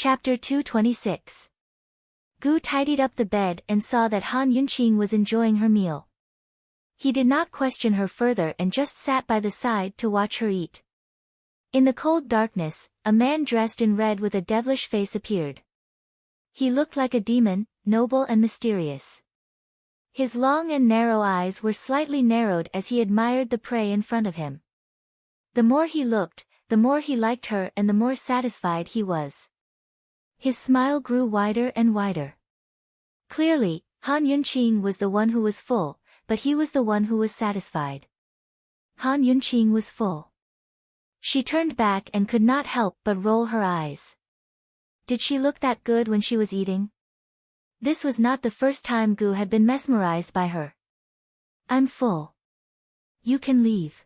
Chapter 226. Gu tidied up the bed and saw that Han Yunqing was enjoying her meal. He did not question her further and just sat by the side to watch her eat. In the cold darkness, a man dressed in red with a devilish face appeared. He looked like a demon, noble and mysterious. His long and narrow eyes were slightly narrowed as he admired the prey in front of him. The more he looked, the more he liked her and the more satisfied he was. His smile grew wider and wider. Clearly, Han Yunqing was the one who was full, but he was the one who was satisfied. Han Yunqing was full. She turned back and could not help but roll her eyes. Did she look that good when she was eating? This was not the first time Gu had been mesmerized by her. I'm full. You can leave.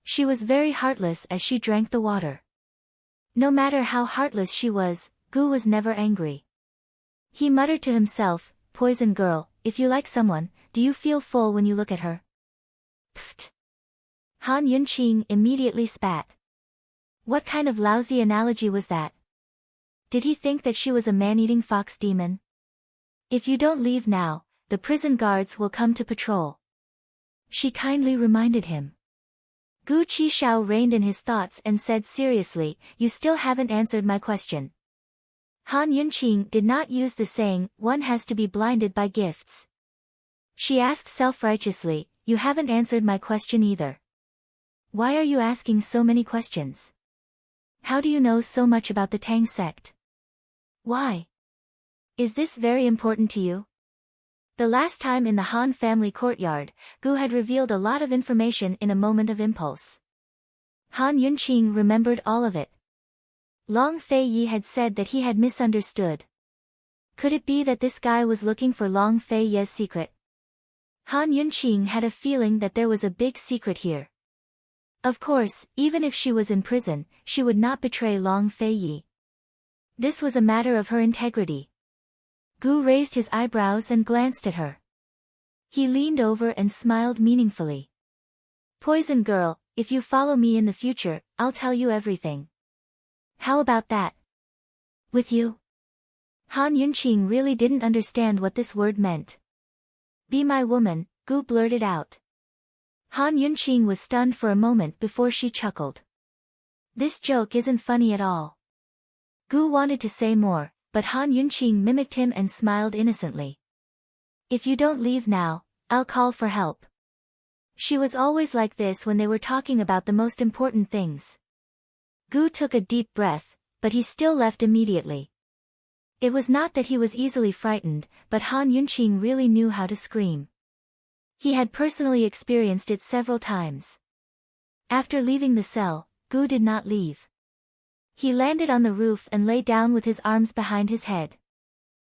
She was very heartless as she drank the water. No matter how heartless she was, Gu was never angry. He muttered to himself, "Poison girl, if you like someone, do you feel full when you look at her?" Pfft. Han Yunqing immediately spat. What kind of lousy analogy was that? Did he think that she was a man-eating fox demon? If you don't leave now, the prison guards will come to patrol. She kindly reminded him. Gu Qishao reined in his thoughts and said seriously, "You still haven't answered my question." Han Yunqing did not use the saying, "One has to be blinded by gifts." She asked self-righteously, "You haven't answered my question either. Why are you asking so many questions? How do you know so much about the Tang sect? Why? Is this very important to you?" The last time in the Han family courtyard, Gu had revealed a lot of information in a moment of impulse. Han Yunqing remembered all of it. Long Fei Yi had said that he had misunderstood. Could it be that this guy was looking for Long Fei Yi's secret? Han Yunqing had a feeling that there was a big secret here. Of course, even if she was in prison, she would not betray Long Fei Yi. This was a matter of her integrity. Gu raised his eyebrows and glanced at her. He leaned over and smiled meaningfully. "Poison girl, if you follow me in the future, I'll tell you everything. How about that? With you?" Han Yunqing really didn't understand what this word meant. "Be my woman," Gu blurted out. Han Yunqing was stunned for a moment before she chuckled. "This joke isn't funny at all." Gu wanted to say more, but Han Yunqing mimicked him and smiled innocently. "If you don't leave now, I'll call for help." She was always like this when they were talking about the most important things. Gu took a deep breath, but he still left immediately. It was not that he was easily frightened, but Han Yunqing really knew how to scream. He had personally experienced it several times. After leaving the cell, Gu did not leave. He landed on the roof and lay down with his arms behind his head.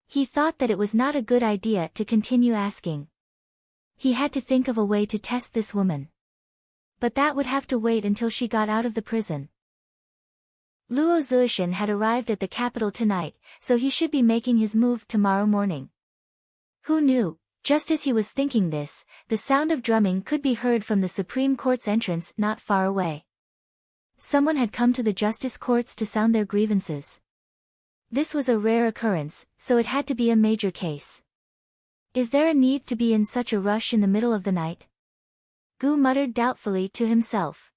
He thought that it was not a good idea to continue asking. He had to think of a way to test this woman. But that would have to wait until she got out of the prison. Luo Zuishan had arrived at the capital tonight, so he should be making his move tomorrow morning. Who knew? Just as he was thinking this, the sound of drumming could be heard from the Supreme Court's entrance not far away. Someone had come to the justice courts to sound their grievances. This was a rare occurrence, so it had to be a major case. Is there a need to be in such a rush in the middle of the night? Gu muttered doubtfully to himself.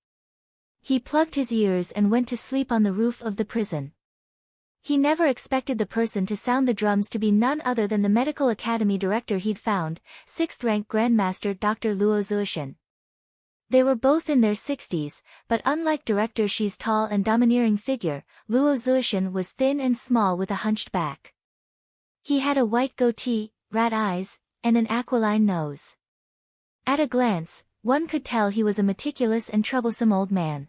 He plugged his ears and went to sleep on the roof of the prison. He never expected the person to sound the drums to be none other than the medical academy director he'd found, 6th-rank Grandmaster Dr. Luo Zuishan. They were both in their 60s, but unlike Director Shi's tall and domineering figure, Luo Zuishan was thin and small with a hunched back. He had a white goatee, rat eyes, and an aquiline nose. At a glance, one could tell he was a meticulous and troublesome old man.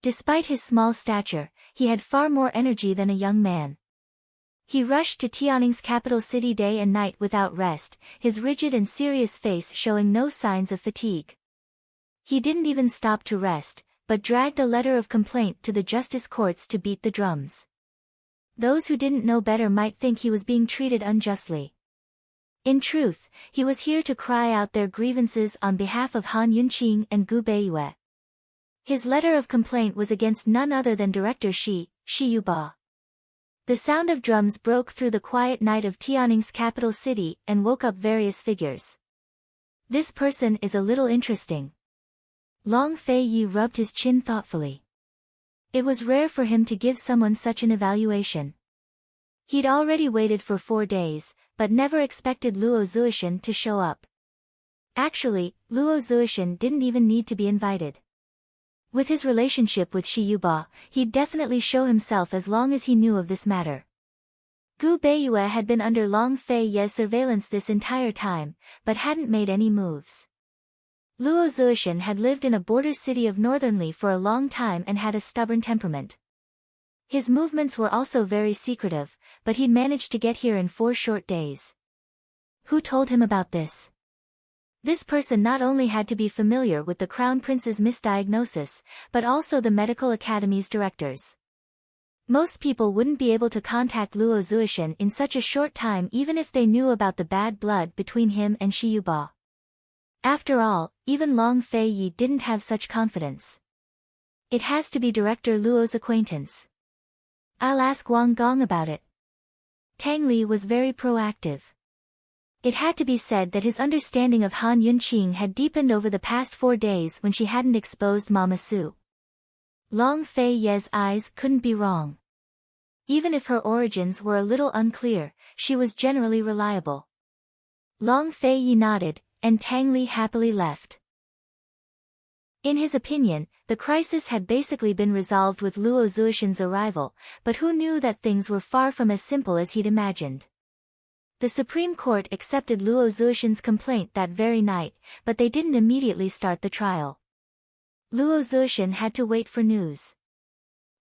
Despite his small stature, he had far more energy than a young man. He rushed to Tianning's capital city day and night without rest, his rigid and serious face showing no signs of fatigue. He didn't even stop to rest, but dragged a letter of complaint to the justice courts to beat the drums. Those who didn't know better might think he was being treated unjustly. In truth, he was here to cry out their grievances on behalf of Han Yunqing and Gu Beiyue. His letter of complaint was against none other than Director Shi Yuba. The sound of drums broke through the quiet night of Tianning's capital city and woke up various figures. This person is a little interesting. Long Fei Yi rubbed his chin thoughtfully. It was rare for him to give someone such an evaluation. He'd already waited for 4 days, but never expected Luo Zuishan to show up. Actually, Luo Zuishan didn't even need to be invited. With his relationship with Shi Yuba, he'd definitely show himself as long as he knew of this matter. Gu Beiyue had been under Long Fei Ye's surveillance this entire time, but hadn't made any moves. Luo Zuishan had lived in a border city of Northernly for a long time and had a stubborn temperament. His movements were also very secretive, but he'd managed to get here in 4 short days. Who told him about this? This person not only had to be familiar with the Crown Prince's misdiagnosis, but also the Medical Academy's directors. Most people wouldn't be able to contact Luo Zuishan in such a short time even if they knew about the bad blood between him and Shi Yuba. After all, even Long Fei Yi didn't have such confidence. It has to be Director Luo's acquaintance. I'll ask Wang Gong about it. Tang Li was very proactive. It had to be said that his understanding of Han Yunqing had deepened over the past 4 days when she hadn't exposed Mama Su. Long Fei Ye's eyes couldn't be wrong. Even if her origins were a little unclear, she was generally reliable. Long Fei Yi nodded, and Tang Li happily left. In his opinion, the crisis had basically been resolved with Luo Zuishan's arrival, but who knew that things were far from as simple as he'd imagined. The Supreme Court accepted Luo Zuishan's complaint that very night, but they didn't immediately start the trial. Luo Zuishan had to wait for news.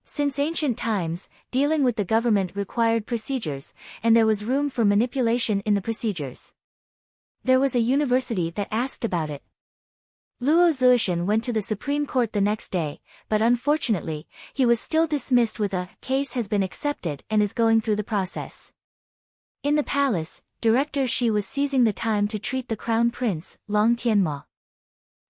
Since ancient times, dealing with the government required procedures, and there was room for manipulation in the procedures. There was a university that asked about it. Luo Zuishan went to the Supreme Court the next day, but unfortunately, he was still dismissed with a case has been accepted and is going through the process. In the palace, Director Shi was seizing the time to treat the Crown Prince, Long Tianma.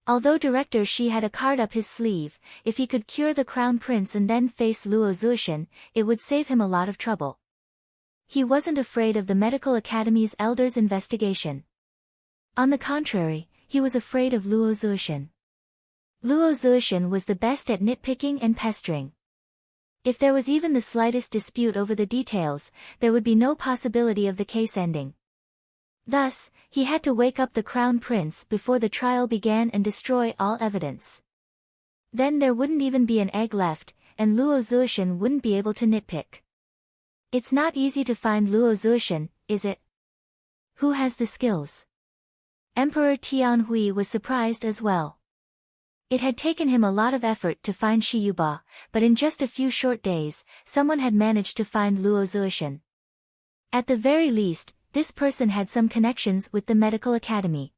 Although Director Shi had a card up his sleeve, if he could cure the Crown Prince and then face Luo Zuishan, it would save him a lot of trouble. He wasn't afraid of the Medical Academy's elders' investigation. On the contrary, he was afraid of Luo Zuishan. Luo Zuishan was the best at nitpicking and pestering. If there was even the slightest dispute over the details, there would be no possibility of the case ending. Thus, he had to wake up the Crown Prince before the trial began and destroy all evidence. Then there wouldn't even be an egg left, and Luo Zuishan wouldn't be able to nitpick. It's not easy to find Luo Zuishan, is it? Who has the skills? Emperor Tianhui was surprised as well. It had taken him a lot of effort to find Shi Yuba, but in just a few short days, someone had managed to find Luo Zuishan. At the very least, this person had some connections with the Medical Academy.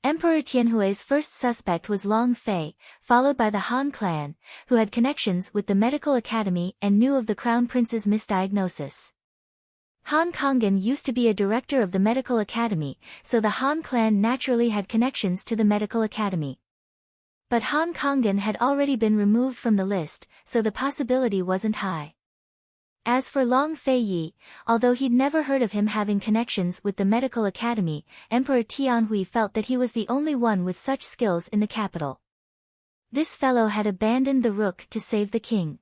Emperor Tianhui's first suspect was Long Fei, followed by the Han clan, who had connections with the Medical Academy and knew of the Crown Prince's misdiagnosis. Han Kongan used to be a director of the Medical Academy, so the Han clan naturally had connections to the Medical Academy. But Han Kongan had already been removed from the list, so the possibility wasn't high. As for Long Fei Yi, although he'd never heard of him having connections with the Medical Academy, Emperor Tianhui felt that he was the only one with such skills in the capital. This fellow had abandoned the rook to save the king.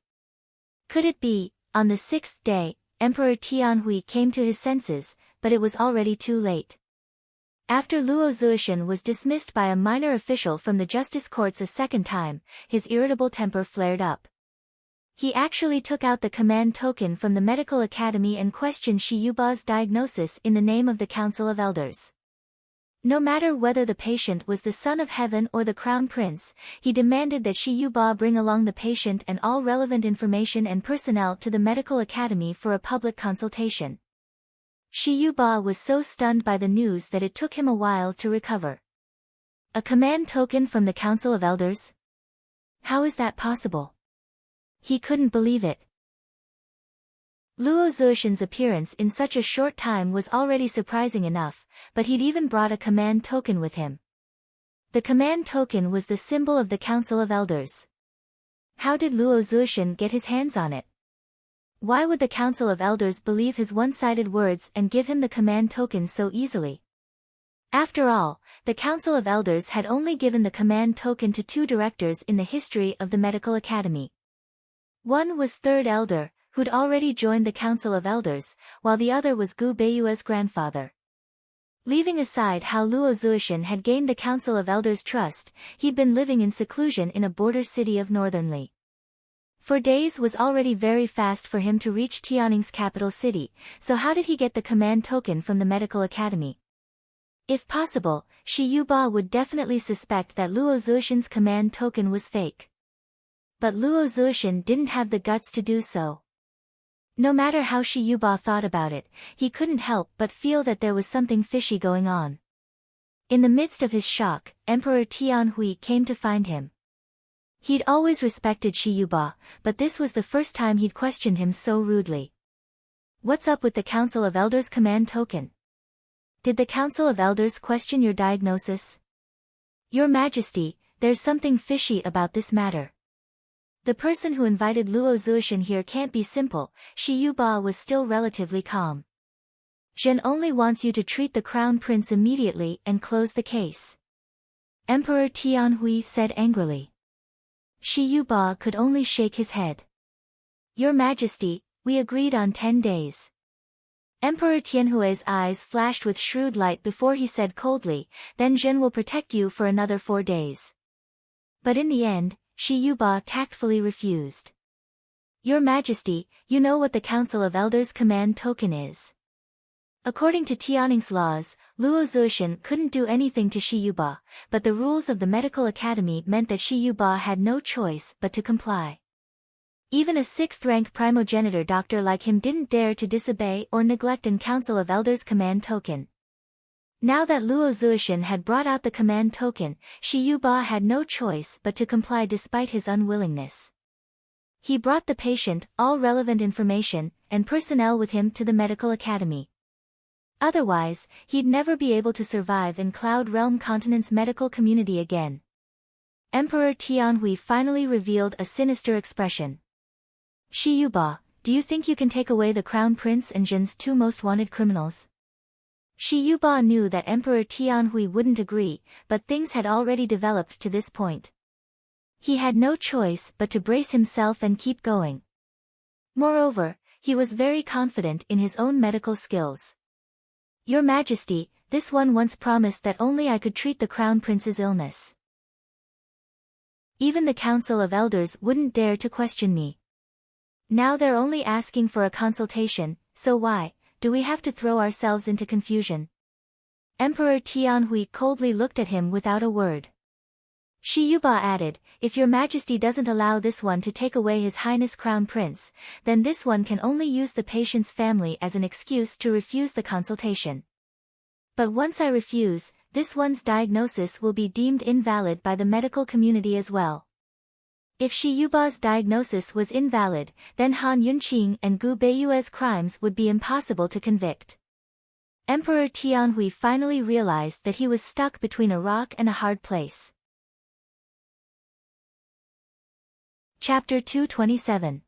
Could it be? On the 6th day, Emperor Tianhui came to his senses, but it was already too late. After Luo Zuishan was dismissed by a minor official from the justice courts a second time, his irritable temper flared up. He actually took out the command token from the Medical Academy and questioned Shi Yuba's diagnosis in the name of the Council of Elders. No matter whether the patient was the son of heaven or the Crown Prince, he demanded that Shi Yuba bring along the patient and all relevant information and personnel to the Medical Academy for a public consultation. Shi Yuba was so stunned by the news that it took him a while to recover. A command token from the Council of Elders? How is that possible? He couldn't believe it. Luo Zuishan's appearance in such a short time was already surprising enough, but he'd even brought a command token with him. The command token was the symbol of the Council of Elders. How did Luo Zuishan get his hands on it? Why would the Council of Elders believe his one-sided words and give him the command token so easily? After all, the Council of Elders had only given the command token to 2 directors in the history of the medical academy. One was Third Elder, who'd already joined the Council of Elders, while the other was Gu Beiyue's grandfather. Leaving aside how Luo Zuishan had gained the Council of Elders' trust, he'd been living in seclusion in a border city of Northern Li. 4 days was already very fast for him to reach Tianning's capital city, so how did he get the command token from the medical academy? If possible, Shi Yuba would definitely suspect that Luo Zuishan's command token was fake. But Luo Zuishan didn't have the guts to do so. No matter how Shi Yuba thought about it, he couldn't help but feel that there was something fishy going on. In the midst of his shock, Emperor Tianhui came to find him. He'd always respected Shi Yuba, but this was the first time he'd questioned him so rudely. "What's up with the Council of Elders command token? Did the Council of Elders question your diagnosis?" "Your Majesty, there's something fishy about this matter. The person who invited Luo Zuishan here can't be simple." Shi Yuba was still relatively calm. "Zhen only wants you to treat the Crown Prince immediately and close the case," Emperor Tianhui said angrily. Shi Yuba could only shake his head. "Your Majesty, we agreed on 10 days. Emperor Tianhui's eyes flashed with shrewd light before he said coldly, "Then Zhen will protect you for another 4 days. But in the end, Shi Yuba tactfully refused. "Your Majesty, you know what the Council of Elders command token is. According to Tianning's laws, Luo Zuishan couldn't do anything to Shi Yuba, but the rules of the medical academy meant that Shi Yuba had no choice but to comply. Even a 6th-rank primogenitor doctor like him didn't dare to disobey or neglect an Council of Elders command token. Now that Luo Zuishan had brought out the command token, Shi Yuba had no choice but to comply despite his unwillingness. He brought the patient, all relevant information, and personnel with him to the medical academy. Otherwise, he'd never be able to survive in Cloud Realm Continent's medical community again." Emperor Tianhui finally revealed a sinister expression. "Shi Yuba, do you think you can take away the Crown Prince and Zhen's 2 most wanted criminals?" Shi Yuba knew that Emperor Tianhui wouldn't agree, but things had already developed to this point. He had no choice but to brace himself and keep going. Moreover, he was very confident in his own medical skills. "Your Majesty, this one once promised that only I could treat the Crown Prince's illness. Even the Council of Elders wouldn't dare to question me. Now they're only asking for a consultation, so why do we have to throw ourselves into confusion?" Emperor Tianhui coldly looked at him without a word. Shi Yuba added, "If your Majesty doesn't allow this one to take away His Highness Crown Prince, then this one can only use the patient's family as an excuse to refuse the consultation. But once I refuse, this one's diagnosis will be deemed invalid by the medical community as well." If Shi Yuba's diagnosis was invalid, then Han Yunqing and Gu Beiyue's crimes would be impossible to convict. Emperor Tianhui finally realized that he was stuck between a rock and a hard place. Chapter 227.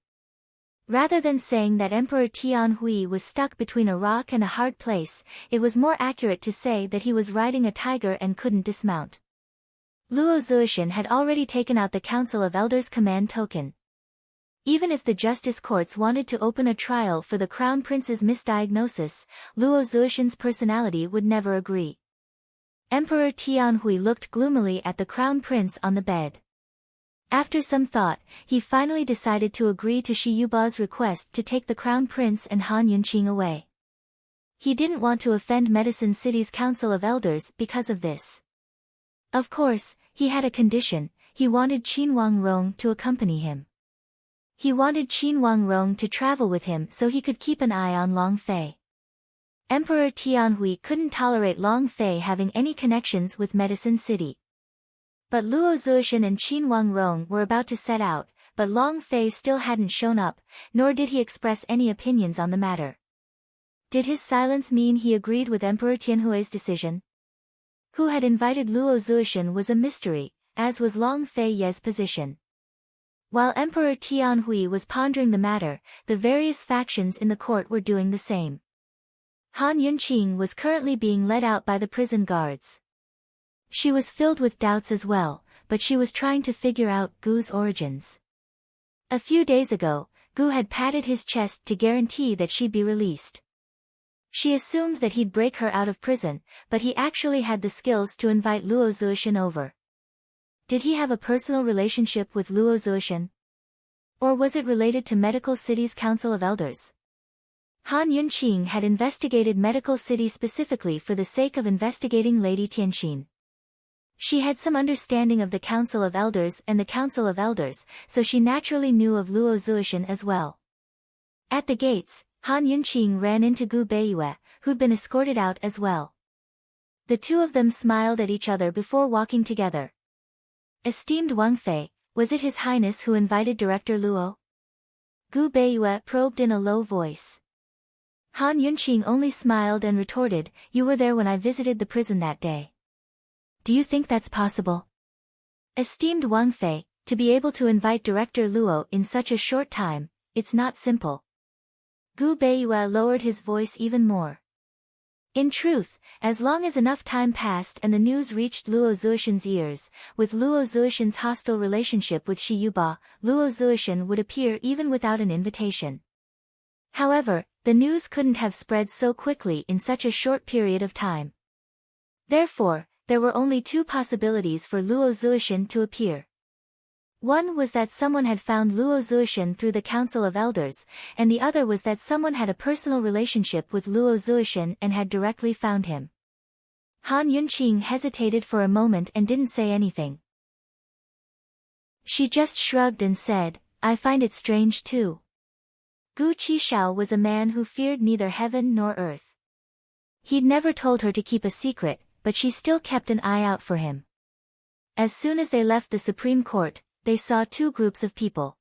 Rather than saying that Emperor Tianhui was stuck between a rock and a hard place, it was more accurate to say that he was riding a tiger and couldn't dismount. Luo Zuishan had already taken out the Council of Elders command token. Even if the justice courts wanted to open a trial for the Crown Prince's misdiagnosis, Luo Zuishan's personality would never agree. Emperor Tianhui looked gloomily at the Crown Prince on the bed. After some thought, he finally decided to agree to Shi Yuba's request to take the Crown Prince and Han Yunqing away. He didn't want to offend Medicine City's Council of Elders because of this. Of course, he had a condition: he wanted Qin Wangrong to accompany him. He wanted Qin Wangrong to travel with him so he could keep an eye on Long Fei. Emperor Tianhui couldn't tolerate Long Fei having any connections with Medicine City. But Luo Zuishan and Qin Wangrong were about to set out, but Long Fei still hadn't shown up, nor did he express any opinions on the matter. Did his silence mean he agreed with Emperor Tianhui's decision? Who had invited Luo Zuishan was a mystery, as was Long Fei Ye's position. While Emperor Tianhui was pondering the matter, the various factions in the court were doing the same. Han Yunqing was currently being led out by the prison guards. She was filled with doubts as well, but she was trying to figure out Gu's origins. A few days ago, Gu had patted his chest to guarantee that she'd be released. She assumed that he'd break her out of prison, but he actually had the skills to invite Luo Zuoshan over. Did he have a personal relationship with Luo Zuoshan? Or was it related to Medical City's Council of Elders? Han Yunqing had investigated Medical City specifically for the sake of investigating Lady Tianxin. She had some understanding of the Council of Elders and the Council of Elders, so she naturally knew of Luo Zuoshan as well. At the gates, Han Yunqing ran into Gu Beiyue, who'd been escorted out as well. The two of them smiled at each other before walking together. Esteemed Wang Fei, was it His Highness who invited Director Luo? Gu Beiyue probed in a low voice. Han Yunqing only smiled and retorted, "You were there when I visited the prison that day. Do you think that's possible?" Esteemed Wang Fei, to be able to invite Director Luo in such a short time, it's not simple. Gu Beiyue lowered his voice even more. In truth, as long as enough time passed and the news reached Luo Zuoshan's ears, with Luo Zuoshan's hostile relationship with Shi Yuba, Luo Zuoshan would appear even without an invitation. However, the news couldn't have spread so quickly in such a short period of time. Therefore, there were only two possibilities for Luo Zuoshan to appear. One was that someone had found Luo Zuoshan through the Council of Elders, and the other was that someone had a personal relationship with Luo Zuoshan and had directly found him. Han Yunqing hesitated for a moment and didn't say anything. She just shrugged and said, "I find it strange too." Gu Qishao was a man who feared neither heaven nor earth. He'd never told her to keep a secret, but she still kept an eye out for him. As soon as they left the Supreme Court, they saw two groups of people.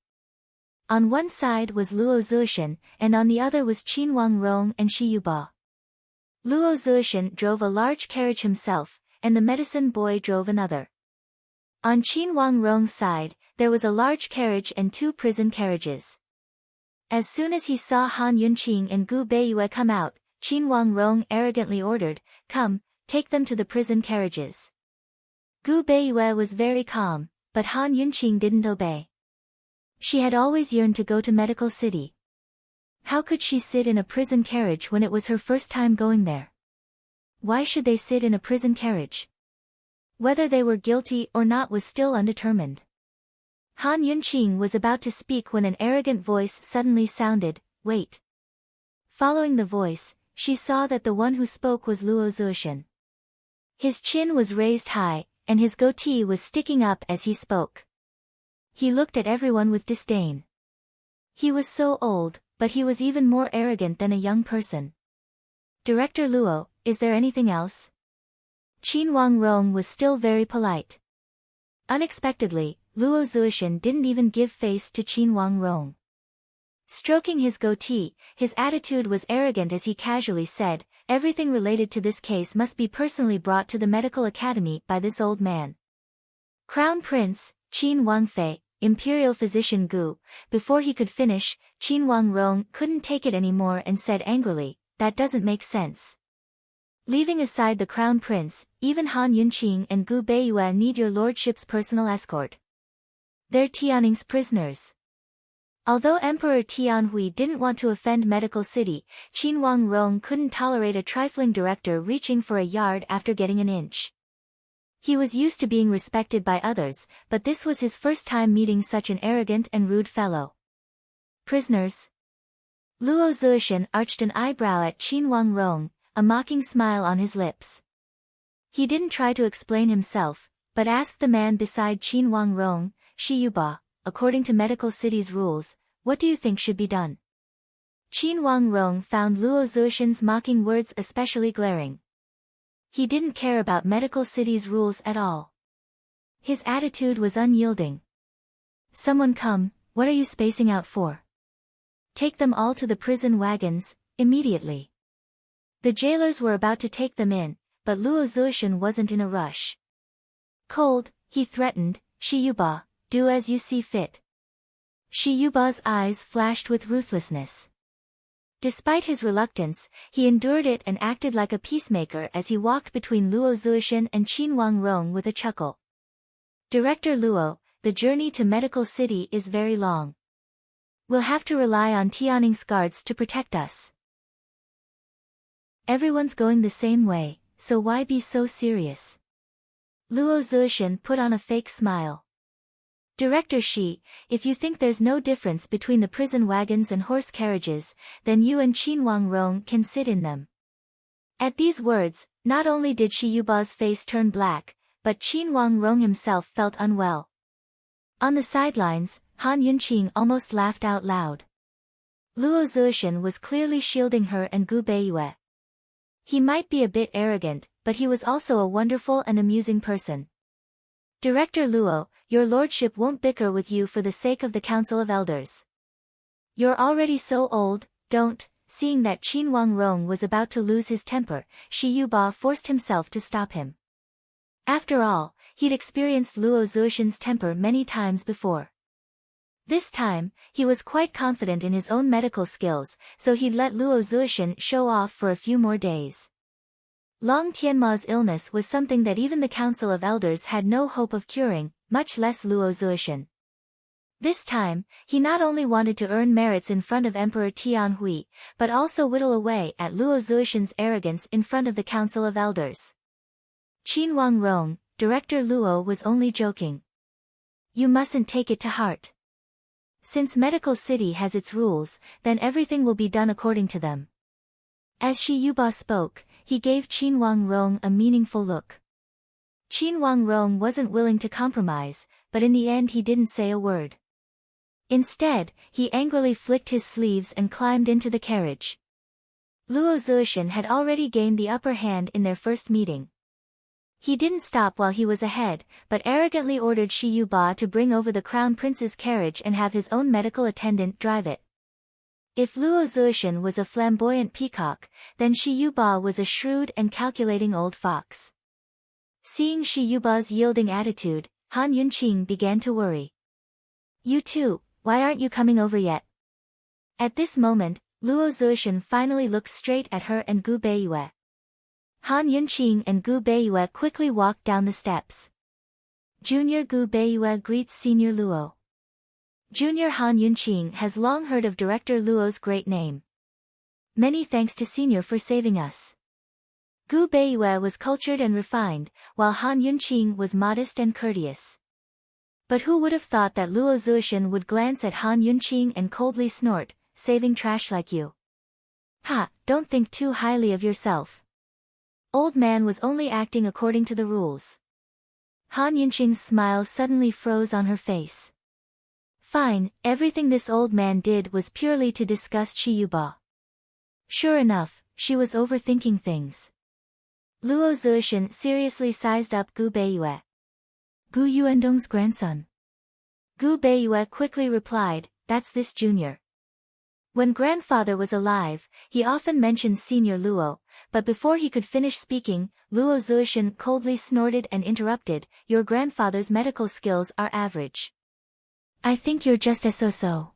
On one side was Luo Zuoshan, and on the other was Qin Wangrong and Shi Yuba. Luo Zuoshan drove a large carriage himself, and the medicine boy drove another. On Qin Wangrong's side, there was a large carriage and two prison carriages. As soon as he saw Han Yunqing and Gu Beiyue come out, Qin Wangrong arrogantly ordered, "Come, take them to the prison carriages." Gu Beiyue was very calm, but Han Yunqing didn't obey. She had always yearned to go to Medical City. How could she sit in a prison carriage when it was her first time going there? Why should they sit in a prison carriage? Whether they were guilty or not was still undetermined. Han Yunqing was about to speak when an arrogant voice suddenly sounded, "Wait." Following the voice, she saw that the one who spoke was Luo Zuoshan. His chin was raised high, and his goatee was sticking up as he spoke. He looked at everyone with disdain. He was so old, but he was even more arrogant than a young person. "Director Luo, is there anything else?" Qin Wangrong was still very polite. Unexpectedly, Luo Zuoshan didn't even give face to Qin Wangrong. Stroking his goatee, his attitude was arrogant as he casually said, "Everything related to this case must be personally brought to the medical academy by this old man." Crown Prince, Qin Wangfei, Imperial Physician Gu, before he could finish, Qin Wangrong couldn't take it anymore and said angrily, "That doesn't make sense." Leaving aside the Crown Prince, even Han Yunqing and Gu Beiyue need your lordship's personal escort. They're Tianning's prisoners. Although Emperor Tianhui didn't want to offend Medical City, Qin Wangrong couldn't tolerate a trifling director reaching for a yard after getting an inch. He was used to being respected by others, but this was his first time meeting such an arrogant and rude fellow. "Prisoners?" Luo Zuoshan arched an eyebrow at Qin Wangrong, a mocking smile on his lips. He didn't try to explain himself, but asked the man beside Qin Wangrong, "Shi Yuba, according to Medical City's rules, what do you think should be done?" Qin Wangrong found Luo Zuoshan's mocking words especially glaring. He didn't care about Medical City's rules at all. His attitude was unyielding. "Someone come, what are you spacing out for? Take them all to the prison wagons, immediately." The jailers were about to take them in, but Luo Zuoshan wasn't in a rush. "Cold," he threatened, "Shi Yuba, do as you see fit. Shi Yuba's eyes flashed with ruthlessness. Despite his reluctance, he endured it and acted like a peacemaker as he walked between Luo Zuishan and Qin Wangrong with a chuckle. Director Luo, the journey to Medical City is very long. We'll have to rely on Tianning's guards to protect us. Everyone's going the same way, so why be so serious? Luo Zuishan put on a fake smile. Director Shi, if you think there's no difference between the prison wagons and horse carriages, then you and Qin Wangrong can sit in them. At these words, not only did Shi Yuba's face turn black, but Qin Wangrong himself felt unwell. On the sidelines, Han Yunqing almost laughed out loud. Luo Zuishan was clearly shielding her and Gu Beiyue. He might be a bit arrogant, but he was also a wonderful and amusing person. Director Luo, your lordship won't bicker with you for the sake of the Council of Elders. You're already so old, don't. Seeing that Qin Wangrong was about to lose his temper, Shi Yuba forced himself to stop him. After all, he'd experienced Luo Zuishan's temper many times before. This time, he was quite confident in his own medical skills, so he'd let Luo Zuishan show off for a few more days. Long Tianma's illness was something that even the Council of Elders had no hope of curing, much less Luo Zuishan. This time, he not only wanted to earn merits in front of Emperor Tianhui, but also whittle away at Luo Zuishan's arrogance in front of the Council of Elders. Qin Wangrong, Director Luo was only joking. You mustn't take it to heart. Since Medical City has its rules, then everything will be done according to them. As Shi Yuba spoke, he gave Qin Wangrong a meaningful look. Qin Wangrong wasn't willing to compromise, but in the end he didn't say a word. Instead, he angrily flicked his sleeves and climbed into the carriage. Luo Zuishan had already gained the upper hand in their first meeting. He didn't stop while he was ahead, but arrogantly ordered Shi Yuba to bring over the Crown Prince's carriage and have his own medical attendant drive it. If Luo Zuishan was a flamboyant peacock, then Shi Yuba was a shrewd and calculating old fox. Seeing Shi Yuba's yielding attitude, Han Yunqing began to worry. You too, why aren't you coming over yet? At this moment, Luo Zuishan finally looked straight at her and Gu Beiyue. Han Yunqing and Gu Beiyue quickly walked down the steps. Junior Gu Beiyue greets Senior Luo. Junior Han Yunqing has long heard of Director Luo's great name. Many thanks to Senior for saving us. Gu Beiyue was cultured and refined, while Han Yunqing was modest and courteous. But who would have thought that Luo Zuishan would glance at Han Yunqing and coldly snort, saving trash like you? Ha, don't think too highly of yourself. Old man was only acting according to the rules. Han Yunqing's smile suddenly froze on her face. Fine, everything this old man did was purely to disgust Shi Yuba. Sure enough, she was overthinking things. Luo Zuishan seriously sized up Gu Beiyue. Gu Yuandong's grandson. Gu Beiyue quickly replied, that's this junior. When grandfather was alive, he often mentioned Senior Luo, but before he could finish speaking, Luo Zuishan coldly snorted and interrupted, your grandfather's medical skills are average. I think you're just a so-so.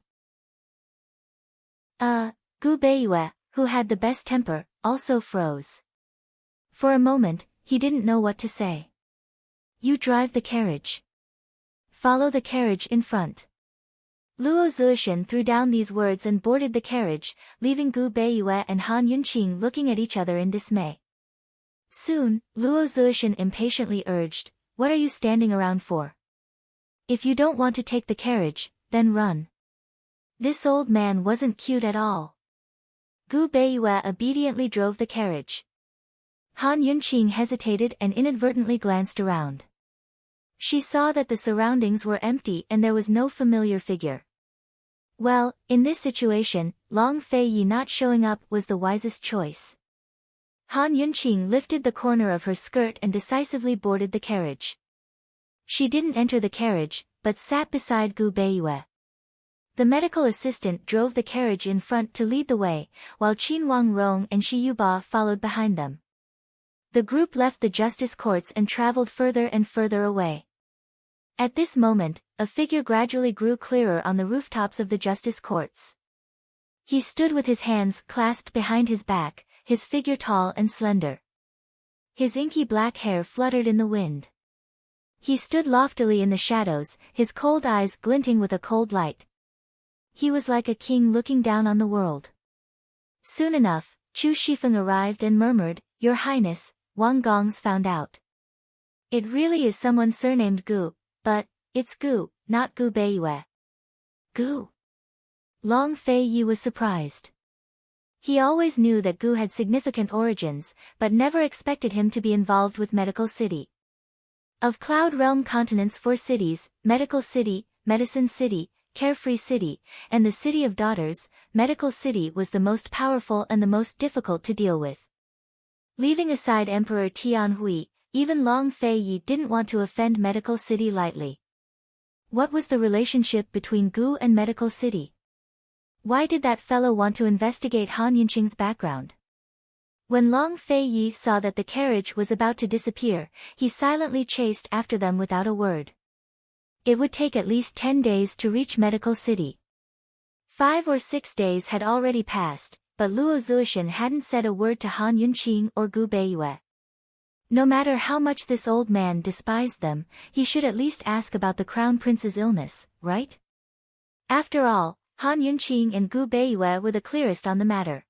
Gu Beiyue, who had the best temper, also froze. For a moment, he didn't know what to say. You drive the carriage. Follow the carriage in front. Luo Zuishan threw down these words and boarded the carriage, leaving Gu Beiyue and Han Yunqing looking at each other in dismay. Soon, Luo Zuishan impatiently urged, what are you standing around for? If you don't want to take the carriage, then run. This old man wasn't cute at all. Gu Beiyue obediently drove the carriage. Han Yunqing hesitated and inadvertently glanced around. She saw that the surroundings were empty and there was no familiar figure. Well, in this situation, Long Fei Yi not showing up was the wisest choice. Han Yunqing lifted the corner of her skirt and decisively boarded the carriage. She didn't enter the carriage, but sat beside Gu Beiyue. The medical assistant drove the carriage in front to lead the way, while Qin Wangrong and Shi Yuba followed behind them. The group left the justice courts and traveled further and further away. At this moment, a figure gradually grew clearer on the rooftops of the justice courts. He stood with his hands clasped behind his back, his figure tall and slender. His inky black hair fluttered in the wind. He stood loftily in the shadows, his cold eyes glinting with a cold light. He was like a king looking down on the world. Soon enough, Chu Shifeng arrived and murmured, "Your Highness, Wang Gong's found out. It really is someone surnamed Gu, but it's Gu, not Gu Beiyue." Gu? Long Fei Yi was surprised. He always knew that Gu had significant origins, but never expected him to be involved with Medical City. Of Cloud Realm continent's 4 cities, Medical City, Medicine City, Carefree City, and the City of Daughters, Medical City was the most powerful and the most difficult to deal with. Leaving aside Emperor Tianhui, even Long Fei Yi didn't want to offend Medical City lightly. What was the relationship between Gu and Medical City? Why did that fellow want to investigate Han Yunqing's background? When Long Fei Yi saw that the carriage was about to disappear, he silently chased after them without a word. It would take at least 10 days to reach Medical City. 5 or 6 days had already passed, but Luo Zuishan hadn't said a word to Han Yunqing or Gu Beiyue. No matter how much this old man despised them, he should at least ask about the Crown Prince's illness, right? After all, Han Yunqing and Gu Beiyue were the clearest on the matter.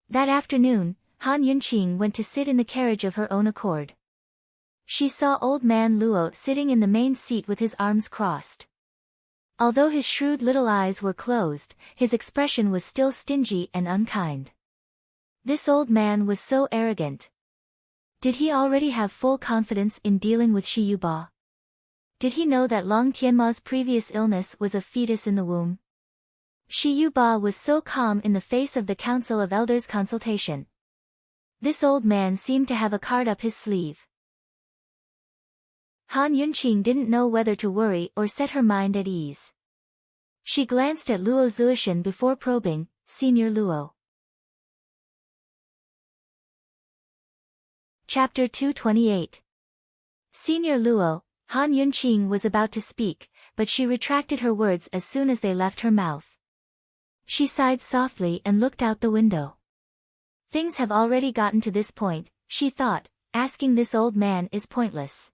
That afternoon, Han Yunqing went to sit in the carriage of her own accord. She saw old man Luo sitting in the main seat with his arms crossed. Although his shrewd little eyes were closed, his expression was still stingy and unkind. This old man was so arrogant. Did he already have full confidence in dealing with Shi Yuba? Did he know that Long Tianma's previous illness was a fetus in the womb? Shi Yuba was so calm in the face of the Council of Elders consultation. This old man seemed to have a card up his sleeve. Han Yunqing didn't know whether to worry or set her mind at ease. She glanced at Luo Zuishan before probing, "Senior Luo." Chapter 228. Senior Luo. Han Yunqing was about to speak, but she retracted her words as soon as they left her mouth. She sighed softly and looked out the window. Things have already gotten to this point, she thought, asking this old man is pointless.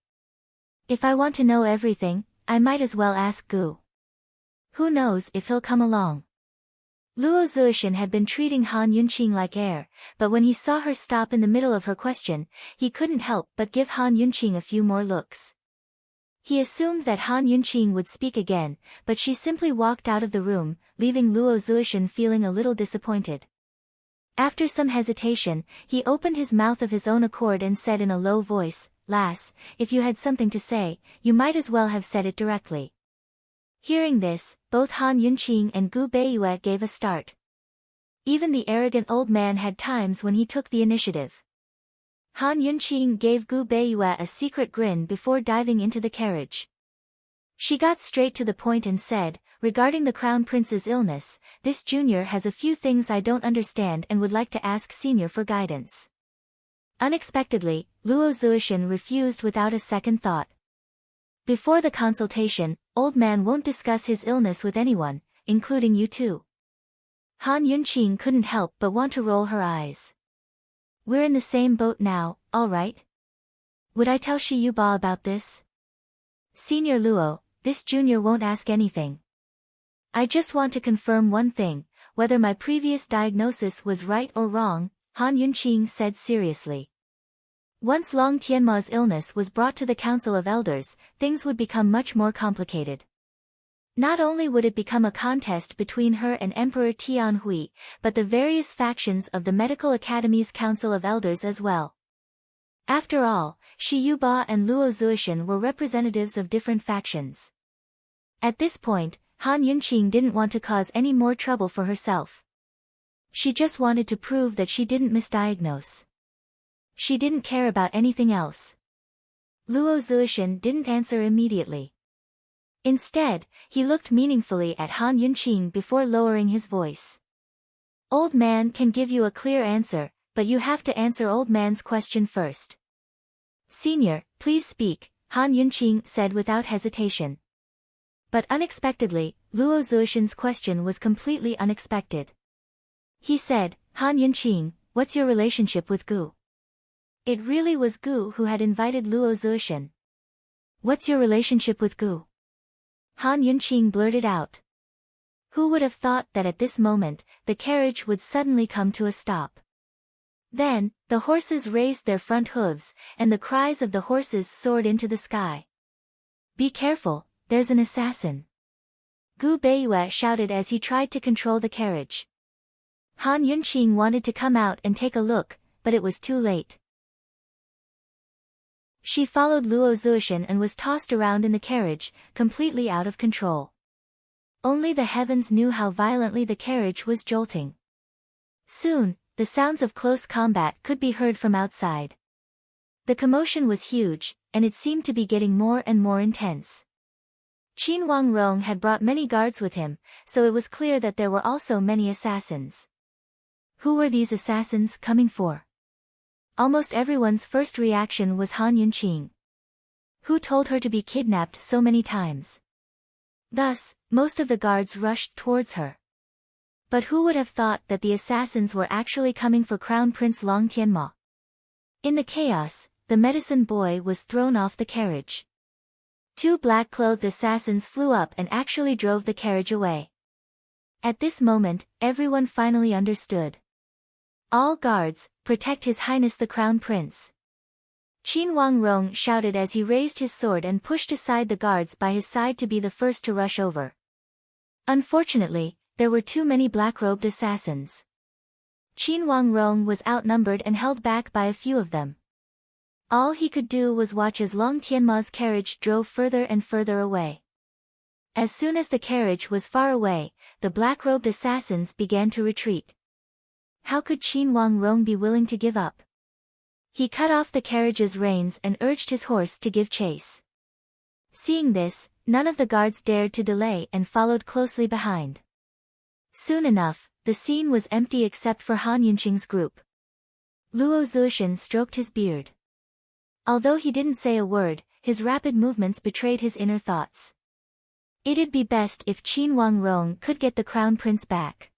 If I want to know everything, I might as well ask Gu. Who knows if he'll come along? Luo Zuishan had been treating Han Yunqing like air, but when he saw her stop in the middle of her question, he couldn't help but give Han Yunqing a few more looks. He assumed that Han Yunqing would speak again, but she simply walked out of the room, leaving Luo Zuishan feeling a little disappointed. After some hesitation, he opened his mouth of his own accord and said in a low voice, "Lass, if you had something to say, you might as well have said it directly." Hearing this, both Han Yunqing and Gu Beiyue gave a start. Even the arrogant old man had times when he took the initiative. Han Yunqing gave Gu Beiyue a secret grin before diving into the carriage. She got straight to the point and said, "Regarding the Crown Prince's illness, this junior has a few things I don't understand and would like to ask senior for guidance." Unexpectedly, Luo Zuishan refused without a second thought. Before the consultation, old man won't discuss his illness with anyone, including you too. Han Yunqing couldn't help but want to roll her eyes. We're in the same boat now, all right? Would I tell Shi Yuba about this? Senior Luo, this junior won't ask anything. I just want to confirm one thing, whether my previous diagnosis was right or wrong, Han Yunqing said seriously. Once Long Tianma's illness was brought to the Council of Elders, things would become much more complicated. Not only would it become a contest between her and Emperor Tianhui, but the various factions of the Medical Academy's Council of Elders as well. After all, Shi Yuba and Luo Zuishan were representatives of different factions. At this point, Han Yunqing didn't want to cause any more trouble for herself. She just wanted to prove that she didn't misdiagnose. She didn't care about anything else. Luo Zuishan didn't answer immediately. Instead, he looked meaningfully at Han Yunqing before lowering his voice. Old man can give you a clear answer, but you have to answer old man's question first. Senior, please speak, Han Yunqing said without hesitation. But unexpectedly, Luo Zuoshan's question was completely unexpected. He said, Han Yunqing, what's your relationship with Gu? It really was Gu who had invited Luo Zuoshan. What's your relationship with Gu? Han Yunqing blurted out. Who would have thought that at this moment, the carriage would suddenly come to a stop? Then, the horses raised their front hooves, and the cries of the horses soared into the sky. Be careful, there's an assassin. Gu Beiyue shouted as he tried to control the carriage. Han Yunqing wanted to come out and take a look, but it was too late. She followed Luo Zuoshan and was tossed around in the carriage, completely out of control. Only the heavens knew how violently the carriage was jolting. Soon, the sounds of close combat could be heard from outside. The commotion was huge, and it seemed to be getting more and more intense. Qin Wangrong had brought many guards with him, so it was clear that there were also many assassins. Who were these assassins coming for? Almost everyone's first reaction was Han Yunqing. Who told her to be kidnapped so many times? Thus, most of the guards rushed towards her. But who would have thought that the assassins were actually coming for Crown Prince Long Tianma? In the chaos, the medicine boy was thrown off the carriage. Two black-clothed assassins flew up and actually drove the carriage away. At this moment, everyone finally understood. All guards, protect His Highness the Crown Prince. Qin Wangrong shouted as he raised his sword and pushed aside the guards by his side to be the first to rush over. Unfortunately, there were too many black-robed assassins. Qin Wangrong was outnumbered and held back by a few of them. All he could do was watch as Long Tianma's carriage drove further and further away. As soon as the carriage was far away, the black-robed assassins began to retreat. How could Qin Wangrong be willing to give up? He cut off the carriage's reins and urged his horse to give chase. Seeing this, none of the guards dared to delay and followed closely behind. Soon enough, the scene was empty except for Han Yunqing's group. Luo Zuoshan stroked his beard. Although he didn't say a word, his rapid movements betrayed his inner thoughts. It'd be best if Qin Wangrong could get the crown prince back.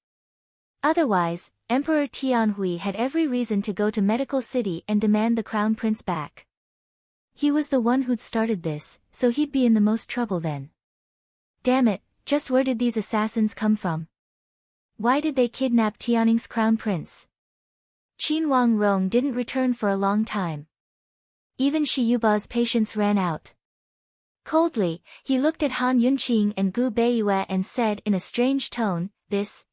Otherwise, Emperor Tianhui had every reason to go to Medical City and demand the crown prince back. He was the one who'd started this, so he'd be in the most trouble then. Damn it, just where did these assassins come from? Why did they kidnap Tianning's crown prince? Qin Wangrong didn't return for a long time. Even Shi Yuba's patience ran out. Coldly, he looked at Han Yunqing and Gu Beiyue and said in a strange tone, "This,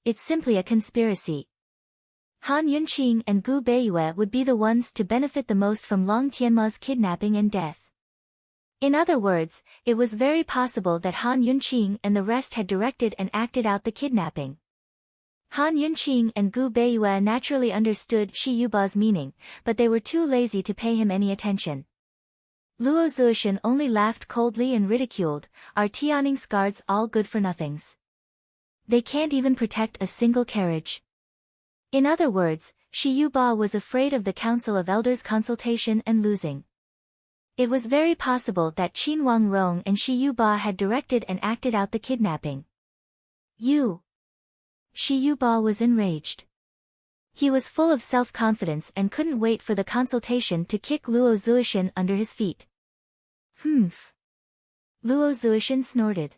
it's simply a conspiracy." Han Yunqing and Gu Beiyue would be the ones to benefit the most from Long Tianma's kidnapping and death. In other words, it was very possible that Han Yunqing and the rest had directed and acted out the kidnapping. Han Yunqing and Gu Beiyue naturally understood Shi Yuba's meaning, but they were too lazy to pay him any attention. Luo Zuoshan only laughed coldly and ridiculed, "Are Tianning's guards all good for nothings? They can't even protect a single carriage." In other words, Shi Yuba was afraid of the Council of Elders consultation and losing. It was very possible that Qin Wangrong and Shi Yuba had directed and acted out the kidnapping. Shi Yuba was enraged. He was full of self-confidence and couldn't wait for the consultation to kick Luo Zuoshan under his feet. Humph. Luo Zuoshan snorted.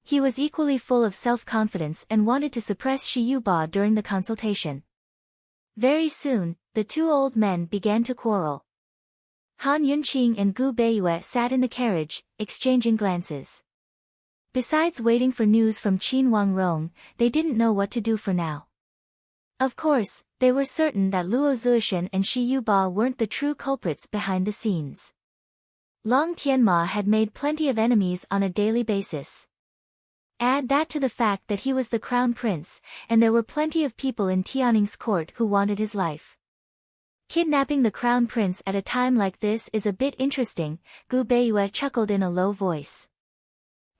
He was equally full of self-confidence and wanted to suppress Shi Yuba during the consultation. Very soon, the two old men began to quarrel. Han Yunqing and Gu Beiyue sat in the carriage, exchanging glances. Besides waiting for news from Qin Wangrong, they didn't know what to do for now. Of course, they were certain that Luo Zuoshan and Shi Yuba weren't the true culprits behind the scenes. Long Tianma had made plenty of enemies on a daily basis. Add that to the fact that he was the crown prince, and there were plenty of people in Tianning's court who wanted his life. Kidnapping the crown prince at a time like this is a bit interesting, Gu Beiyue chuckled in a low voice.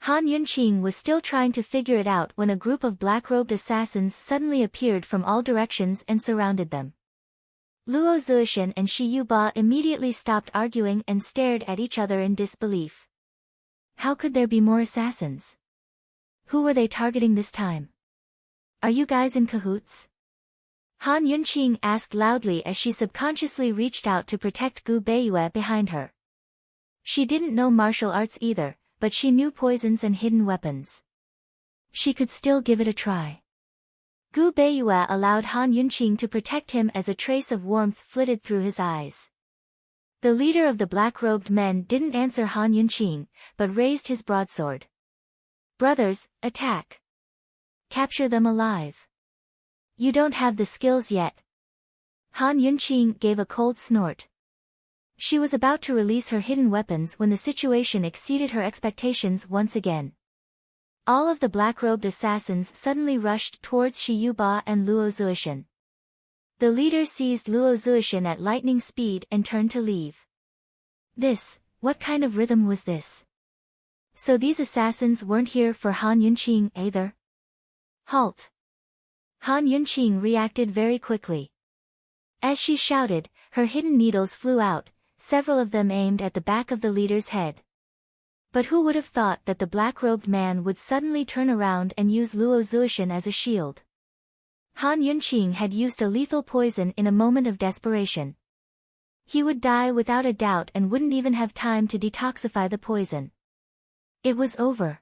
Han Yunqing was still trying to figure it out when a group of black-robed assassins suddenly appeared from all directions and surrounded them. Luo Zuishan and Shi Yuba immediately stopped arguing and stared at each other in disbelief. How could there be more assassins? Who were they targeting this time? Are you guys in cahoots? Han Yunqing asked loudly as she subconsciously reached out to protect Gu Beiyue behind her. She didn't know martial arts either, but she knew poisons and hidden weapons. She could still give it a try. Gu Beiyue allowed Han Yunqing to protect him as a trace of warmth flitted through his eyes. The leader of the black-robed men didn't answer Han Yunqing, but raised his broadsword. Brothers, attack! Capture them alive. You don't have the skills yet. Han Yunqing gave a cold snort. She was about to release her hidden weapons when the situation exceeded her expectations once again. All of the black-robed assassins suddenly rushed towards Shi Yuba and Luo Zuishan. The leader seized Luo Zuishan at lightning speed and turned to leave. What kind of rhythm was this? So these assassins weren't here for Han Yunqing either? Halt! Han Yunqing reacted very quickly. As she shouted, her hidden needles flew out, several of them aimed at the back of the leader's head. But who would have thought that the black-robed man would suddenly turn around and use Luo Zuishan as a shield? Han Yunqing had used a lethal poison in a moment of desperation. He would die without a doubt and wouldn't even have time to detoxify the poison. It was over.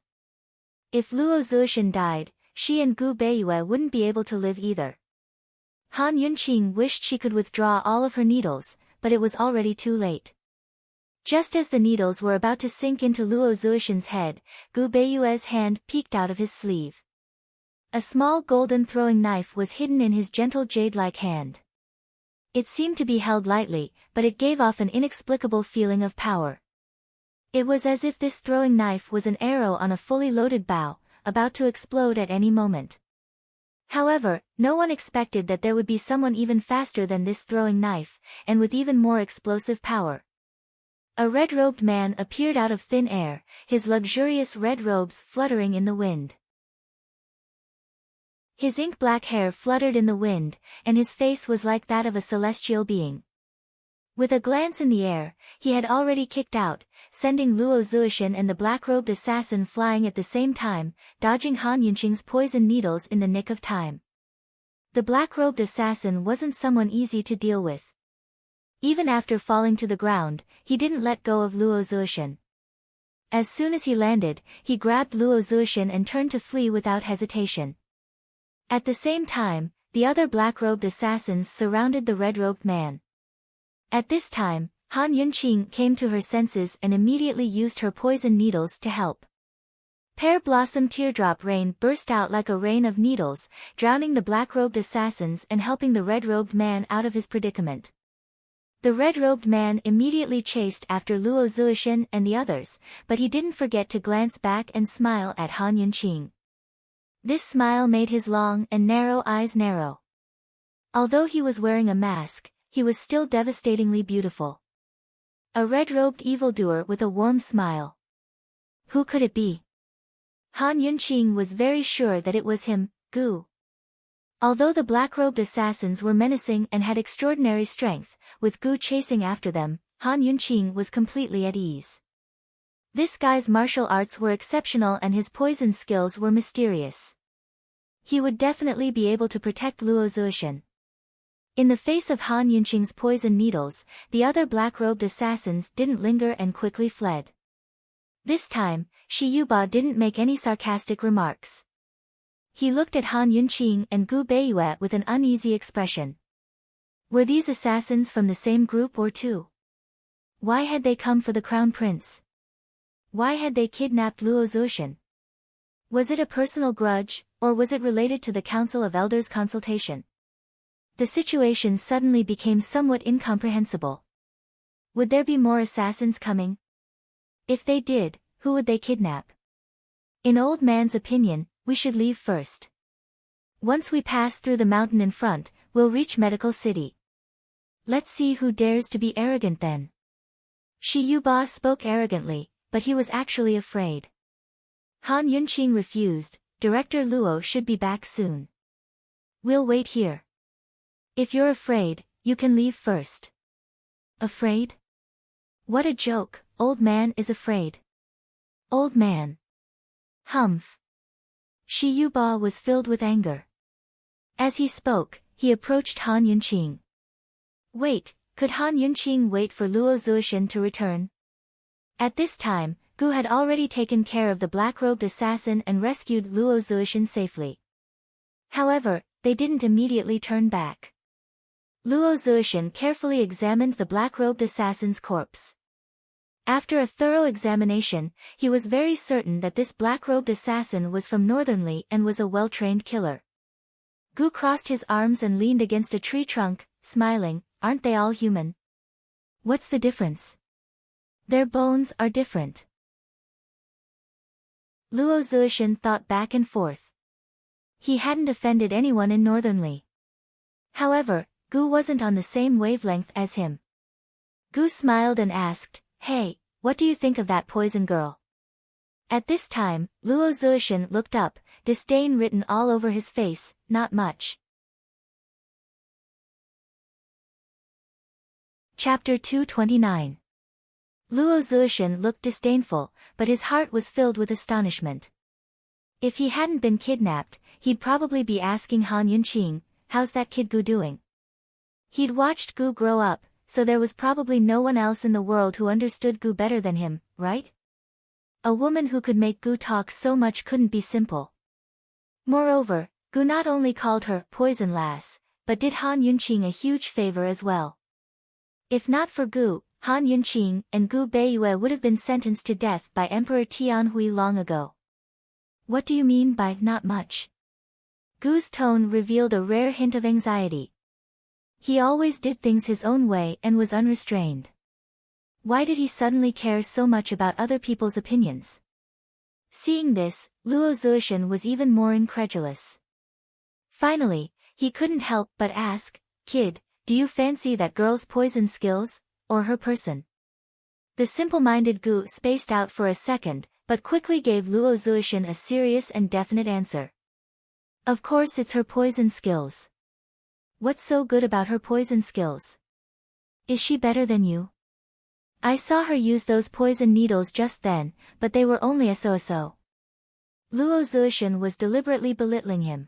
If Luo Zuishan died, she and Gu Beiyue wouldn't be able to live either. Han Yunqing wished she could withdraw all of her needles, but it was already too late. Just as the needles were about to sink into Luo Zuishan's head, Gu Beiyue's hand peeked out of his sleeve. A small golden throwing knife was hidden in his gentle jade-like hand. It seemed to be held lightly, but it gave off an inexplicable feeling of power. It was as if this throwing knife was an arrow on a fully loaded bow, about to explode at any moment. However, no one expected that there would be someone even faster than this throwing knife, and with even more explosive power. A red-robed man appeared out of thin air, his luxurious red robes fluttering in the wind. His ink-black hair fluttered in the wind, and his face was like that of a celestial being. With a glance in the air, he had already kicked out, sending Luo Zuishan and the black-robed assassin flying at the same time, dodging Han Yunqing's poison needles in the nick of time. The black-robed assassin wasn't someone easy to deal with. Even after falling to the ground, he didn't let go of Luo Zuishan. As soon as he landed, he grabbed Luo Zuishan and turned to flee without hesitation. At the same time, the other black-robed assassins surrounded the red-robed man. At this time, Han Yunqing came to her senses and immediately used her poison needles to help. Pear Blossom Teardrop Rain burst out like a rain of needles, drowning the black-robed assassins and helping the red-robed man out of his predicament. The red-robed man immediately chased after Luo Zuishan and the others, but he didn't forget to glance back and smile at Han Yunqing. This smile made his long and narrow eyes narrow. Although he was wearing a mask, he was still devastatingly beautiful. A red-robed evildoer with a warm smile. Who could it be? Han Yunqing was very sure that it was him, Gu. Although the black-robed assassins were menacing and had extraordinary strength, with Gu chasing after them, Han Yunqing was completely at ease. This guy's martial arts were exceptional and his poison skills were mysterious. He would definitely be able to protect Luo Zuishan. In the face of Han Yunqing's poison needles, the other black-robed assassins didn't linger and quickly fled. This time, Shi Yuba didn't make any sarcastic remarks. He looked at Han Yunqing and Gu Beiyue with an uneasy expression. Were these assassins from the same group or two? Why had they come for the crown prince? Why had they kidnapped Luo Zuishan? Was it a personal grudge, or was it related to the Council of Elders consultation? The situation suddenly became somewhat incomprehensible. Would there be more assassins coming? If they did, who would they kidnap? In Old Man's opinion, we should leave first. Once we pass through the mountain in front, we'll reach Medical City. Let's see who dares to be arrogant then. Shi Yuba spoke arrogantly, but he was actually afraid. Han Yunqing refused. Director Luo should be back soon. We'll wait here. If you're afraid, you can leave first. Afraid? What a joke, old man is afraid. Old man. Humph. Shi Yuba was filled with anger. As he spoke, he approached Han Yunqing. Wait, could Han Yunqing wait for Luo Zuoshan to return? At this time, Gu had already taken care of the black-robed assassin and rescued Luo Zuoshan safely. However, they didn't immediately turn back. Luo Zuoshan carefully examined the black-robed assassin's corpse. After a thorough examination, he was very certain that this black-robed assassin was from Northernly and was a well-trained killer. Gu crossed his arms and leaned against a tree trunk, smiling, aren't they all human? What's the difference? Their bones are different. Luo Zuoshan thought back and forth. He hadn't offended anyone in Northernly. However, Gu wasn't on the same wavelength as him. Gu smiled and asked, hey, what do you think of that poison girl? At this time, Luo Zuoshan looked up, disdain written all over his face, not much. Chapter 229. Luo Zuoshan looked disdainful, but his heart was filled with astonishment. If he hadn't been kidnapped, he'd probably be asking Han Yunqing, how's that kid Gu doing? He'd watched Gu grow up, so there was probably no one else in the world who understood Gu better than him, right? A woman who could make Gu talk so much couldn't be simple. Moreover, Gu not only called her Poison Lass, but did Han Yunqing a huge favor as well. If not for Gu, Han Yunqing and Gu Beiyue would have been sentenced to death by Emperor Tianhui long ago. What do you mean by not much? Gu's tone revealed a rare hint of anxiety. He always did things his own way and was unrestrained. Why did he suddenly care so much about other people's opinions? Seeing this, Luo Zuoshan was even more incredulous. Finally, he couldn't help but ask, kid, do you fancy that girl's poison skills, or her person? The simple-minded Gu spaced out for a second, but quickly gave Luo Zuoshan a serious and definite answer. Of course it's her poison skills. What's so good about her poison skills? Is she better than you? I saw her use those poison needles just then, but they were only a so-so. Luo Zuoshan was deliberately belittling him.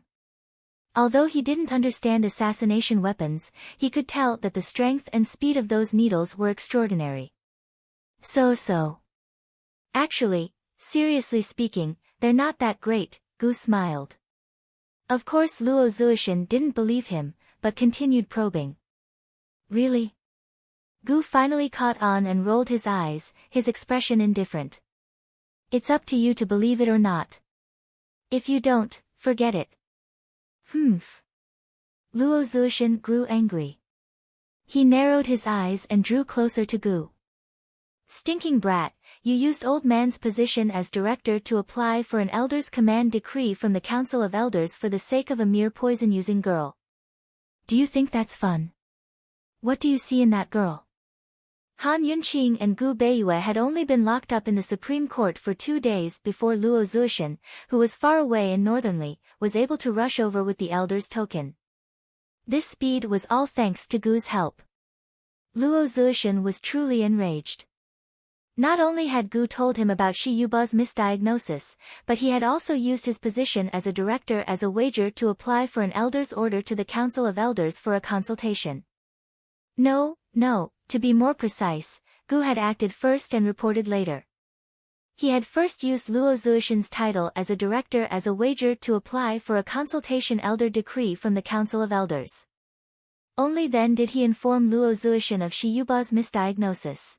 Although he didn't understand assassination weapons, he could tell that the strength and speed of those needles were extraordinary. So. Actually, seriously speaking, they're not that great, Gu smiled. Of course Luo Zuoshan didn't believe him, but continued probing. Really? Gu finally caught on and rolled his eyes, his expression indifferent. It's up to you to believe it or not. If you don't, forget it. Humph. Luo Zuoshan grew angry. He narrowed his eyes and drew closer to Gu. Stinking brat, you used old man's position as director to apply for an elder's command decree from the Council of Elders for the sake of a mere poison-using girl. Do you think that's fun? What do you see in that girl? Han Yunqing and Gu Beiyue had only been locked up in the Supreme Court for 2 days before Luo Zuoshan, who was far away in Northernly, was able to rush over with the Elder's token. This speed was all thanks to Gu's help. Luo Zuoshan was truly enraged. Not only had Gu told him about Shi Yuba's misdiagnosis, but he had also used his position as a director as a wager to apply for an elder's order to the Council of Elders for a consultation. No, to be more precise, Gu had acted first and reported later. He had first used Luo Zuoshan's title as a director as a wager to apply for a consultation elder decree from the Council of Elders. Only then did he inform Luo Zuoshan of Shi Yuba's misdiagnosis.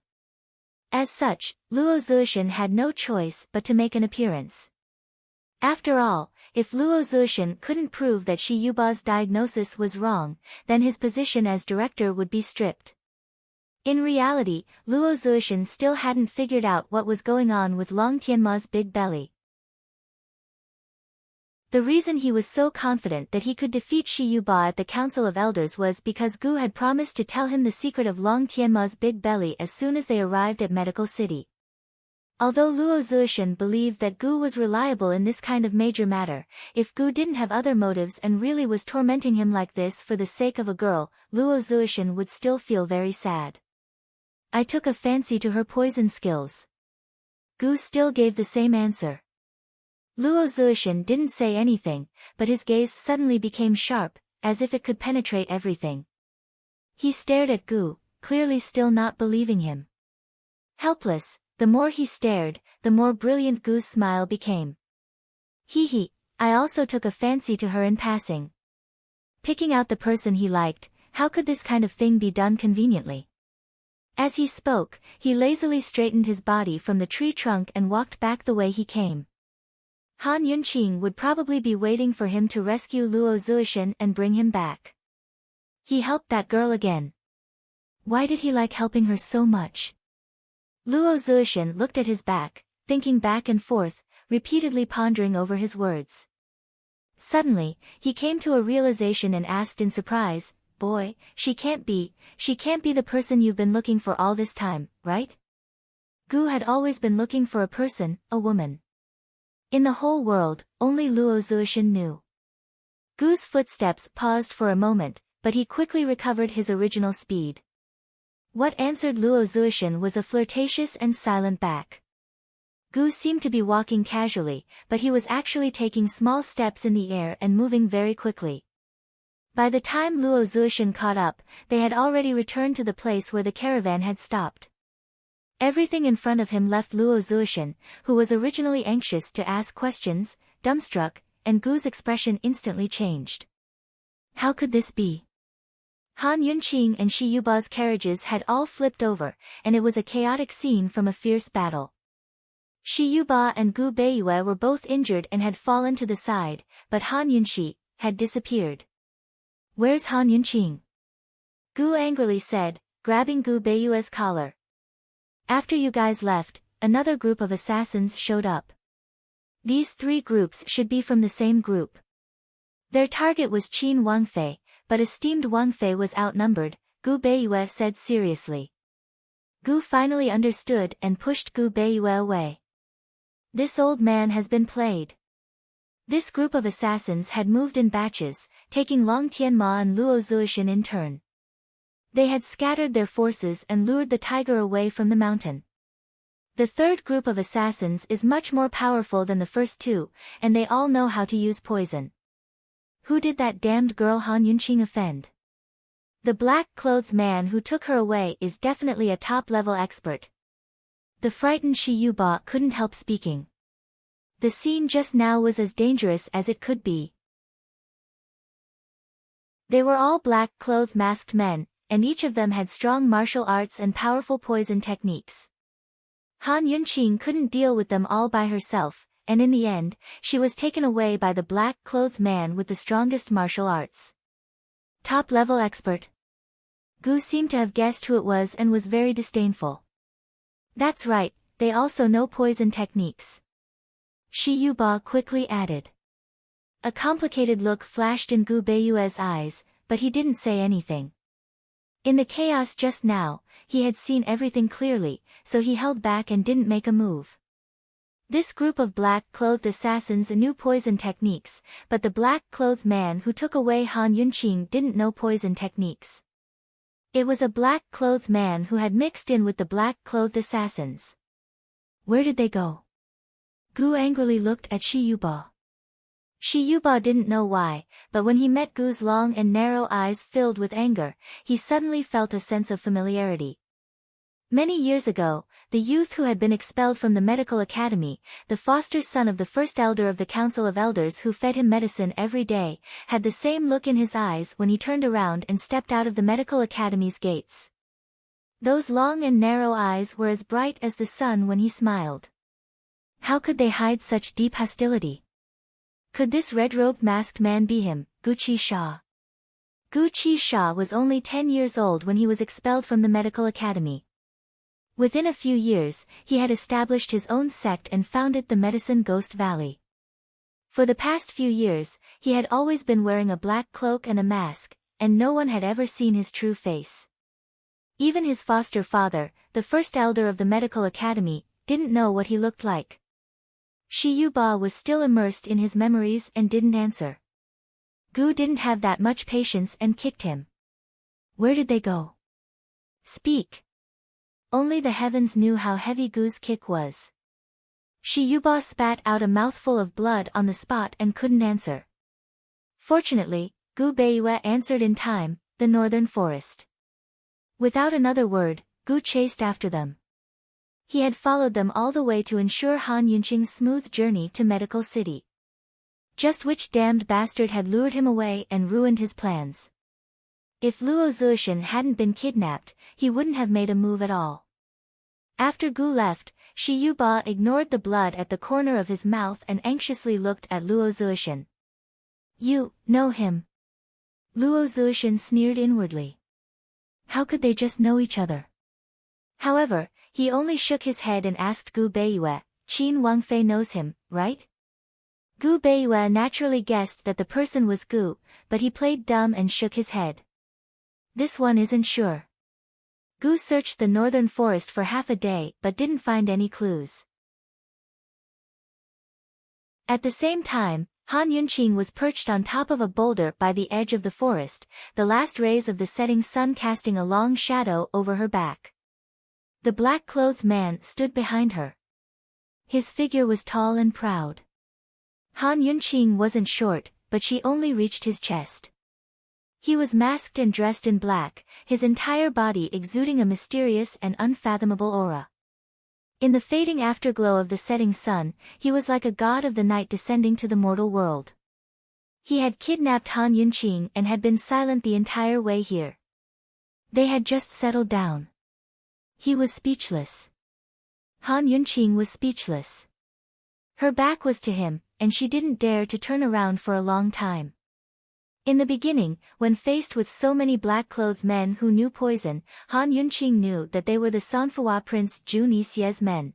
As such, Luo Zuoshan had no choice but to make an appearance. After all, if Luo Zuoshan couldn't prove that Shi Yuba's diagnosis was wrong, then his position as director would be stripped. In reality, Luo Zuoshan still hadn't figured out what was going on with Long Tianma's big belly. The reason he was so confident that he could defeat Shi Yuba at the Council of Elders was because Gu had promised to tell him the secret of Long Tianma's big belly as soon as they arrived at Medical City. Although Luo Zuishan believed that Gu was reliable in this kind of major matter, if Gu didn't have other motives and really was tormenting him like this for the sake of a girl, Luo Zuishan would still feel very sad. I took a fancy to her poison skills. Gu still gave the same answer. Luo Zuishan didn't say anything, but his gaze suddenly became sharp, as if it could penetrate everything. He stared at Gu, clearly still not believing him. Helpless, the more he stared, the more brilliant Gu's smile became. He, I also took a fancy to her in passing. Picking out the person he liked, how could this kind of thing be done conveniently? As he spoke, he lazily straightened his body from the tree trunk and walked back the way he came. Han Yunqing would probably be waiting for him to rescue Luo Zuishan and bring him back. He helped that girl again. Why did he like helping her so much? Luo Zuishan looked at his back, thinking back and forth, repeatedly pondering over his words. Suddenly, he came to a realization and asked in surprise, "Boy, she can't be the person you've been looking for all this time, right?" Gu had always been looking for a person, a woman. In the whole world, only Luo Zuishan knew. Gu's footsteps paused for a moment, but he quickly recovered his original speed. What answered Luo Zuishan was a flirtatious and silent back. Gu seemed to be walking casually, but he was actually taking small steps in the air and moving very quickly. By the time Luo Zuishan caught up, they had already returned to the place where the caravan had stopped. Everything in front of him left Luo Zuishan, who was originally anxious to ask questions, dumbstruck, and Gu's expression instantly changed. How could this be? Han Yunqing and Shi Yuba's carriages had all flipped over, and it was a chaotic scene from a fierce battle. Shi Yuba and Gu Beiyue were both injured and had fallen to the side, but Han Yunqi had disappeared. Where's Han Yunqing? Gu angrily said, grabbing Gu Beiyue's collar. After you guys left, another group of assassins showed up. These three groups should be from the same group. Their target was Qin Wangfei, but esteemed Wangfei was outnumbered, Gu Beiyue said seriously. Gu finally understood and pushed Gu Beiyue away. This old man has been played. This group of assassins had moved in batches, taking Long Tianma and Luo Zuishan in turn. They had scattered their forces and lured the tiger away from the mountain. The third group of assassins is much more powerful than the first two, and they all know how to use poison. Who did that damned girl Han Yunqing offend? The black-clothed man who took her away is definitely a top-level expert. The frightened Shi Yuba couldn't help speaking. The scene just now was as dangerous as it could be. They were all black-clothed masked men, and each of them had strong martial arts and powerful poison techniques. Han Yunqing couldn't deal with them all by herself, and in the end, she was taken away by the black-clothed man with the strongest martial arts. Top-level expert. Gu seemed to have guessed who it was and was very disdainful. That's right, they also know poison techniques. Shi Yuba quickly added. A complicated look flashed in Gu Beiyue's eyes, but he didn't say anything. In the chaos just now, he had seen everything clearly, so he held back and didn't make a move. This group of black-clothed assassins knew poison techniques, but the black-clothed man who took away Han Yunqing didn't know poison techniques. It was a black-clothed man who had mixed in with the black-clothed assassins. Where did they go? Gu angrily looked at Shi Yuba. Shi Yuba didn't know why, but when he met Gu's long and narrow eyes filled with anger, he suddenly felt a sense of familiarity. Many years ago, the youth who had been expelled from the medical academy, the foster son of the first elder of the council of elders who fed him medicine every day, had the same look in his eyes when he turned around and stepped out of the medical academy's gates. Those long and narrow eyes were as bright as the sun when he smiled. How could they hide such deep hostility? Could this red-robed masked man be him, Gu Qisha? Gu Qisha was only 10 years old when he was expelled from the medical academy. Within a few years, he had established his own sect and founded the Medicine Ghost Valley. For the past few years, he had always been wearing a black cloak and a mask, and no one had ever seen his true face. Even his foster father, the first elder of the medical academy, didn't know what he looked like. Shi Yuba was still immersed in his memories and didn't answer. Gu didn't have that much patience and kicked him. Where did they go? Speak. Only the heavens knew how heavy Gu's kick was. Shi Yuba spat out a mouthful of blood on the spot and couldn't answer. Fortunately, Gu Beiwe answered in time, the northern forest. Without another word, Gu chased after them. He had followed them all the way to ensure Han Yunqing's smooth journey to Medical City. Just which damned bastard had lured him away and ruined his plans. If Luo Zuishan hadn't been kidnapped, he wouldn't have made a move at all. After Gu left, Shi Yuba ignored the blood at the corner of his mouth and anxiously looked at Luo Zuishan. You know him? Luo Zuishan sneered inwardly. How could they just know each other? However, he only shook his head and asked Gu Beiwe, Qin Wangfei knows him, right? Gu Beiwe naturally guessed that the person was Gu, but he played dumb and shook his head. This one isn't sure. Gu searched the northern forest for half a day but didn't find any clues. At the same time, Han Yunqing was perched on top of a boulder by the edge of the forest, the last rays of the setting sun casting a long shadow over her back. The black-clothed man stood behind her. His figure was tall and proud. Han Yunqing wasn't short, but she only reached his chest. He was masked and dressed in black, his entire body exuding a mysterious and unfathomable aura. In the fading afterglow of the setting sun, he was like a god of the night descending to the mortal world. He had kidnapped Han Yunqing and had been silent the entire way here. They had just settled down. He was speechless. Han Yunqing was speechless. Her back was to him, and she didn't dare to turn around for a long time. In the beginning, when faced with so many black-clothed men who knew poison, Han Yunqing knew that they were the Sanfua Prince Jun Yixie's men.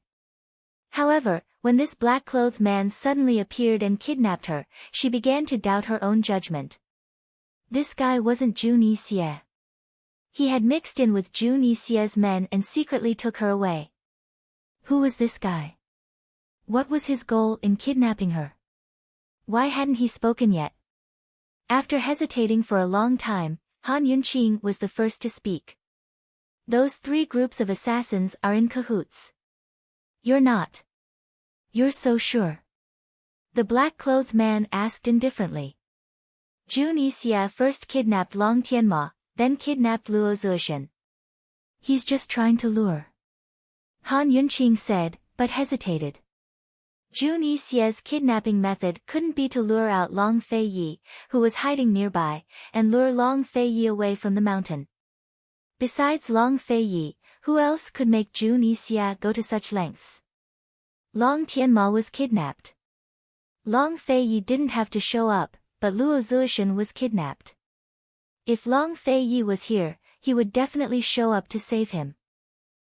However, when this black-clothed man suddenly appeared and kidnapped her, she began to doubt her own judgment. This guy wasn't Jun Yixie. He had mixed in with Jun Yixie's men and secretly took her away. Who was this guy? What was his goal in kidnapping her? Why hadn't he spoken yet? After hesitating for a long time, Han Yunqing was the first to speak. Those three groups of assassins are in cahoots. You're not. You're so sure. The black-clothed man asked indifferently. Jun Yixie first kidnapped Long Tianma, then kidnapped Luo Zuishan. He's just trying to lure. Han Yunqing said, but hesitated. Jun Yixie's kidnapping method couldn't be to lure out Long Fei Yi, who was hiding nearby, and lure Long Fei Yi away from the mountain. Besides Long Fei Yi, who else could make Jun Yixie go to such lengths? Long Tianma was kidnapped. Long Fei Yi didn't have to show up, but Luo Zuishan was kidnapped. If Long Fei Yi was here, he would definitely show up to save him.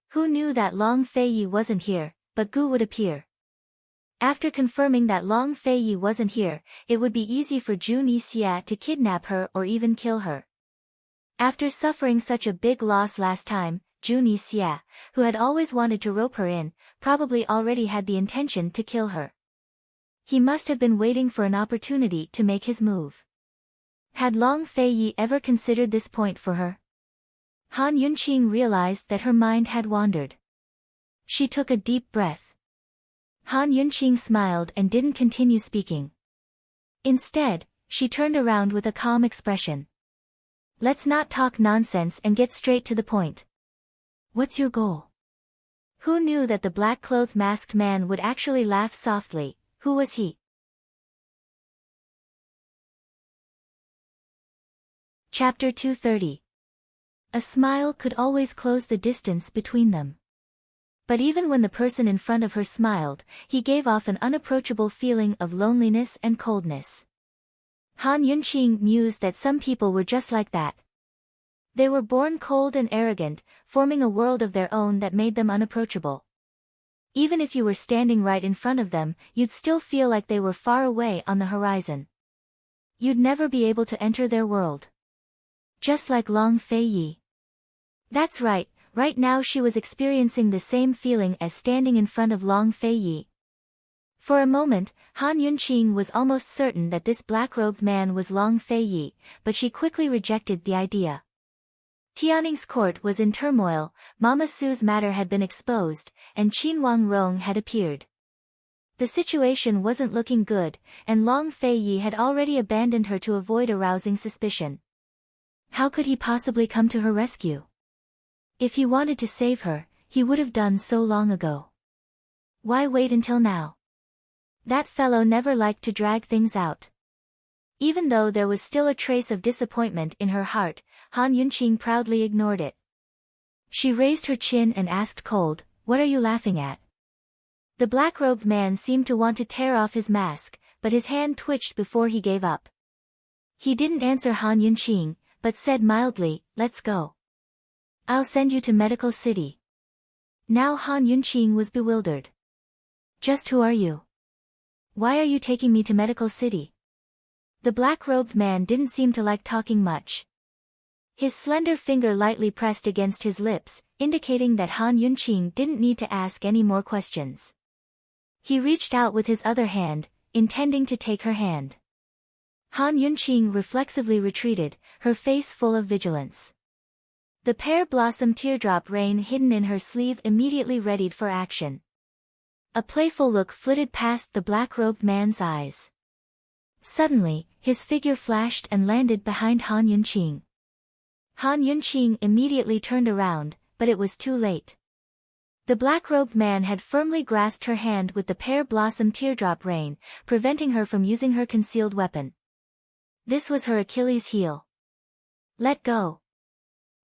Who knew that Long Fei Yi wasn't here, but Gu would appear. After confirming that Long Fei Yi wasn't here, it would be easy for Jun Yixie to kidnap her or even kill her. After suffering such a big loss last time, Jun Yixie, who had always wanted to rope her in, probably already had the intention to kill her. He must have been waiting for an opportunity to make his move. Had Long Fei Yi ever considered this point for her? Han Yunqing realized that her mind had wandered. She took a deep breath. Han Yunqing smiled and didn't continue speaking. Instead, she turned around with a calm expression. Let's not talk nonsense and get straight to the point. What's your goal? Who knew that the black-clothed masked man would actually laugh softly? Who was he? Chapter 230. A smile could always close the distance between them. But even when the person in front of her smiled, he gave off an unapproachable feeling of loneliness and coldness. Han Yunqing mused that some people were just like that. They were born cold and arrogant, forming a world of their own that made them unapproachable. Even if you were standing right in front of them, you'd still feel like they were far away on the horizon. You'd never be able to enter their world. Just like Long Fei Yi. That's right, Right now she was experiencing the same feeling as standing in front of Long Fei Yi. For a moment, Han Yunqing was almost certain that this black-robed man was Long Fei Yi, but she quickly rejected the idea. Tianning's court was in turmoil, Mama Su's matter had been exposed, and Qin Wangrong had appeared. The situation wasn't looking good, and Long Fei Yi had already abandoned her to avoid arousing suspicion. How could he possibly come to her rescue? If he wanted to save her, he would have done so long ago. Why wait until now? That fellow never liked to drag things out. Even though there was still a trace of disappointment in her heart, Han Yunqing proudly ignored it. She raised her chin and asked cold, "What are you laughing at?" The black-robed man seemed to want to tear off his mask, but his hand twitched before he gave up. He didn't answer Han Yunqing, but said mildly, "Let's go. I'll send you to Medical City." Now Han Yunqing was bewildered. "Just who are you? Why are you taking me to Medical City?" The black-robed man didn't seem to like talking much. His slender finger lightly pressed against his lips, indicating that Han Yunqing didn't need to ask any more questions. He reached out with his other hand, intending to take her hand. Han Yunqing reflexively retreated, her face full of vigilance. The pear blossom teardrop rain hidden in her sleeve immediately readied for action. A playful look flitted past the black-robed man's eyes. Suddenly, his figure flashed and landed behind Han Yunqing. Han Yunqing immediately turned around, but it was too late. The black-robed man had firmly grasped her hand with the pear blossom teardrop rain, preventing her from using her concealed weapon. This was her Achilles' heel. "Let go!"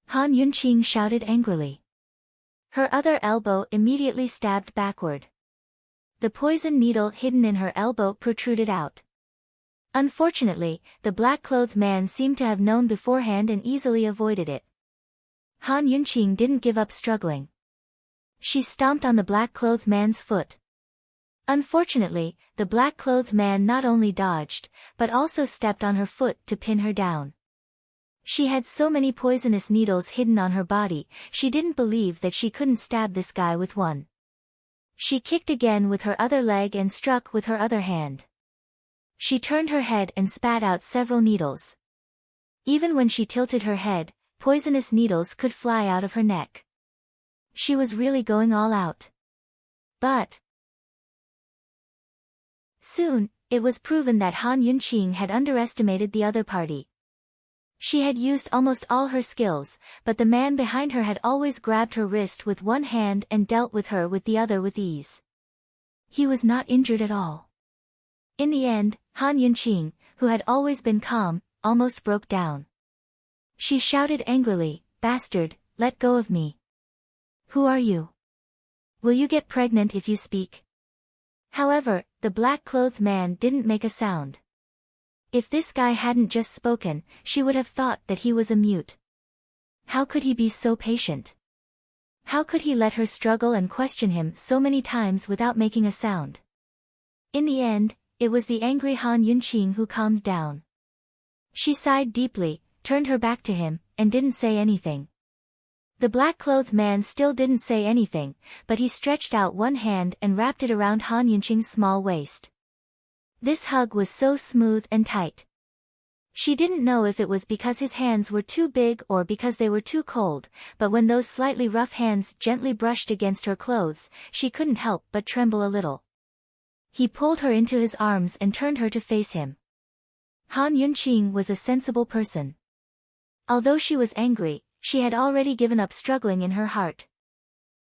Han Yunqing shouted angrily. Her other elbow immediately stabbed backward. The poison needle hidden in her elbow protruded out. Unfortunately, the black-clothed man seemed to have known beforehand and easily avoided it. Han Yunqing didn't give up struggling. She stomped on the black-clothed man's foot. Unfortunately, the black-clothed man not only dodged, but also stepped on her foot to pin her down. She had so many poisonous needles hidden on her body, she didn't believe that she couldn't stab this guy with one. She kicked again with her other leg and struck with her other hand. She turned her head and spat out several needles. Even when she tilted her head, poisonous needles could fly out of her neck. She was really going all out. But soon, it was proven that Han Yunqing had underestimated the other party. She had used almost all her skills, but the man behind her had always grabbed her wrist with one hand and dealt with her with the other with ease. He was not injured at all. In the end, Han Yunqing, who had always been calm, almost broke down. She shouted angrily, "Bastard, let go of me. Who are you? Will you get pregnant if you speak?" However, the black-clothed man didn't make a sound. If this guy hadn't just spoken, she would have thought that he was a mute. How could he be so patient? How could he let her struggle and question him so many times without making a sound? In the end, it was the angry Han Yunqing who calmed down. She sighed deeply, turned her back to him, and didn't say anything. The black-clothed man still didn't say anything, but he stretched out one hand and wrapped it around Han Yunqing's small waist. This hug was so smooth and tight. She didn't know if it was because his hands were too big or because they were too cold, but when those slightly rough hands gently brushed against her clothes, she couldn't help but tremble a little. He pulled her into his arms and turned her to face him. Han Yunqing was a sensible person. Although she was angry, she had already given up struggling in her heart.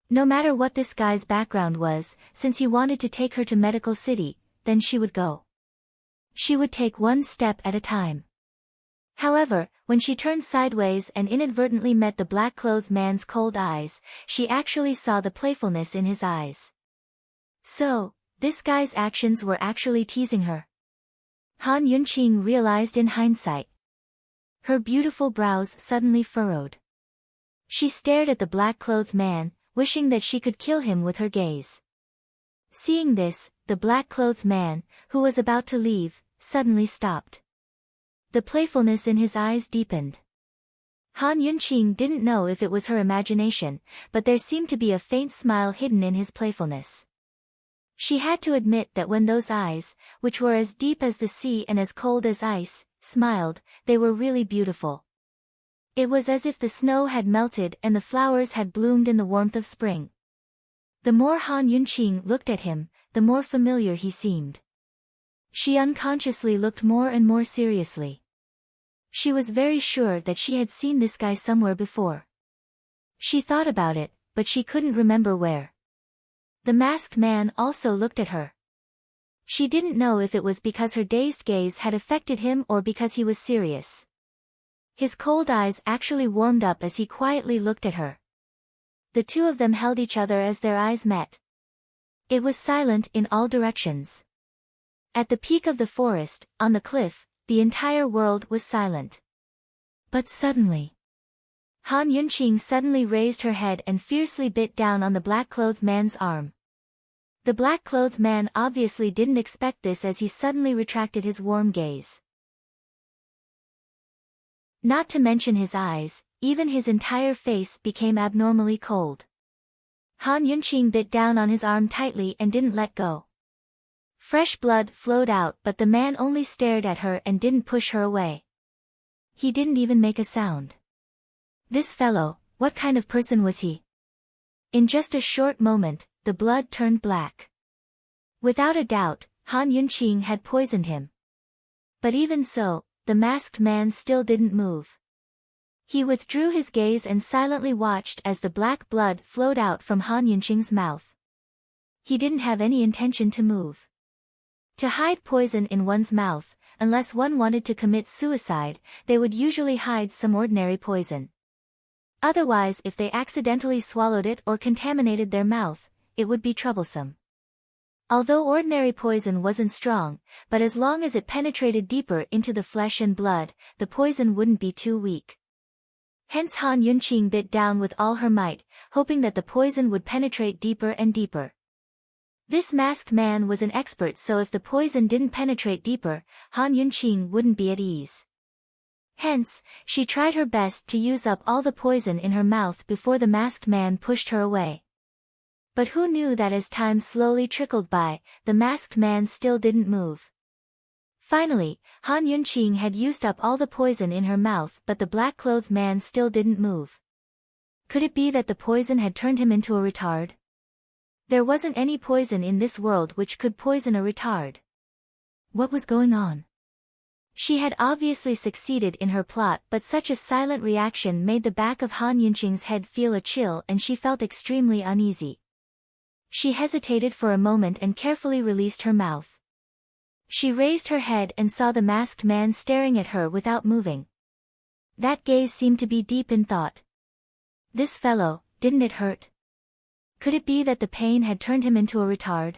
No matter what this guy's background was, since he wanted to take her to Medical City, then she would go. She would take one step at a time. However, when she turned sideways and inadvertently met the black-clothed man's cold eyes, she actually saw the playfulness in his eyes. So, this guy's actions were actually teasing her. Han Yunqing realized in hindsight. Her beautiful brows suddenly furrowed. She stared at the black-clothed man, wishing that she could kill him with her gaze. Seeing this, the black-clothed man, who was about to leave, suddenly stopped. The playfulness in his eyes deepened. Han Yunqing didn't know if it was her imagination, but there seemed to be a faint smile hidden in his playfulness. She had to admit that when those eyes, which were as deep as the sea and as cold as ice, smiled, they were really beautiful. It was as if the snow had melted and the flowers had bloomed in the warmth of spring. The more Han Yunqing looked at him, the more familiar he seemed. She unconsciously looked more and more seriously. She was very sure that she had seen this guy somewhere before. She thought about it, but she couldn't remember where. The masked man also looked at her. She didn't know if it was because her dazed gaze had affected him or because he was serious. His cold eyes actually warmed up as he quietly looked at her. The two of them held each other as their eyes met. It was silent in all directions. At the peak of the forest, on the cliff, the entire world was silent. But suddenly, Han Yunqing suddenly raised her head and fiercely bit down on the black-clothed man's arm. The black-clothed man obviously didn't expect this as he suddenly retracted his warm gaze. Not to mention his eyes, even his entire face became abnormally cold. Han Yunqing bit down on his arm tightly and didn't let go. Fresh blood flowed out, but the man only stared at her and didn't push her away. He didn't even make a sound. This fellow, what kind of person was he? In just a short moment, the blood turned black. Without a doubt, Han Yunqing had poisoned him. But even so, the masked man still didn't move. He withdrew his gaze and silently watched as the black blood flowed out from Han Yunqing's mouth. He didn't have any intention to move. To hide poison in one's mouth, unless one wanted to commit suicide, they would usually hide some ordinary poison. Otherwise, if they accidentally swallowed it or contaminated their mouth, it would be troublesome. Although ordinary poison wasn't strong, but as long as it penetrated deeper into the flesh and blood, the poison wouldn't be too weak. Hence Han Yunqing bit down with all her might, hoping that the poison would penetrate deeper and deeper. This masked man was an expert, so if the poison didn't penetrate deeper, Han Yunqing wouldn't be at ease. Hence, she tried her best to use up all the poison in her mouth before the masked man pushed her away. But who knew that as time slowly trickled by, the masked man still didn't move. Finally, Han Yunqing had used up all the poison in her mouth, but the black-clothed man still didn't move. Could it be that the poison had turned him into a retard? There wasn't any poison in this world which could poison a retard. What was going on? She had obviously succeeded in her plot, but such a silent reaction made the back of Han Yunqing's head feel a chill and she felt extremely uneasy. She hesitated for a moment and carefully released her mouth. She raised her head and saw the masked man staring at her without moving. That gaze seemed to be deep in thought. This fellow, didn't it hurt? Could it be that the pain had turned him into a retard?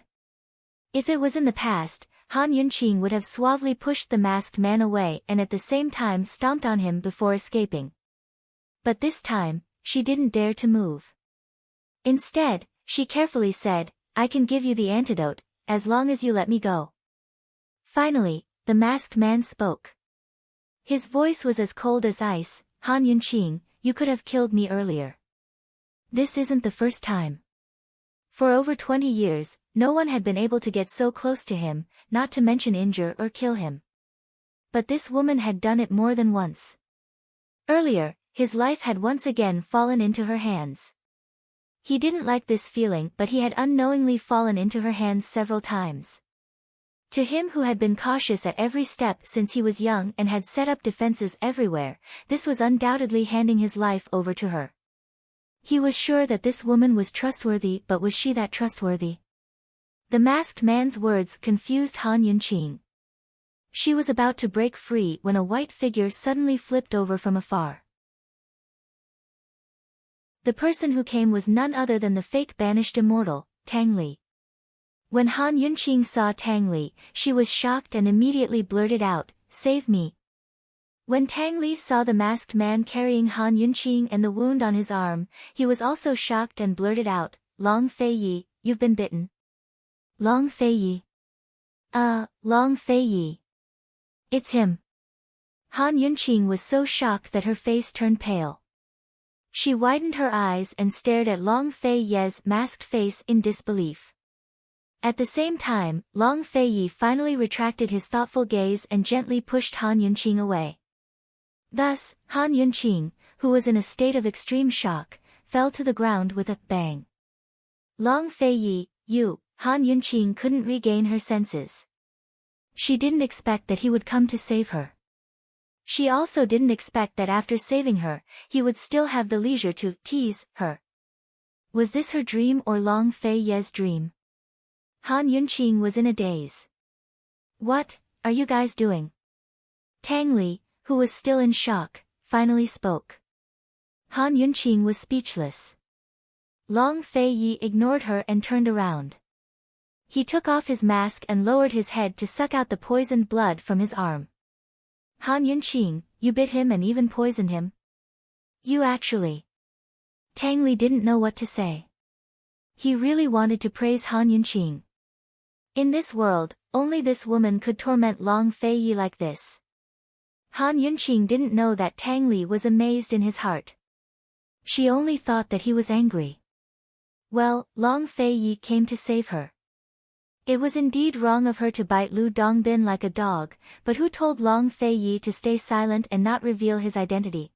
If it was in the past, Han Yunqing would have suavely pushed the masked man away and at the same time stomped on him before escaping. But this time, she didn't dare to move. Instead, she carefully said, "I can give you the antidote, as long as you let me go." Finally, the masked man spoke. His voice was as cold as ice. "Han Yunqing, you could have killed me earlier. This isn't the first time. For over 20 years, no one had been able to get so close to him, not to mention injure or kill him. But this woman had done it more than once. Earlier, his life had once again fallen into her hands. He didn't like this feeling, but he had unknowingly fallen into her hands several times. To him who had been cautious at every step since he was young and had set up defenses everywhere, this was undoubtedly handing his life over to her. He was sure that this woman was trustworthy, but was she that trustworthy? The masked man's words confused Han Yunqing. She was about to break free when a white figure suddenly flipped over from afar. The person who came was none other than the fake banished immortal, Tang Li. When Han Yunqing saw Tang Li, she was shocked and immediately blurted out, "Save me." When Tang Li saw the masked man carrying Han Yunqing and the wound on his arm, he was also shocked and blurted out, "Long Fei Yi, you've been bitten." "Long Fei Yi? Long Fei Yi. It's him." Han Yunqing was so shocked that her face turned pale. She widened her eyes and stared at Long Fei Ye's masked face in disbelief. At the same time, Long Fei Ye finally retracted his thoughtful gaze and gently pushed Han Yunqing away. Thus, Han Yunqing, who was in a state of extreme shock, fell to the ground with a bang. Long Fei Ye, Han Yunqing couldn't regain her senses. She didn't expect that he would come to save her. She also didn't expect that after saving her, he would still have the leisure to tease her. Was this her dream or Long Fei Ye's dream? Han Yunqing was in a daze. What are you guys doing? Tang Li, who was still in shock, finally spoke. Han Yunqing was speechless. Long Fei Yi ignored her and turned around. He took off his mask and lowered his head to suck out the poisoned blood from his arm. Han Yunqing, you bit him and even poisoned him? You actually. Tang Li didn't know what to say. He really wanted to praise Han Yunqing. In this world, only this woman could torment Long Fei Yi like this. Han Yunqing didn't know that Tang Li was amazed in his heart. She only thought that he was angry. Well, Long Fei Yi came to save her. It was indeed wrong of her to bite Lu Dongbin like a dog, but who told Long Fei Yi to stay silent and not reveal his identity?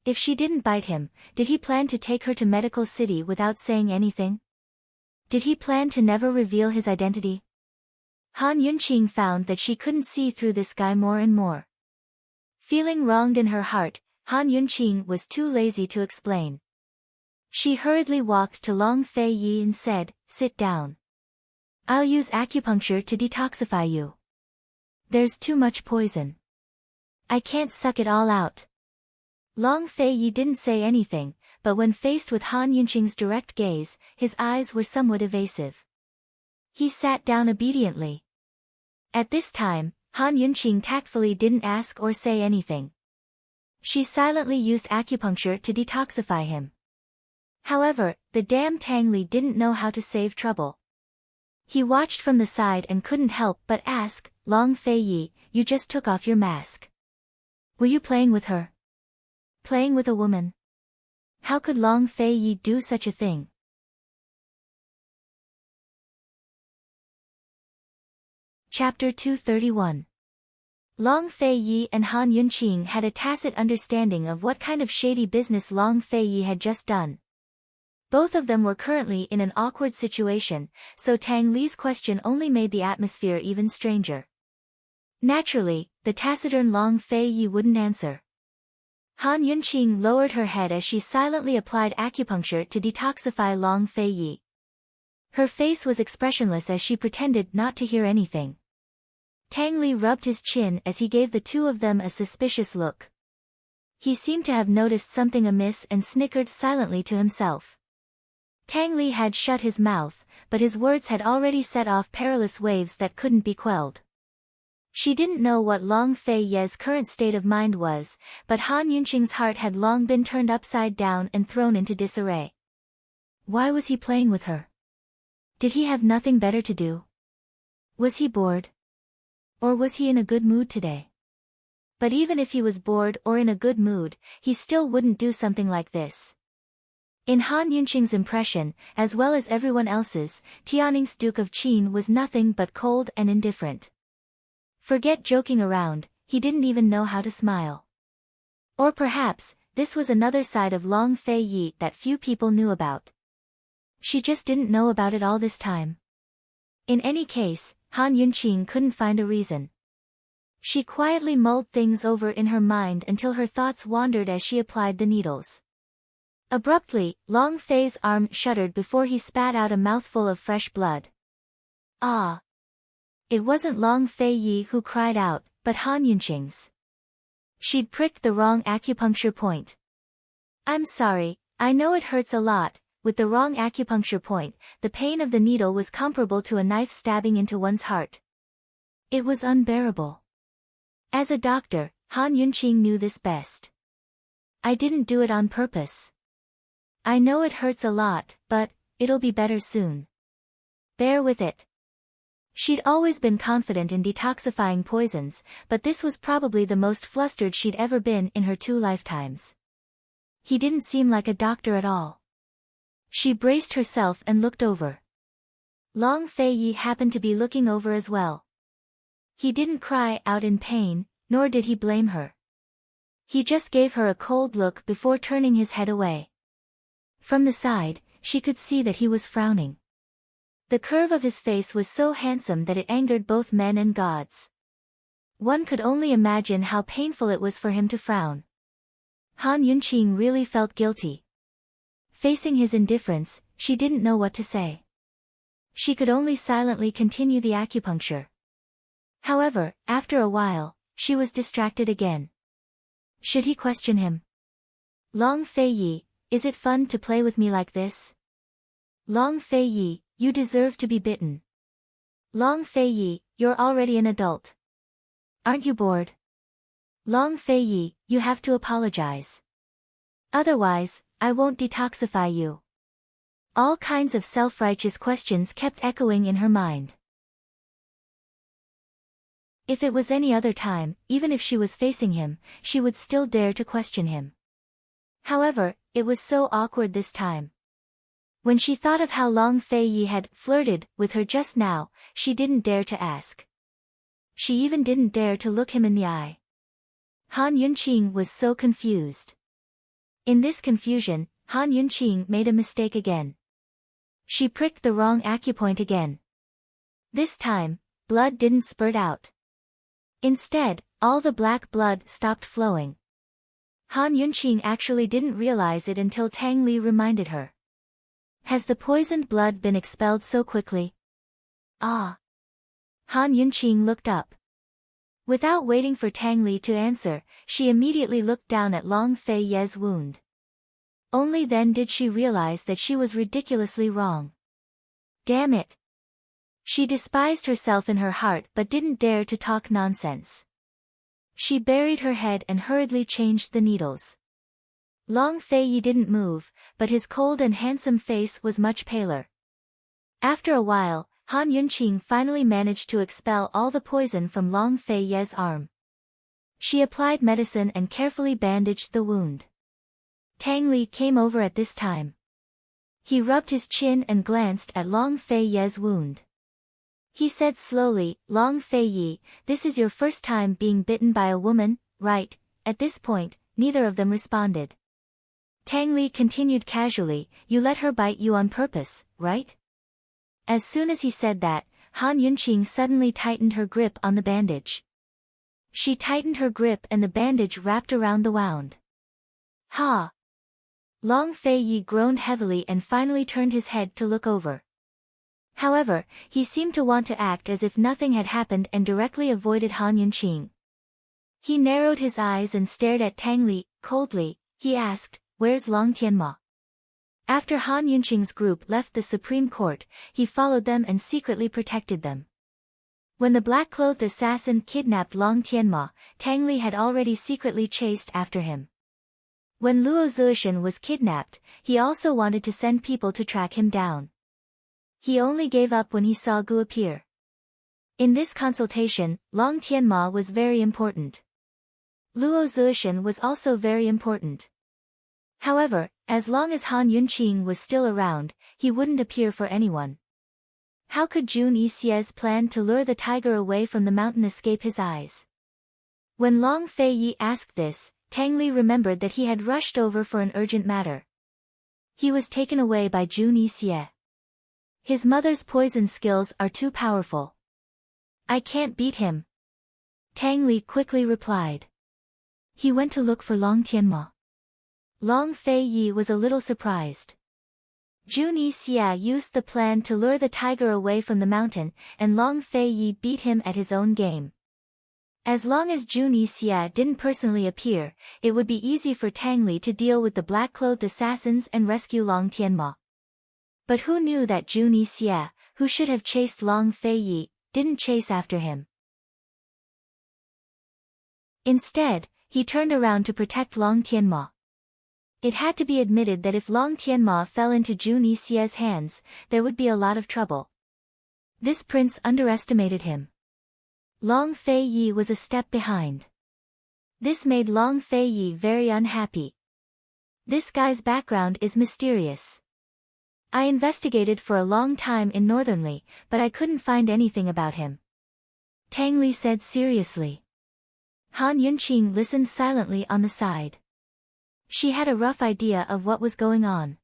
If she didn't bite him, did he plan to take her to Medical City without saying anything? Did he plan to never reveal his identity? Han Yunqing found that she couldn't see through this guy more and more. Feeling wronged in her heart, Han Yunqing was too lazy to explain. She hurriedly walked to Long Fei Yi and said, "Sit down. I'll use acupuncture to detoxify you. There's too much poison. I can't suck it all out." Long Fei Yi didn't say anything, but when faced with Han Yunqing's direct gaze, his eyes were somewhat evasive. He sat down obediently. At this time, Han Yunqing tactfully didn't ask or say anything. She silently used acupuncture to detoxify him. However, the damn Tang Li didn't know how to save trouble. He watched from the side and couldn't help but ask, "Long Fei Yi, you just took off your mask. Were you playing with her? Playing with a woman? How could Long Fei Yi do such a thing?" Chapter 231. Long Fei Yi and Han Yunqing had a tacit understanding of what kind of shady business Long Fei Yi had just done. Both of them were currently in an awkward situation, so Tang Li's question only made the atmosphere even stranger. Naturally, the taciturn Long Fei Yi wouldn't answer. Han Yunqing lowered her head as she silently applied acupuncture to detoxify Long Fei Yi. Her face was expressionless as she pretended not to hear anything. Tang Li rubbed his chin as he gave the two of them a suspicious look. He seemed to have noticed something amiss and snickered silently to himself. Tang Li had shut his mouth, but his words had already set off perilous waves that couldn't be quelled. She didn't know what Long Fei Ye's current state of mind was, but Han Yunqing's heart had long been turned upside down and thrown into disarray. Why was he playing with her? Did he have nothing better to do? Was he bored? Or was he in a good mood today? But even if he was bored or in a good mood, he still wouldn't do something like this. In Han Yunqing's impression, as well as everyone else's, Tianning's Duke of Qin was nothing but cold and indifferent. Forget joking around, he didn't even know how to smile. Or perhaps, this was another side of Long Fei Yi that few people knew about. She just didn't know about it all this time. In any case, Han Yunqing couldn't find a reason. She quietly mulled things over in her mind until her thoughts wandered as she applied the needles. Abruptly, Long Fei's arm shuddered before he spat out a mouthful of fresh blood. Ah! It wasn't Long Fei Yi who cried out, but Han Yunqing's. She'd pricked the wrong acupuncture point. "I'm sorry, I know it hurts a lot." With the wrong acupuncture point, the pain of the needle was comparable to a knife stabbing into one's heart. It was unbearable. As a doctor, Han Yunqing knew this best. "I didn't do it on purpose. I know it hurts a lot, but it'll be better soon. Bear with it." She'd always been confident in detoxifying poisons, but this was probably the most flustered she'd ever been in her 2 lifetimes. He didn't seem like a doctor at all. She braced herself and looked over. Long Fei happened to be looking over as well. He didn't cry out in pain, nor did he blame her. He just gave her a cold look before turning his head away. From the side, she could see that he was frowning. The curve of his face was so handsome that it angered both men and gods. One could only imagine how painful it was for him to frown. Han Yunqing really felt guilty. Facing his indifference, she didn't know what to say. She could only silently continue the acupuncture. However, after a while, she was distracted again. Should he question him? Long Fei, is it fun to play with me like this? Long Fei, you deserve to be bitten. Long Fei, you're already an adult. Aren't you bored? Long Fei, you have to apologize. Otherwise, I won't detoxify you. All kinds of self-righteous questions kept echoing in her mind. If it was any other time, even if she was facing him, she would still dare to question him. However, it was so awkward this time. When she thought of how Long Fei had flirted with her just now, she didn't dare to ask. She even didn't dare to look him in the eye. Han Yunqing was so confused. In this confusion, Han Yunqing made a mistake again. She pricked the wrong acupoint again. This time, blood didn't spurt out. Instead, all the black blood stopped flowing. Han Yunqing actually didn't realize it until Tang Li reminded her. Has the poisoned blood been expelled so quickly? Ah. Han Yunqing looked up. Without waiting for Tang Li to answer, she immediately looked down at Long Fei's wound. Only then did she realize that she was ridiculously wrong. Damn it. She despised herself in her heart but didn't dare to talk nonsense. She buried her head and hurriedly changed the needles. Long Fei didn't move, but his cold and handsome face was much paler. After a while, Han Yunqing finally managed to expel all the poison from Long Fei's arm. She applied medicine and carefully bandaged the wound. Tang Li came over at this time. He rubbed his chin and glanced at Long Fei's wound. He said slowly, Long Fei, this is your first time being bitten by a woman, right? At this point, neither of them responded. Tang Li continued casually, you let her bite you on purpose, right? As soon as he said that, Han Yunqing suddenly tightened her grip on the bandage. She tightened her grip and the bandage wrapped around the wound. Ha! Long Fei groaned heavily and finally turned his head to look over. However, he seemed to want to act as if nothing had happened and directly avoided Han Yunqing. He narrowed his eyes and stared at Tang Li. Coldly, he asked, where's Long Tianma? After Han Yunqing's group left the Supreme Court, he followed them and secretly protected them. When the black-clothed assassin kidnapped Long Tianma, Tang Li had already secretly chased after him. When Luo Zuishan was kidnapped, he also wanted to send people to track him down. He only gave up when he saw Gu appear. In this consultation, Long Tianma was very important. Luo Zuishan was also very important. However, as long as Han Yunqing was still around, he wouldn't appear for anyone. How could Jun Yixie's plan to lure the tiger away from the mountain escape his eyes? When Long Fei asked this, Tang Li remembered that he had rushed over for an urgent matter. He was taken away by Jun Yixie. His mother's poison skills are too powerful. I can't beat him. Tang Li quickly replied. He went to look for Long Tianma. Long Fei was a little surprised. Jun Yixie used the plan to lure the tiger away from the mountain, and Long Fei beat him at his own game. As long as Jun Yixie didn't personally appear, it would be easy for Tang Li to deal with the black-clothed assassins and rescue Long Tianma. But who knew that Jun Yixie, who should have chased Long Fei, didn't chase after him. Instead, he turned around to protect Long Tianma. It had to be admitted that if Long Tianma fell into Jun Yixie's hands, there would be a lot of trouble. This prince underestimated him. Long Fei Yi was a step behind. This made Long Fei Yi very unhappy. This guy's background is mysterious. I investigated for a long time in Northernly, but I couldn't find anything about him. Tang Li said seriously. Han Yunqing listened silently on the side. She had a rough idea of what was going on.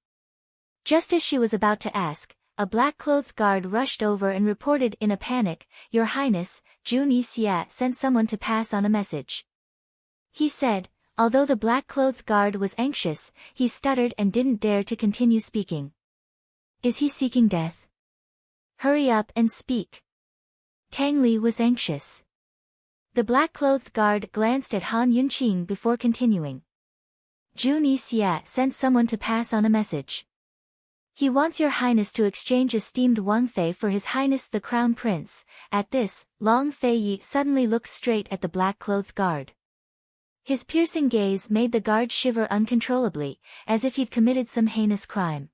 Just as she was about to ask, a black-clothed guard rushed over and reported in a panic, "Your Highness, Jun Yixia sent someone to pass on a message." He said. Although the black-clothed guard was anxious, he stuttered and didn't dare to continue speaking. Is he seeking death? Hurry up and speak. Tang Li was anxious. The black-clothed guard glanced at Han Yunqing before continuing. Jun Yixia sent someone to pass on a message. He wants your highness to exchange esteemed Wang Fei for his highness the crown prince. At this, Long Fei Yi suddenly looked straight at the black-clothed guard. His piercing gaze made the guard shiver uncontrollably, as if he'd committed some heinous crime.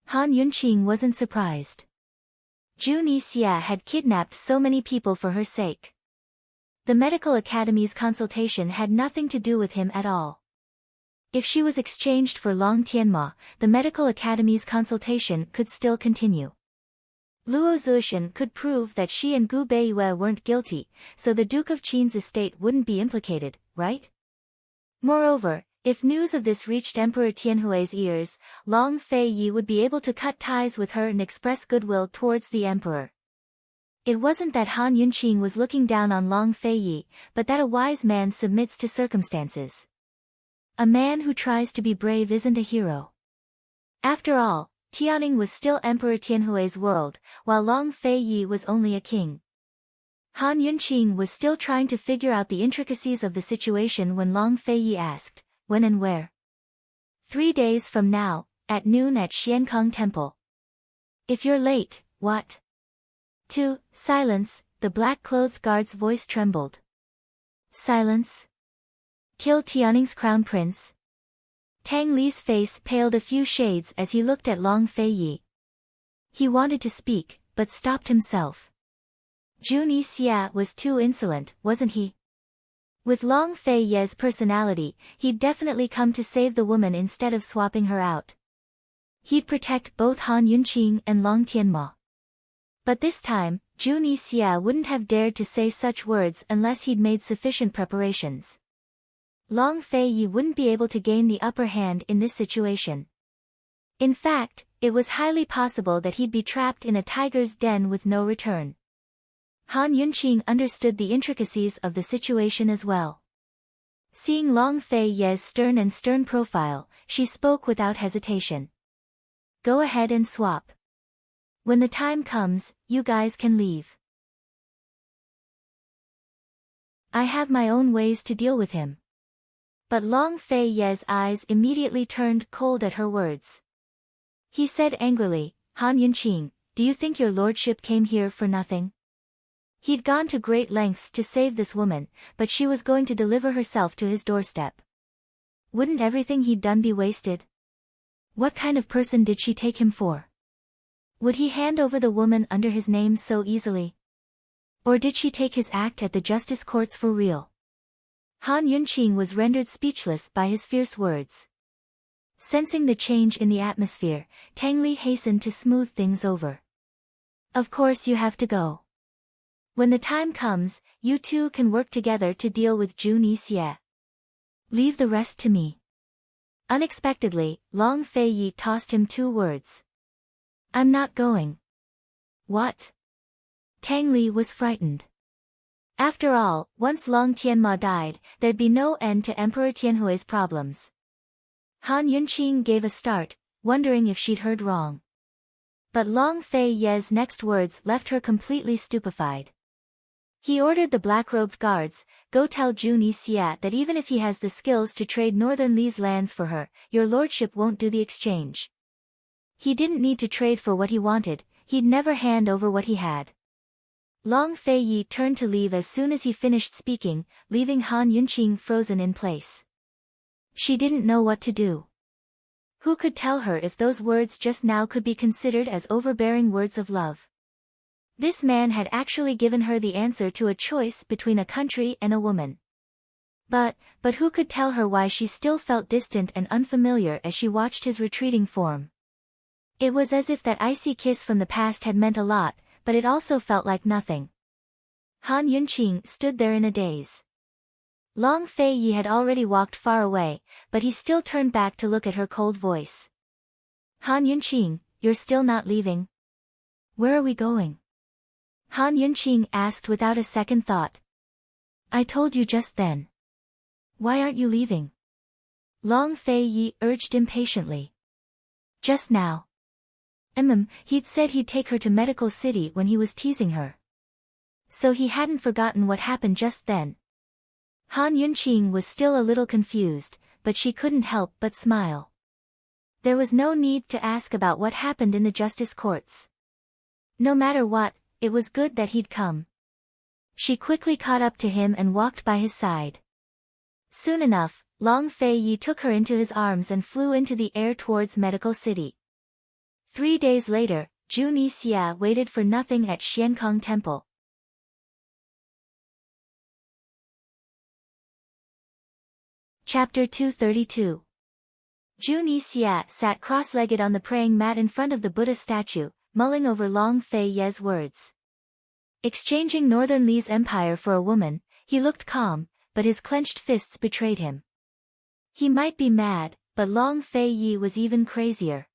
Han Yunqing wasn't surprised. Jun Yixia had kidnapped so many people for her sake. The medical academy's consultation had nothing to do with him at all. If she was exchanged for Long Tianma, the medical academy's consultation could still continue. Luo Zuishan could prove that she and Gu Beiyue weren't guilty, so the Duke of Qin's estate wouldn't be implicated, right? Moreover, if news of this reached Emperor Tianhui's ears, Long Fei Yi would be able to cut ties with her and express goodwill towards the emperor. It wasn't that Han Yunqing was looking down on Long Fei Yi, but that a wise man submits to circumstances. A man who tries to be brave isn't a hero. After all, Tianning was still Emperor Tianhui's world, while Long Fei Yi was only a king. Han Yunqing was still trying to figure out the intricacies of the situation when Long Fei Yi asked, when and where? 3 days from now, at noon at Xiankang Temple. If you're late, what? 2. Silence, the black-clothed guard's voice trembled. Silence? Kill Tianning's crown prince? Tang Li's face paled a few shades as he looked at Long Fei Yi. He wanted to speak, but stopped himself. Jun Yixia was too insolent, wasn't he? With Long Fei Yi's personality, he'd definitely come to save the woman instead of swapping her out. He'd protect both Han Yunqing and Long Tianma. But this time, Jun Yixia wouldn't have dared to say such words unless he'd made sufficient preparations. Long Fei Yi wouldn't be able to gain the upper hand in this situation. In fact, it was highly possible that he'd be trapped in a tiger's den with no return. Han Yunqing understood the intricacies of the situation as well. Seeing Long Fei Yi's stern profile, she spoke without hesitation. Go ahead and swap. When the time comes, you guys can leave. I have my own ways to deal with him. But Long Fei Yi's eyes immediately turned cold at her words. He said angrily, Han Yunqing, do you think your lordship came here for nothing? He'd gone to great lengths to save this woman, but she was going to deliver herself to his doorstep. Wouldn't everything he'd done be wasted? What kind of person did she take him for? Would he hand over the woman under his name so easily? Or did she take his act at the justice courts for real? Han Yunqing was rendered speechless by his fierce words. Sensing the change in the atmosphere, Tang Li hastened to smooth things over. Of course you have to go. When the time comes, you two can work together to deal with Jun Yixia. Leave the rest to me. Unexpectedly, Long Fei Yi tossed him 2 words. I'm not going. What? Tang Li was frightened. After all, once Long Tianma died, there'd be no end to Emperor Tianhui's problems. Han Yunqing gave a start, wondering if she'd heard wrong. But Long Fei Yi's next words left her completely stupefied. He ordered the black-robed guards, go tell Jun Yixia that even if he has the skills to trade Northern Li's lands for her, your lordship won't do the exchange. He didn't need to trade for what he wanted, he'd never hand over what he had. Long Fei Yi turned to leave as soon as he finished speaking, leaving Han Yunqing frozen in place. She didn't know what to do. Who could tell her if those words just now could be considered as overbearing words of love? This man had actually given her the answer to a choice between a country and a woman. But who could tell her why she still felt distant and unfamiliar as she watched his retreating form? It was as if that icy kiss from the past had meant a lot, but it also felt like nothing. Han Yunqing stood there in a daze. Long Fei Yi had already walked far away, but he still turned back to look at her cold voice. Han Yunqing, you're still not leaving? Where are we going? Han Yunqing asked without a second thought. I told you just then. Why aren't you leaving? Long Fei Yi urged impatiently. Just now. He'd said he'd take her to Medical City when he was teasing her. So he hadn't forgotten what happened just then. Han Yunqing was still a little confused, but she couldn't help but smile. There was no need to ask about what happened in the justice courts. No matter what, it was good that he'd come. She quickly caught up to him and walked by his side. Soon enough, Long Fei Yi took her into his arms and flew into the air towards Medical City. 3 days later, Zhu Nixia waited for nothing at Xiankang Temple. Chapter 232. Zhu Nixia sat cross-legged on the praying mat in front of the Buddha statue, mulling over Long Fei Yi's words. Exchanging Northern Li's empire for a woman, he looked calm, but his clenched fists betrayed him. He might be mad, but Long Fei Yi was even crazier.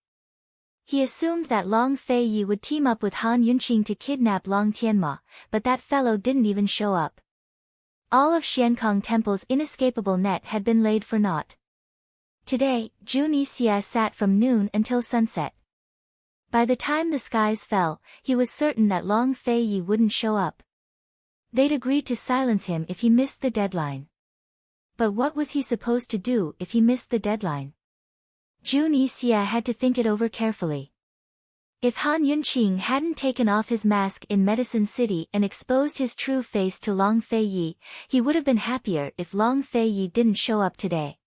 He assumed that Long Fei Yi would team up with Han Yunqing to kidnap Long Tianma, but that fellow didn't even show up. All of Xiankang Temple's inescapable net had been laid for naught. Today, Zhu Nixia sat from noon until sunset. By the time the skies fell, he was certain that Long Fei Yi wouldn't show up. They'd agreed to silence him if he missed the deadline. But what was he supposed to do if he missed the deadline? Zhu Nixia had to think it over carefully. If Han Yunqing hadn't taken off his mask in Medicine City and exposed his true face to Long Fei Yi, he would have been happier if Long Fei Yi didn't show up today.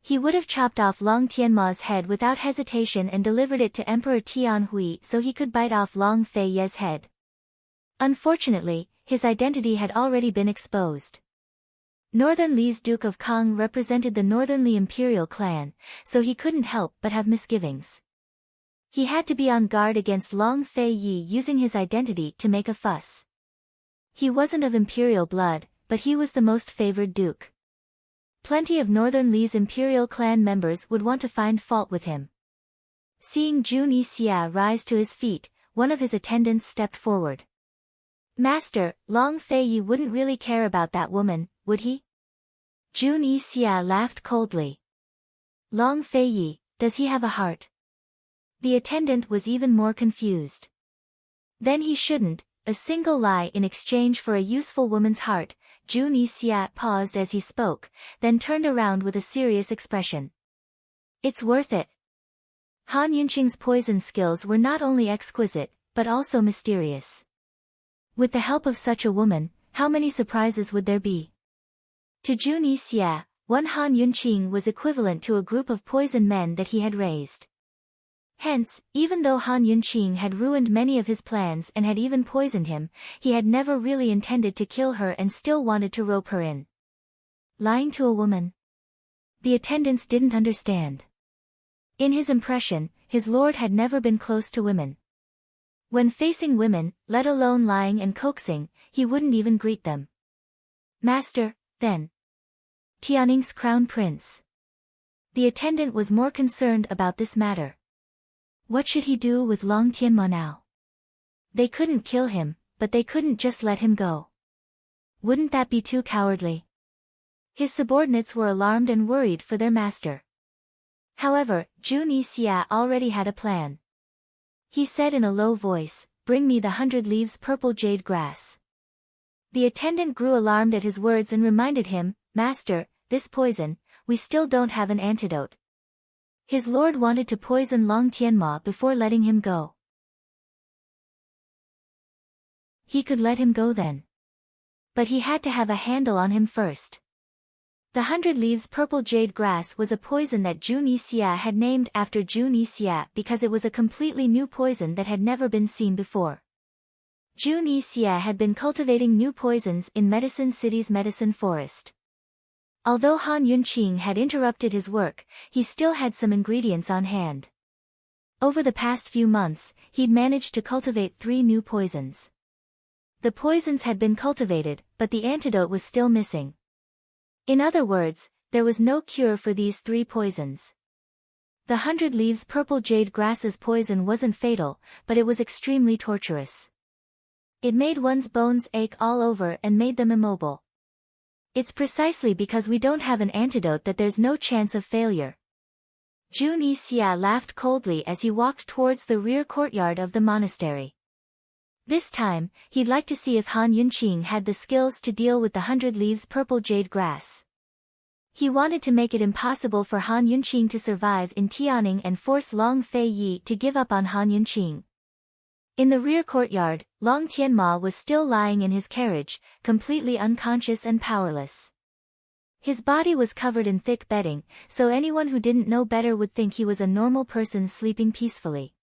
He would have chopped off Long Tianma's head without hesitation and delivered it to Emperor Tianhui so he could bite off Long Fei Yi's head. Unfortunately, his identity had already been exposed. Northern Li's Duke of Kang represented the Northern Li imperial clan, so he couldn't help but have misgivings. He had to be on guard against Long Fei Yi using his identity to make a fuss. He wasn't of imperial blood, but he was the most favored duke. Plenty of Northern Li's imperial clan members would want to find fault with him. Seeing Zhu Nixia rise to his feet, one of his attendants stepped forward. Master, Long Fei Yi wouldn't really care about that woman, would he? Zhu Nixia laughed coldly. Long Fei Yi, does he have a heart? The attendant was even more confused. Then he shouldn't, a single lie in exchange for a useful woman's heart. Zhu Nixia paused as he spoke, then turned around with a serious expression. It's worth it. Han Yunqing's poison skills were not only exquisite, but also mysterious. With the help of such a woman, how many surprises would there be? To Zhu Nixia, one Han Yunqing was equivalent to a group of poison men that he had raised. Hence, even though Han Yunqing had ruined many of his plans and had even poisoned him, he had never really intended to kill her and still wanted to rope her in. Lying to a woman? The attendants didn't understand. In his impression, his lord had never been close to women. When facing women, let alone lying and coaxing, he wouldn't even greet them. Master, then. Tianning's crown prince. The attendant was more concerned about this matter. What should he do with Long Tianma now? They couldn't kill him, but they couldn't just let him go. Wouldn't that be too cowardly? His subordinates were alarmed and worried for their master. However, Zhu Nixia already had a plan. He said in a low voice, "Bring me the 100 leaves purple jade grass." The attendant grew alarmed at his words and reminded him, "Master, this poison, we still don't have an antidote." His lord wanted to poison Long Tianma before letting him go. He could let him go then. But he had to have a handle on him first. The 100 leaves purple jade grass was a poison that Zhu Nixia had named after Zhu Nixia because it was a completely new poison that had never been seen before. Jun Yixia had been cultivating new poisons in Medicine City's medicine forest. Although Han Yunqing had interrupted his work, he still had some ingredients on hand. Over the past few months, he'd managed to cultivate 3 new poisons. The poisons had been cultivated, but the antidote was still missing. In other words, there was no cure for these 3 poisons. The 100 Leaves Purple Jade Grass's poison wasn't fatal, but it was extremely torturous. It made one's bones ache all over and made them immobile. It's precisely because we don't have an antidote that there's no chance of failure. Jun Yixia laughed coldly as he walked towards the rear courtyard of the monastery. This time, he'd like to see if Han Yunqing had the skills to deal with the 100 Leaves Purple Jade Grass. He wanted to make it impossible for Han Yunqing to survive in Tianning and force Long Fei Yi to give up on Han Yunqing. In the rear courtyard, Long Tianma was still lying in his carriage, completely unconscious and powerless. His body was covered in thick bedding, so anyone who didn't know better would think he was a normal person sleeping peacefully.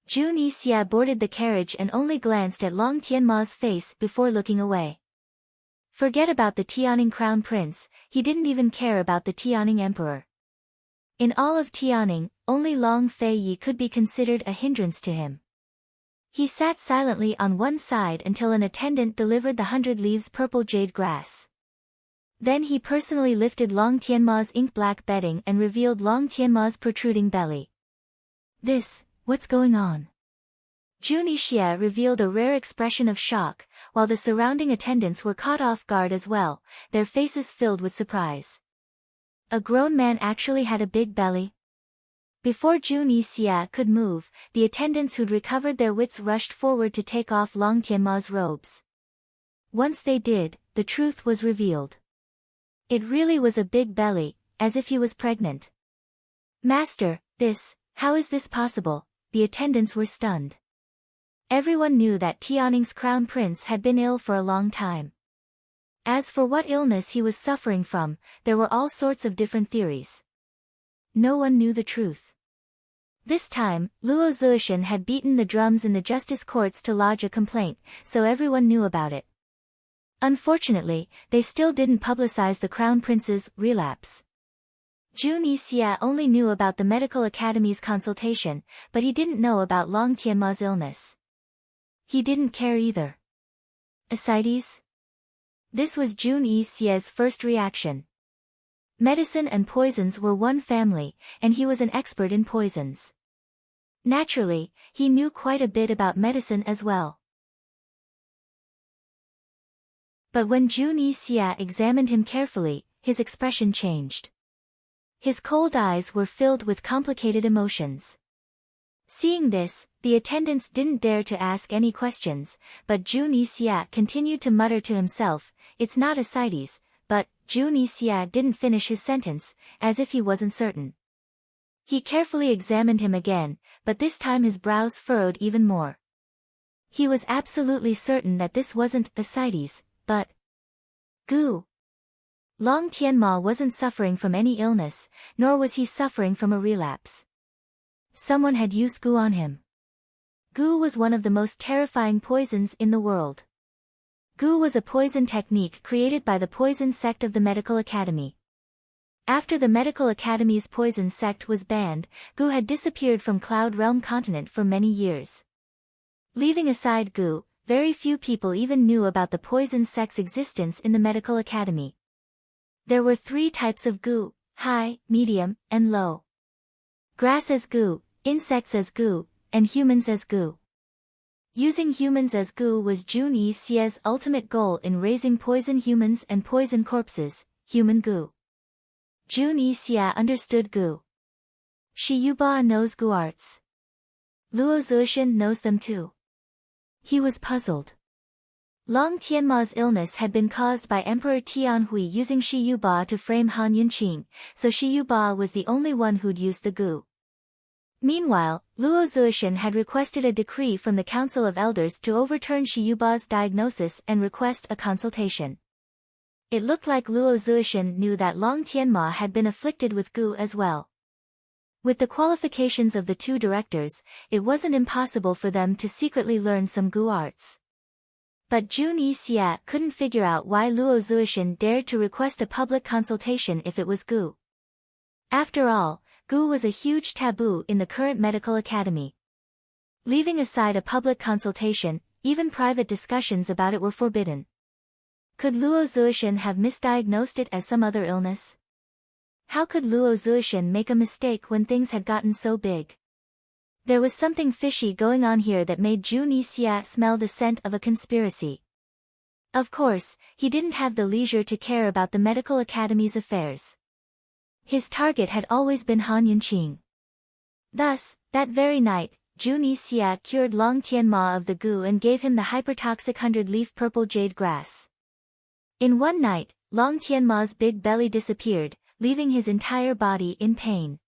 Jun Yixia boarded the carriage and only glanced at Long Tianma's face before looking away. Forget about the Tianning Crown Prince, he didn't even care about the Tianning Emperor. In all of Tianning, only Long Fei Yi could be considered a hindrance to him. He sat silently on one side until an attendant delivered the 100 Leaves Purple Jade Grass. Then he personally lifted Long Tianma's ink-black bedding and revealed Long Tianma's protruding belly. What's going on? Jun Yixia revealed a rare expression of shock, while the surrounding attendants were caught off guard as well, their faces filled with surprise. A grown man actually had a big belly? Before Jun Yixia could move, the attendants who'd recovered their wits rushed forward to take off Long Tianma's robes. Once they did, the truth was revealed. It really was a big belly, as if he was pregnant. Master, how is this possible? The attendants were stunned. Everyone knew that Tianning's crown prince had been ill for a long time. As for what illness he was suffering from, there were all sorts of different theories. No one knew the truth. This time, Luo Zuishan had beaten the drums in the justice courts to lodge a complaint, so everyone knew about it. Unfortunately, they still didn't publicize the crown prince's relapse. Jun Yixia only knew about the medical academy's consultation, but he didn't know about Long Tianma's illness. He didn't care either. Ascites? This was Jun Yixia's first reaction. Medicine and poisons were one family, and he was an expert in poisons. Naturally, he knew quite a bit about medicine as well. But when Jun Yixia examined him carefully, his expression changed. His cold eyes were filled with complicated emotions. Seeing this, the attendants didn't dare to ask any questions, but Jun Yixia continued to mutter to himself, "It's not ascites," but Jun Yixia didn't finish his sentence, as if he wasn't certain. He carefully examined him again, but this time his brows furrowed even more. He was absolutely certain that this wasn't ascites, but goo. Long Tianma wasn't suffering from any illness, nor was he suffering from a relapse. Someone had used goo on him. Goo was one of the most terrifying poisons in the world. Goo was a poison technique created by the poison sect of the Medical Academy. After the Medical Academy's poison sect was banned, goo had disappeared from Cloud Realm continent for many years. Leaving aside goo, very few people even knew about the poison sect's existence in the Medical Academy. There were 3 types of goo: high, medium, and low. Grass as goo, insects as goo, and humans as goo. Using humans as goo was Jun Yixia's ultimate goal in raising poison humans and poison corpses, human goo. Jun Yixia understood goo. Shi Yuba knows goo arts. Luo Zuishan knows them too. He was puzzled. Long Tianma's illness had been caused by Emperor Tianhui using Shi Yuba to frame Han Yunqing, so Shi Yuba was the only one who'd used the goo. Meanwhile, Luo Zuishan had requested a decree from the Council of Elders to overturn Shi Yuba's diagnosis and request a consultation. It looked like Luo Zuishan knew that Long Tianma had been afflicted with goo as well. With the qualifications of the 2 directors, it wasn't impossible for them to secretly learn some goo arts. But Jun Yixia couldn't figure out why Luo Zuishan dared to request a public consultation if it was Gu. After all, Gu was a huge taboo in the current medical academy. Leaving aside a public consultation, even private discussions about it were forbidden. Could Luo Zuishan have misdiagnosed it as some other illness? How could Luo Zuishan make a mistake when things had gotten so big? There was something fishy going on here that made Jun Yixia smell the scent of a conspiracy. Of course, he didn't have the leisure to care about the medical academy's affairs. His target had always been Han Yunqing. Thus, that very night, Jun Yixia cured Long Tianma of the Gu and gave him the hypertoxic 100-leaf purple jade grass. In one night, Long Tianma's big belly disappeared, leaving his entire body in pain.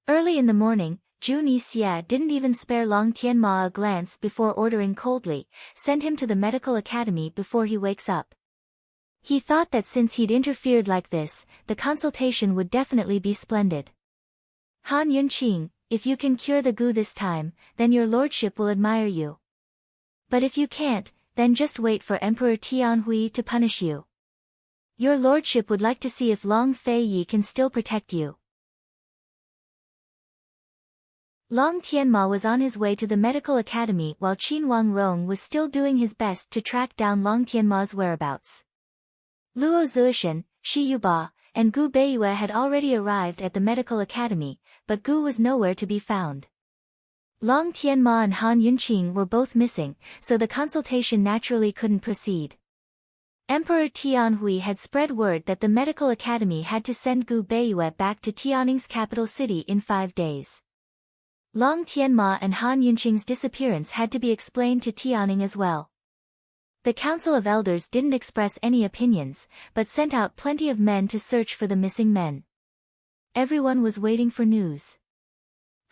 Early in the morning, Jun Yixia didn't even spare Long Tianma a glance before ordering coldly, "Send him to the medical academy before he wakes up." He thought that since he'd interfered like this, the consultation would definitely be splendid. "Han Yunqing, if you can cure the Gu this time, then your lordship will admire you. But if you can't, then just wait for Emperor Tianhui to punish you. Your lordship would like to see if Long Feiyi can still protect you." Long Tianma was on his way to the medical academy while Qin Wangrong was still doing his best to track down Long Tianma's whereabouts. Luo Zuishan, Shi Yuba, and Gu Beiyue had already arrived at the medical academy, but Gu was nowhere to be found. Long Tianma and Han Yunqing were both missing, so the consultation naturally couldn't proceed. Emperor Tianhui had spread word that the medical academy had to send Gu Beiyue back to Tianning's capital city in 5 days. Long Tianma and Han Yunqing's disappearance had to be explained to Tianning as well. The Council of Elders didn't express any opinions, but sent out plenty of men to search for the missing men. Everyone was waiting for news.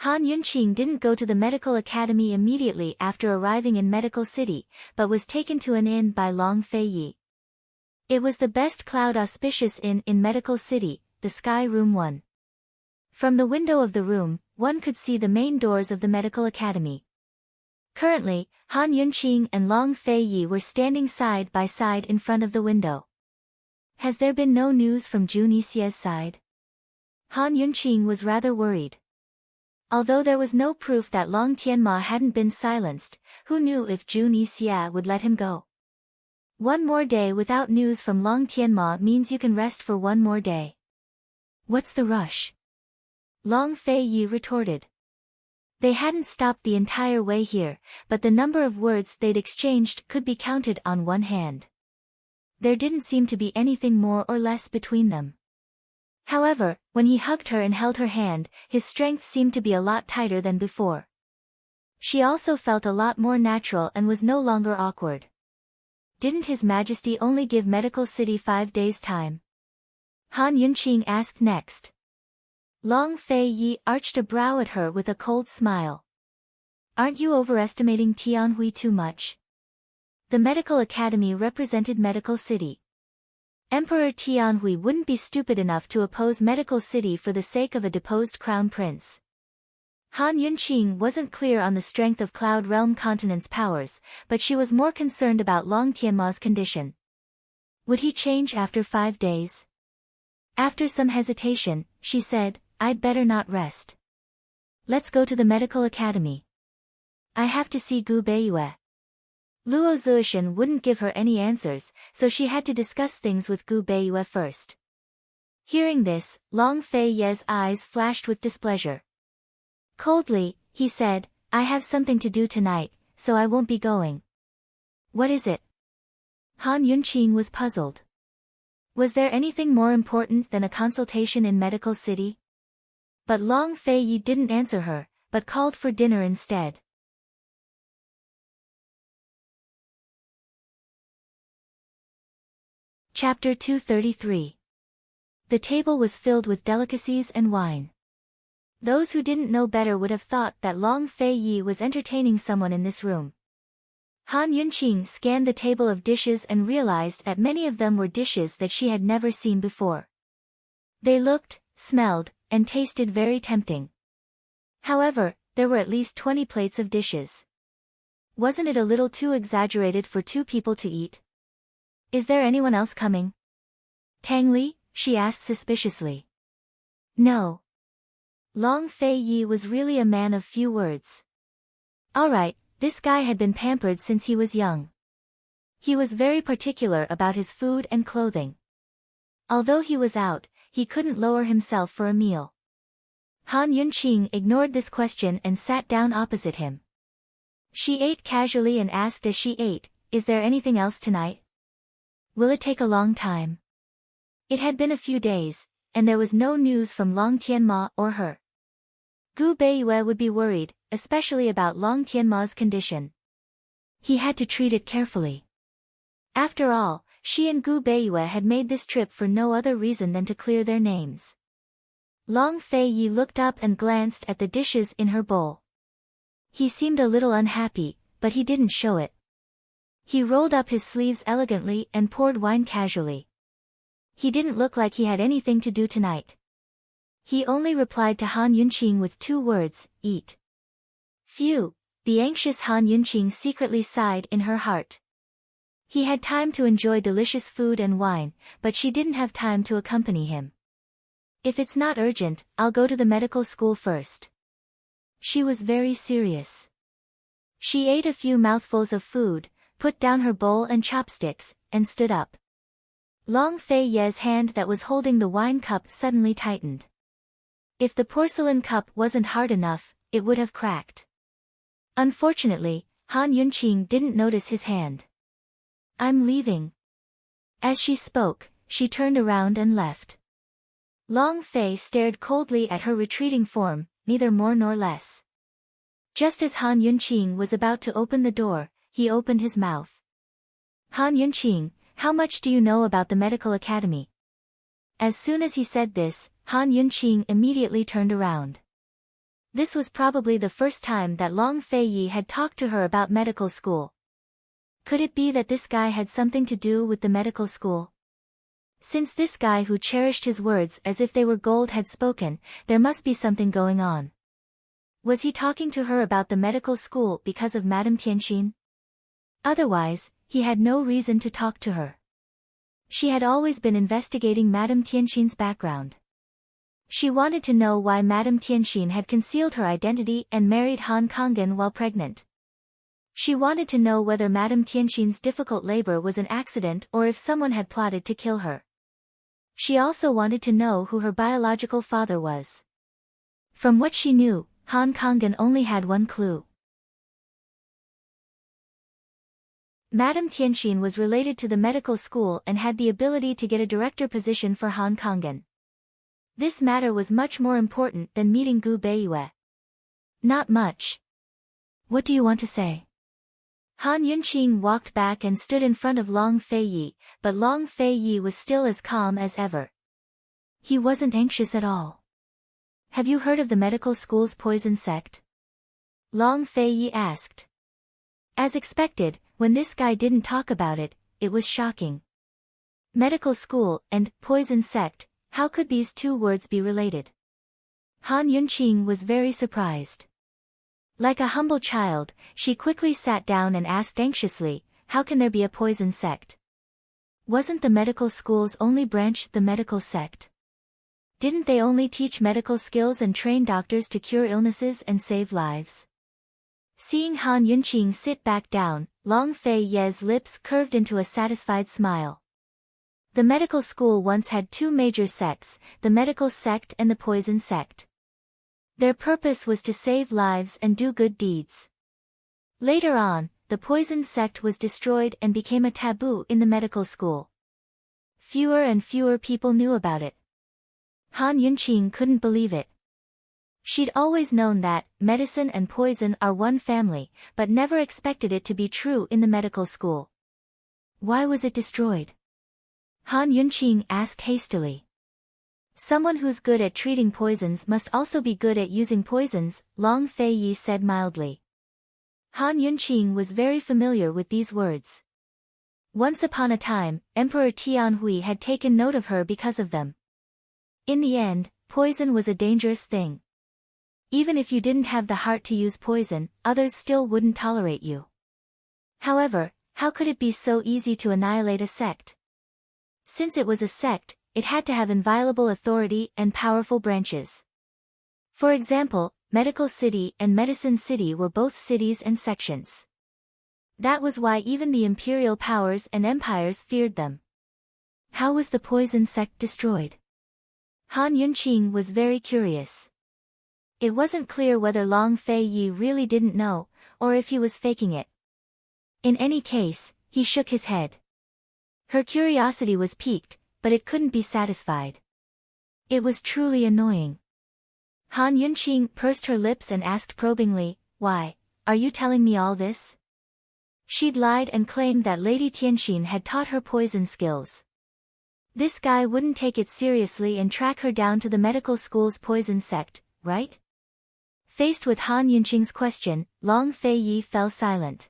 Han Yunqing didn't go to the medical academy immediately after arriving in Medical City, but was taken to an inn by Long Feiyi. It was the best cloud auspicious inn in Medical City, the Sky Room 1. From the window of the room, one could see the main doors of the medical academy. Currently, Han Yunqing and Long Feiyi were standing side by side in front of the window. Has there been no news from Jun Yixia's side? Han Yunqing was rather worried. Although there was no proof that Long Tianma hadn't been silenced, who knew if Jun Yixia would let him go? One more day without news from Long Tianma means you can rest for one more day. What's the rush? Long Feiyi retorted. They hadn't stopped the entire way here, but the number of words they'd exchanged could be counted on one hand. There didn't seem to be anything more or less between them. However, when he hugged her and held her hand, his strength seemed to be a lot tighter than before. She also felt a lot more natural and was no longer awkward. Didn't His Majesty only give Medical City 5 days' time? Han Yunqing asked next. Long Feiyi arched a brow at her with a cold smile. Aren't you overestimating Tianhui too much? The medical academy represented Medical City. Emperor Tianhui wouldn't be stupid enough to oppose Medical City for the sake of a deposed crown prince. Han Yunqing wasn't clear on the strength of Cloud Realm Continent's powers, but she was more concerned about Long Tianma's condition. Would he change after 5 days? After some hesitation, she said, "I'd better not rest. Let's go to the medical academy. I have to see Gu Beiyue." Luo Zuishan wouldn't give her any answers, so she had to discuss things with Gu Beiyue first. Hearing this, Long Feiyi's eyes flashed with displeasure. Coldly, he said, "I have something to do tonight, so I won't be going." "What is it?" Han Yunqing was puzzled. Was there anything more important than a consultation in Medical City? But Long Feiyi didn't answer her, but called for dinner instead. Chapter 233. The table was filled with delicacies and wine. Those who didn't know better would have thought that Long Feiyi was entertaining someone in this room. Han Yunqing scanned the table of dishes and realized that many of them were dishes that she had never seen before. They looked, smelled, and tasted very tempting. However, there were at least 20 plates of dishes. Wasn't it a little too exaggerated for 2 people to eat? Is there anyone else coming? Tang Li? She asked suspiciously. No. Long Fei Yi was really a man of few words. Alright, this guy had been pampered since he was young. He was very particular about his food and clothing. Although he was out, he couldn't lower himself for a meal. Han Yunqing ignored this question and sat down opposite him. She ate casually and asked as she ate, "Is there anything else tonight? Will it take a long time?" It had been a few days, and there was no news from Long Tianma or her. Gu Beiyue would be worried, especially about Long Tianma's condition. He had to treat it carefully. After all, she and Gu Beiyue had made this trip for no other reason than to clear their names. Long Fei Yi looked up and glanced at the dishes in her bowl. He seemed a little unhappy, but he didn't show it. He rolled up his sleeves elegantly and poured wine casually. He didn't look like he had anything to do tonight. He only replied to Han Yunqing with 2 words, "Eat." Phew, the anxious Han Yunqing secretly sighed in her heart. He had time to enjoy delicious food and wine, but she didn't have time to accompany him. "If it's not urgent, I'll go to the medical school first." She was very serious. She ate a few mouthfuls of food, put down her bowl and chopsticks, and stood up. Long Fei Ye's hand that was holding the wine cup suddenly tightened. If the porcelain cup wasn't hard enough, it would have cracked. Unfortunately, Han Yunqing didn't notice his hand. "I'm leaving." As she spoke, she turned around and left. Long Fei stared coldly at her retreating form, neither more nor less. Just as Han Yunqing was about to open the door, he opened his mouth. "Han Yunqing, how much do you know about the medical academy?" As soon as he said this, Han Yunqing immediately turned around. This was probably the first time that Long Fei Yi had talked to her about medical school. Could it be that this guy had something to do with the medical school? Since this guy who cherished his words as if they were gold had spoken, there must be something going on. Was he talking to her about the medical school because of Madame Tianxin? Otherwise, he had no reason to talk to her. She had always been investigating Madame Tianxin's background. She wanted to know why Madame Tianxin had concealed her identity and married Han Kangin while pregnant. She wanted to know whether Madame Tianxin's difficult labor was an accident or if someone had plotted to kill her. She also wanted to know who her biological father was. From what she knew, Han Kangin only had one clue. Madame Tianxin was related to the medical school and had the ability to get a director position for Han Kangin. This matter was much more important than meeting Gu Beiyue. Not much. What do you want to say? Han Yunqing walked back and stood in front of Long Fei Yi, but Long Fei Yi was still as calm as ever. He wasn't anxious at all. Have you heard of the medical school's poison sect? Long Fei Yi asked. As expected, when this guy didn't talk about it, it was shocking. Medical school and poison sect, how could these 2 words be related? Han Yunqing was very surprised. Like a humble child, she quickly sat down and asked anxiously, "How can there be a poison sect? Wasn't the medical school's only branch the medical sect? Didn't they only teach medical skills and train doctors to cure illnesses and save lives?" Seeing Han Yunqing sit back down, Long Fei Ye's lips curved into a satisfied smile. The medical school once had 2 major sects, the medical sect and the poison sect. Their purpose was to save lives and do good deeds. Later on, the poison sect was destroyed and became a taboo in the medical school. Fewer and fewer people knew about it. Han Yunqing couldn't believe it. She'd always known that medicine and poison are one family, but never expected it to be true in the medical school. Why was it destroyed? Han Yunqing asked hastily. Someone who's good at treating poisons must also be good at using poisons, Long Fei Yi said mildly. Han Yunqing was very familiar with these words. Once upon a time, Emperor Tianhui had taken note of her because of them. In the end, poison was a dangerous thing. Even if you didn't have the heart to use poison, others still wouldn't tolerate you. However, how could it be so easy to annihilate a sect? Since it was a sect, it had to have inviolable authority and powerful branches. For example, Medical City and Medicine City were both cities and sections. That was why even the imperial powers and empires feared them. How was the poison sect destroyed? Han Yunqing was very curious. It wasn't clear whether Long Fei Yi really didn't know, or if he was faking it. In any case, he shook his head. Her curiosity was piqued, but it couldn't be satisfied. It was truly annoying. Han Yunqing pursed her lips and asked probingly, "Why, are you telling me all this?" She'd lied and claimed that Lady Tianxin had taught her poison skills. This guy wouldn't take it seriously and track her down to the medical school's poison sect, right? Faced with Han Yunqing's question, Long Fei Yi fell silent.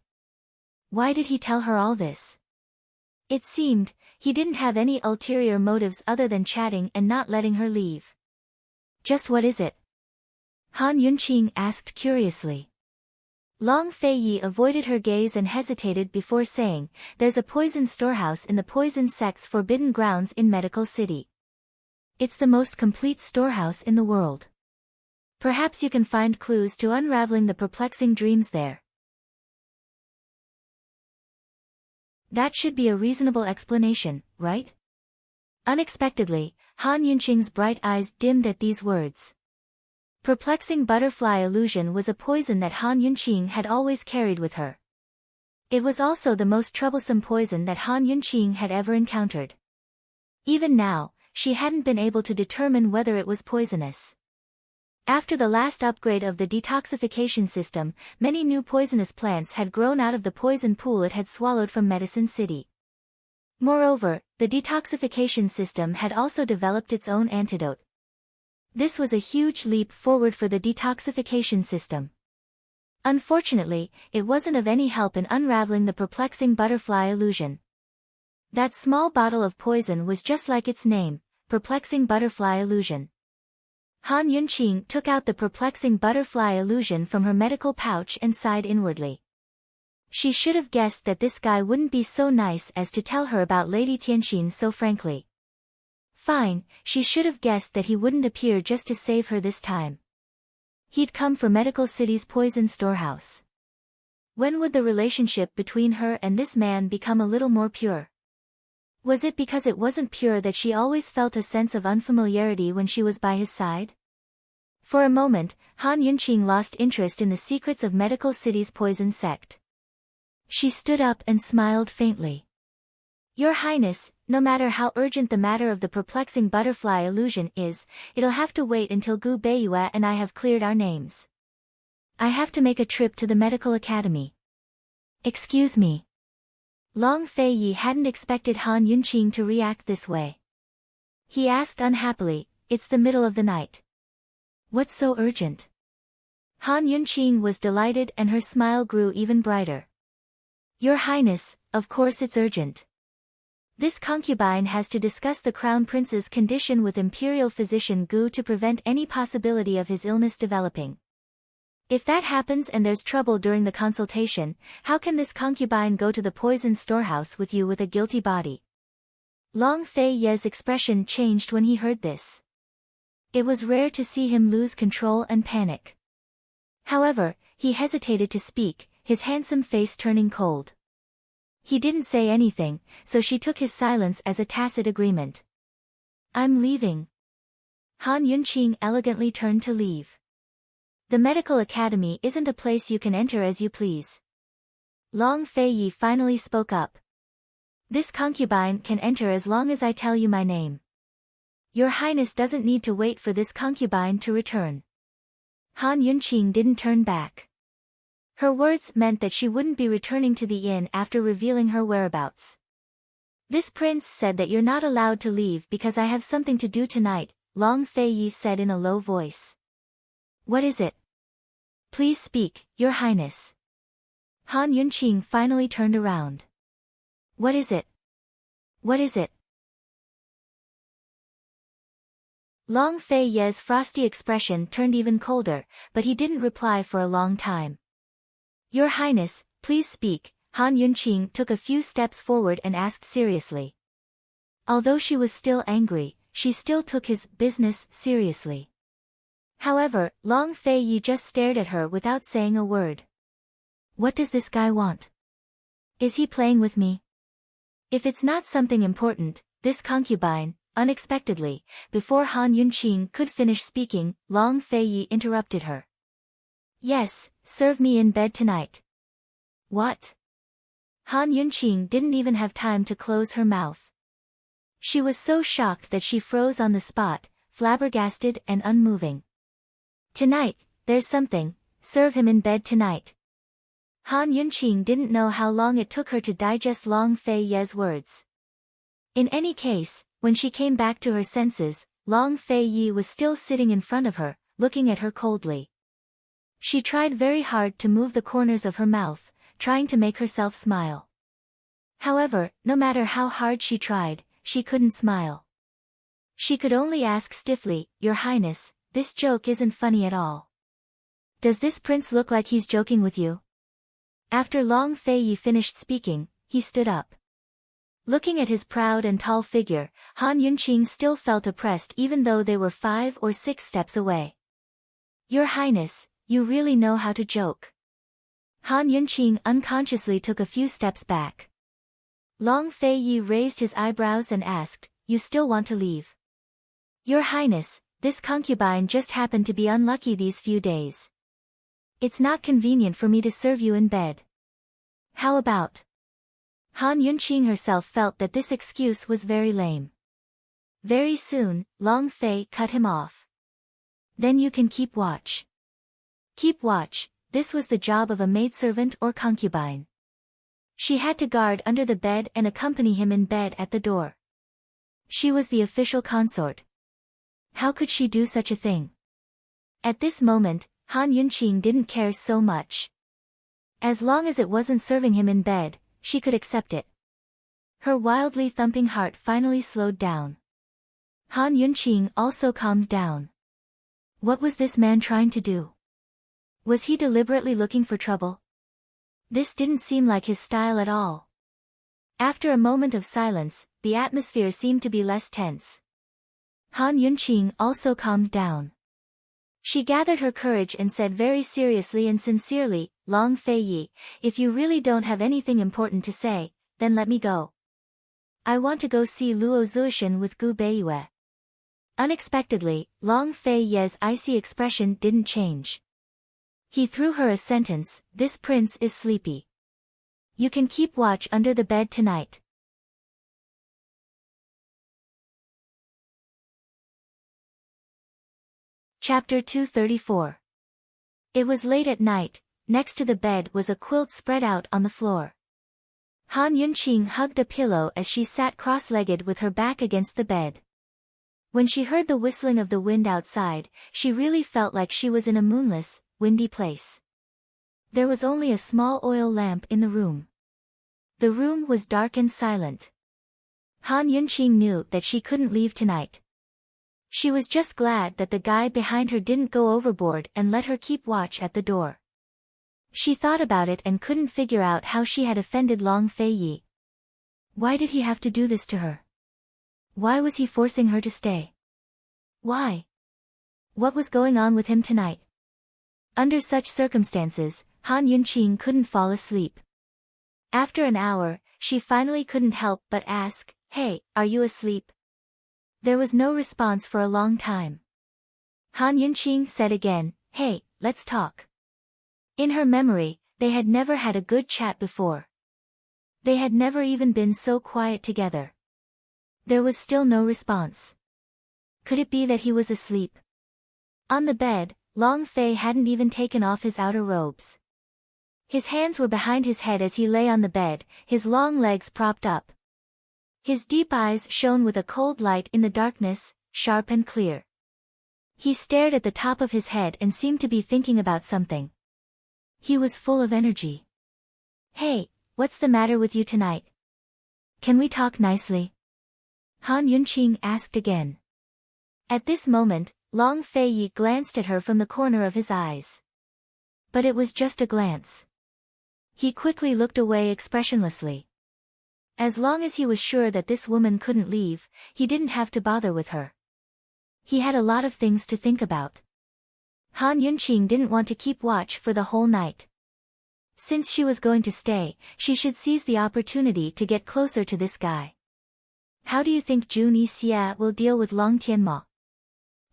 Why did he tell her all this? It seemed, he didn't have any ulterior motives other than chatting and not letting her leave. Just what is it? Han Yunqing asked curiously. Long Fei Yi avoided her gaze and hesitated before saying, "There's a poison storehouse in the poison sect's forbidden grounds in Medical City. It's the most complete storehouse in the world. Perhaps you can find clues to unraveling the perplexing dreams there." That should be a reasonable explanation, right? Unexpectedly, Han Yunqing's bright eyes dimmed at these words. Perplexing butterfly illusion was a poison that Han Yunqing had always carried with her. It was also the most troublesome poison that Han Yunqing had ever encountered. Even now, she hadn't been able to determine whether it was poisonous. After the last upgrade of the detoxification system, many new poisonous plants had grown out of the poison pool it had swallowed from Medicine City. Moreover, the detoxification system had also developed its own antidote. This was a huge leap forward for the detoxification system. Unfortunately, it wasn't of any help in unraveling the perplexing butterfly illusion. That small bottle of poison was just like its name, perplexing butterfly illusion. Han Yunqing took out the perplexing butterfly illusion from her medical pouch and sighed inwardly. She should have guessed that this guy wouldn't be so nice as to tell her about Lady Tianxin so frankly. Fine, she should have guessed that he wouldn't appear just to save her this time. He'd come for Medical City's poison storehouse. When would the relationship between her and this man become a little more pure? Was it because it wasn't pure that she always felt a sense of unfamiliarity when she was by his side? For a moment, Han Yunqing lost interest in the secrets of Medical City's poison sect. She stood up and smiled faintly. "Your Highness, no matter how urgent the matter of the perplexing butterfly illusion is, it'll have to wait until Gu Beiyue and I have cleared our names. I have to make a trip to the medical academy." "Excuse me." Long Fei Yi hadn't expected Han Yunqing to react this way. He asked unhappily, "It's the middle of the night. What's so urgent?" Han Yunqing was delighted and her smile grew even brighter. "Your Highness, of course it's urgent. This concubine has to discuss the Crown Prince's condition with Imperial Physician Gu to prevent any possibility of his illness developing. If that happens and there's trouble during the consultation, how can this concubine go to the poison storehouse with you with a guilty body?" Long Fei Ye's expression changed when he heard this. It was rare to see him lose control and panic. However, he hesitated to speak, his handsome face turning cold. He didn't say anything, so she took his silence as a tacit agreement. "I'm leaving." Han Yunqing elegantly turned to leave. "The medical academy isn't a place you can enter as you please." Long Fei Yi finally spoke up. "This concubine can enter as long as I tell you my name. Your Highness doesn't need to wait for this concubine to return." Han Yunqing didn't turn back. Her words meant that she wouldn't be returning to the inn after revealing her whereabouts. "This prince said that you're not allowed to leave because I have something to do tonight," Long Fei Yi said in a low voice. "What is it?" "Please speak, Your Highness." Han Yunqing finally turned around. "What is it? What is it?" Long Fei Ye's frosty expression turned even colder, but he didn't reply for a long time. "Your Highness, please speak," Han Yunqing took a few steps forward and asked seriously. Although she was still angry, she still took his business seriously. However, Long Fei Yi just stared at her without saying a word. What does this guy want? Is he playing with me? If it's not something important, this concubine, unexpectedly, before Han Yunqing could finish speaking, Long Fei Yi interrupted her. Yes, serve me in bed tonight. What? Han Yunqing didn't even have time to close her mouth. She was so shocked that she froze on the spot, flabbergasted and unmoving. Tonight, there's something, serve him in bed tonight. Han Yunqing didn't know how long it took her to digest Long Fei Yi's words. In any case, when she came back to her senses, Long Fei Yi was still sitting in front of her, looking at her coldly. She tried very hard to move the corners of her mouth, trying to make herself smile. However, no matter how hard she tried, she couldn't smile. She could only ask stiffly, Your Highness, this joke isn't funny at all. Does this prince look like he's joking with you? After Long Fei Yi finished speaking, he stood up. Looking at his proud and tall figure, Han Yunqing still felt oppressed even though they were 5 or 6 steps away. Your Highness, you really know how to joke. Han Yunqing unconsciously took a few steps back. Long Fei Yi raised his eyebrows and asked, You still want to leave? Your Highness, this concubine just happened to be unlucky these few days. It's not convenient for me to serve you in bed. How about? Han Yunqing herself felt that this excuse was very lame. Very soon, Long Fei cut him off. Then you can keep watch. Keep watch, this was the job of a maidservant or concubine. She had to guard under the bed and accompany him in bed at the door. She was the official consort. How could she do such a thing? At this moment, Han Yunqing didn't care so much. As long as it wasn't serving him in bed, she could accept it. Her wildly thumping heart finally slowed down. Han Yunqing also calmed down. What was this man trying to do? Was he deliberately looking for trouble? This didn't seem like his style at all. After a moment of silence, the atmosphere seemed to be less tense. Han Yunqing also calmed down. She gathered her courage and said very seriously and sincerely, Long Fei Yi, if you really don't have anything important to say, then let me go. I want to go see Luo Zuishan with Gu Beiyue. Unexpectedly, Long Fei Yi's icy expression didn't change. He threw her a sentence, This prince is sleepy. You can keep watch under the bed tonight. Chapter 234. It was late at night. Next to the bed was a quilt spread out on the floor. Han Yunqing hugged a pillow as she sat cross-legged with her back against the bed. When she heard the whistling of the wind outside, she really felt like she was in a moonless, windy place. There was only a small oil lamp in the room. The room was dark and silent. Han Yunqing knew that she couldn't leave tonight. She was just glad that the guy behind her didn't go overboard and let her keep watch at the door. She thought about it and couldn't figure out how she had offended Long Fei Yi. Why did he have to do this to her? Why was he forcing her to stay? Why? What was going on with him tonight? Under such circumstances, Han Yunqing couldn't fall asleep. After an hour, she finally couldn't help but ask, Hey, are you asleep? There was no response for a long time. Han Yunqing said again, Hey, let's talk. In her memory, they had never had a good chat before. They had never even been so quiet together. There was still no response. Could it be that he was asleep? On the bed, Long Fei hadn't even taken off his outer robes. His hands were behind his head as he lay on the bed, his long legs propped up. His deep eyes shone with a cold light in the darkness, sharp and clear. He stared at the top of his head and seemed to be thinking about something. He was full of energy. Hey, what's the matter with you tonight? Can we talk nicely? Han Yunqing asked again. At this moment, Long Fei Yi glanced at her from the corner of his eyes. But it was just a glance. He quickly looked away expressionlessly. As long as he was sure that this woman couldn't leave, he didn't have to bother with her. He had a lot of things to think about. Han Yunqing didn't want to keep watch for the whole night. Since she was going to stay, she should seize the opportunity to get closer to this guy. How do you think Jun Yixia will deal with Long Tianma?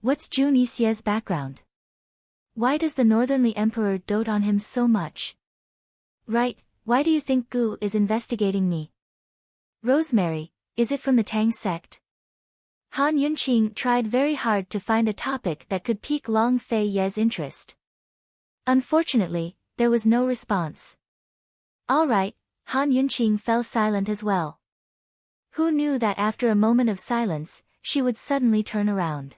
What's Jun Yixia's background? Why does the Northernly Emperor dote on him so much? Right, why do you think Gu is investigating me? Rosemary, is it from the Tang sect? Han Yunqing tried very hard to find a topic that could pique Long Fei Ye's interest. Unfortunately, there was no response. All right, Han Yunqing fell silent as well. Who knew that after a moment of silence, she would suddenly turn around?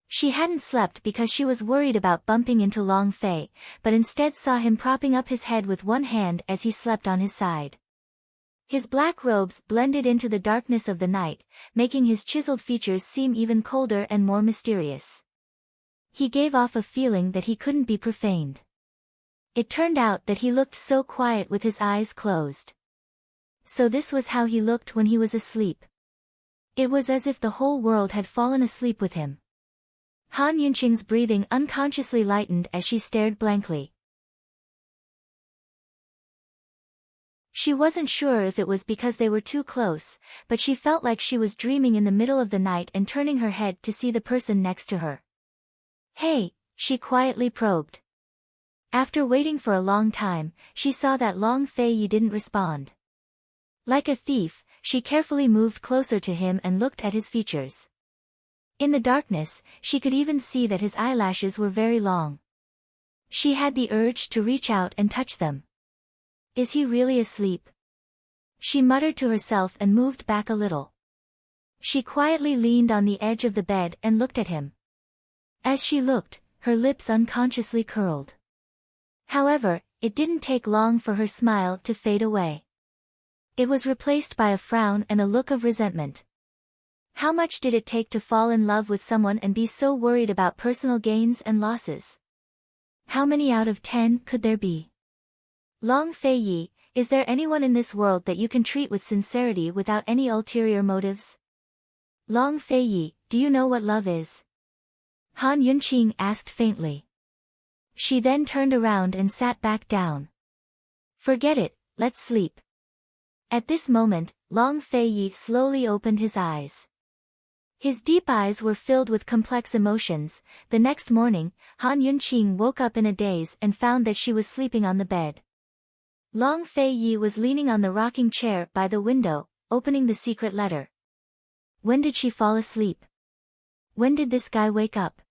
She hadn't slept because she was worried about bumping into Long Fei, but instead saw him propping up his head with one hand as he slept on his side. His black robes blended into the darkness of the night, making his chiseled features seem even colder and more mysterious. He gave off a feeling that he couldn't be profaned. It turned out that he looked so quiet with his eyes closed. So this was how he looked when he was asleep. It was as if the whole world had fallen asleep with him. Han Yunqing's breathing unconsciously lightened as she stared blankly. She wasn't sure if it was because they were too close, but she felt like she was dreaming in the middle of the night and turning her head to see the person next to her. Hey, she quietly probed. After waiting for a long time, she saw that Long Fei Yi didn't respond. Like a thief, she carefully moved closer to him and looked at his features. In the darkness, she could even see that his eyelashes were very long. She had the urge to reach out and touch them. Is he really asleep? She muttered to herself and moved back a little. She quietly leaned on the edge of the bed and looked at him. As she looked, her lips unconsciously curled. However, it didn't take long for her smile to fade away. It was replaced by a frown and a look of resentment. How much did it take to fall in love with someone and be so worried about personal gains and losses? How many out of 10 could there be? Long Fei Yi, is there anyone in this world that you can treat with sincerity without any ulterior motives? Long Fei Yi, do you know what love is? Han Yunqing asked faintly. She then turned around and sat back down. Forget it, let's sleep. At this moment, Long Fei Yi slowly opened his eyes. His deep eyes were filled with complex emotions. The next morning, Han Yunqing woke up in a daze and found that she was sleeping on the bed. Long Fei Yi was leaning on the rocking chair by the window, opening the secret letter. When did she fall asleep? When did this guy wake up?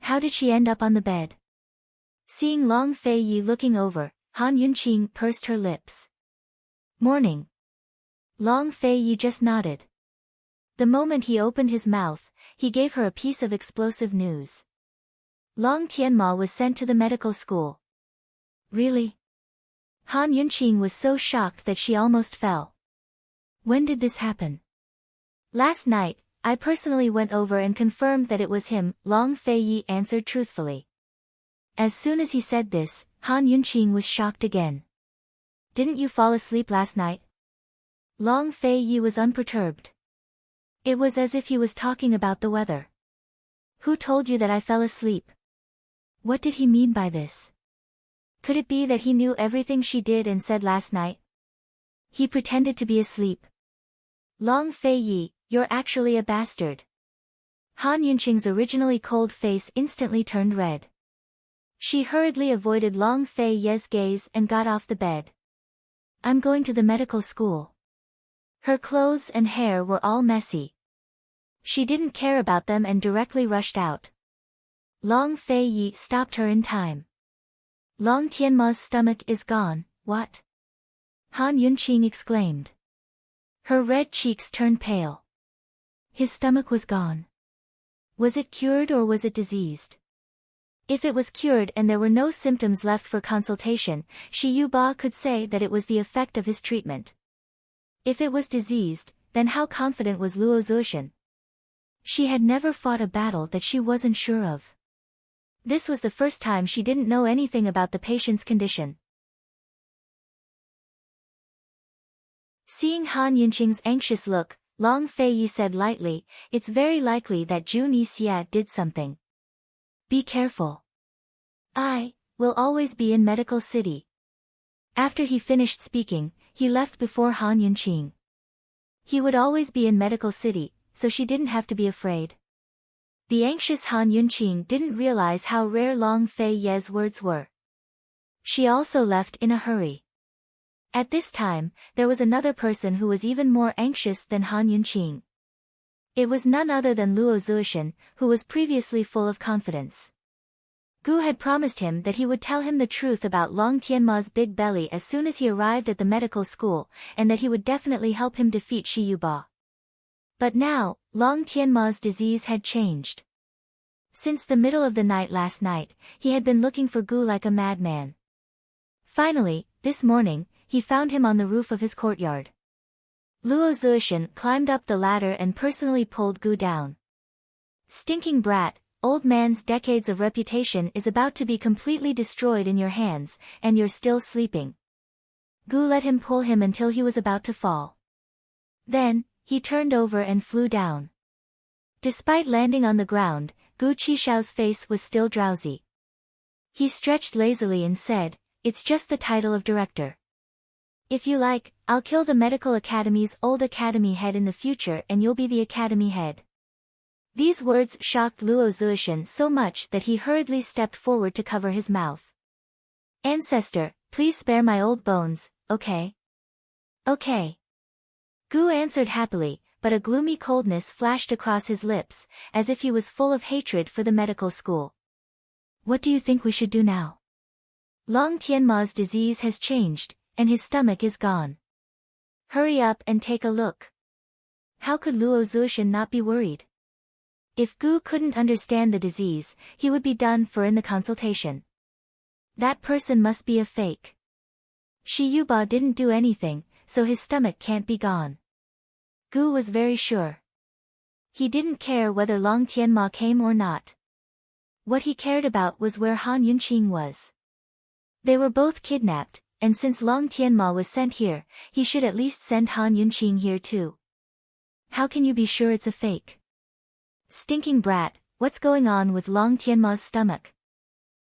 How did she end up on the bed? Seeing Long Fei Yi looking over, Han Yunqing pursed her lips. Morning. Long Fei Yi just nodded. The moment he opened his mouth, he gave her a piece of explosive news. Long Tianma was sent to the medical school. Really? Han Yunqing was so shocked that she almost fell. When did this happen? Last night, I personally went over and confirmed that it was him, Long Fei Yi answered truthfully. As soon as he said this, Han Yunqing was shocked again. Didn't you fall asleep last night? Long Fei Yi was unperturbed. It was as if he was talking about the weather. Who told you that I fell asleep? What did he mean by this? Could it be that he knew everything she did and said last night? He pretended to be asleep. Long Fei Yi, you're actually a bastard. Han Yunqing's originally cold face instantly turned red. She hurriedly avoided Long Fei Yi's gaze and got off the bed. I'm going to the medical school. Her clothes and hair were all messy. She didn't care about them and directly rushed out. Long Fei Yi stopped her in time. Long Tianma's stomach is gone, what? Han Yunqing exclaimed. Her red cheeks turned pale. His stomach was gone. Was it cured or was it diseased? If it was cured and there were no symptoms left for consultation, Shi Yuba could say that it was the effect of his treatment. If it was diseased, then how confident was Luo Zuoshan? She had never fought a battle that she wasn't sure of. This was the first time she didn't know anything about the patient's condition. Seeing Han Yunqing's anxious look, Long Feiyi said lightly, "It's very likely that Jun Yixia did something. Be careful. I will always be in Medical City." After he finished speaking, he left before Han Yunqing. He would always be in Medical City, so she didn't have to be afraid. The anxious Han Yunqing didn't realize how rare Long Feiyi's words were. She also left in a hurry. At this time, there was another person who was even more anxious than Han Yunqing. It was none other than Luo Zuishan, who was previously full of confidence. Gu had promised him that he would tell him the truth about Long Tianma's big belly as soon as he arrived at the medical school, and that he would definitely help him defeat Shi Yuba. But now, Long Tianma's disease had changed. Since the middle of the night last night, he had been looking for Gu like a madman. Finally, this morning, he found him on the roof of his courtyard. Luo Zuishan climbed up the ladder and personally pulled Gu down. "Stinking brat, old man's decades of reputation is about to be completely destroyed in your hands, and you're still sleeping." Gu let him pull him until he was about to fall. Then, he turned over and flew down. Despite landing on the ground, Gu Qishao's face was still drowsy. He stretched lazily and said, "It's just the title of director. If you like, I'll kill the medical academy's old academy head in the future and you'll be the academy head." These words shocked Luo Zuishan so much that he hurriedly stepped forward to cover his mouth. "Ancestor, please spare my old bones, okay?" "Okay." Gu answered happily, but a gloomy coldness flashed across his lips, as if he was full of hatred for the medical school. "What do you think we should do now? Long Tianma's disease has changed, and his stomach is gone. Hurry up and take a look." How could Luo Zuishan not be worried? If Gu couldn't understand the disease, he would be done for in the consultation. That person must be a fake. Shi Yuba didn't do anything, so his stomach can't be gone. Gu was very sure. He didn't care whether Long Tianma came or not. What he cared about was where Han Yunqing was. They were both kidnapped, and since Long Tianma was sent here, he should at least send Han Yunqing here too. How can you be sure it's a fake? Stinking brat, what's going on with Long Tianma's stomach?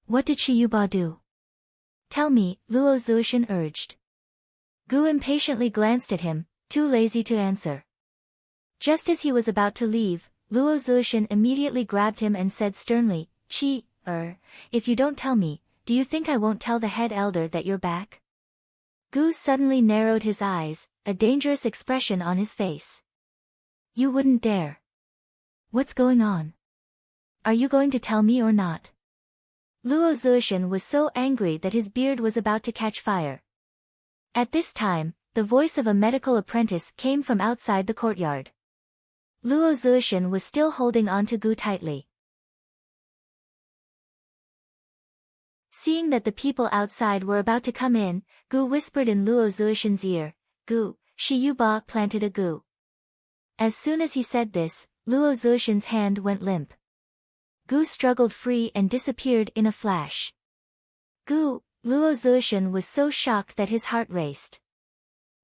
What did Shi Yuba do? Tell me, Luo Zuishan urged. Gu impatiently glanced at him, too lazy to answer. Just as he was about to leave, Luo Zuishan immediately grabbed him and said sternly, If you don't tell me, do you think I won't tell the head elder that you're back?" Gu suddenly narrowed his eyes, a dangerous expression on his face. "You wouldn't dare. What's going on? Are you going to tell me or not?" Luo Zuishan was so angry that his beard was about to catch fire. At this time, the voice of a medical apprentice came from outside the courtyard. Luo Zuishan was still holding on to Gu tightly. Seeing that the people outside were about to come in, Gu whispered in Luo Zuishan's ear, "Gu, Shi Yuba planted a Gu." As soon as he said this, Luo Zuishan's hand went limp. Gu struggled free and disappeared in a flash. Gu, Luo Zuishan was so shocked that his heart raced.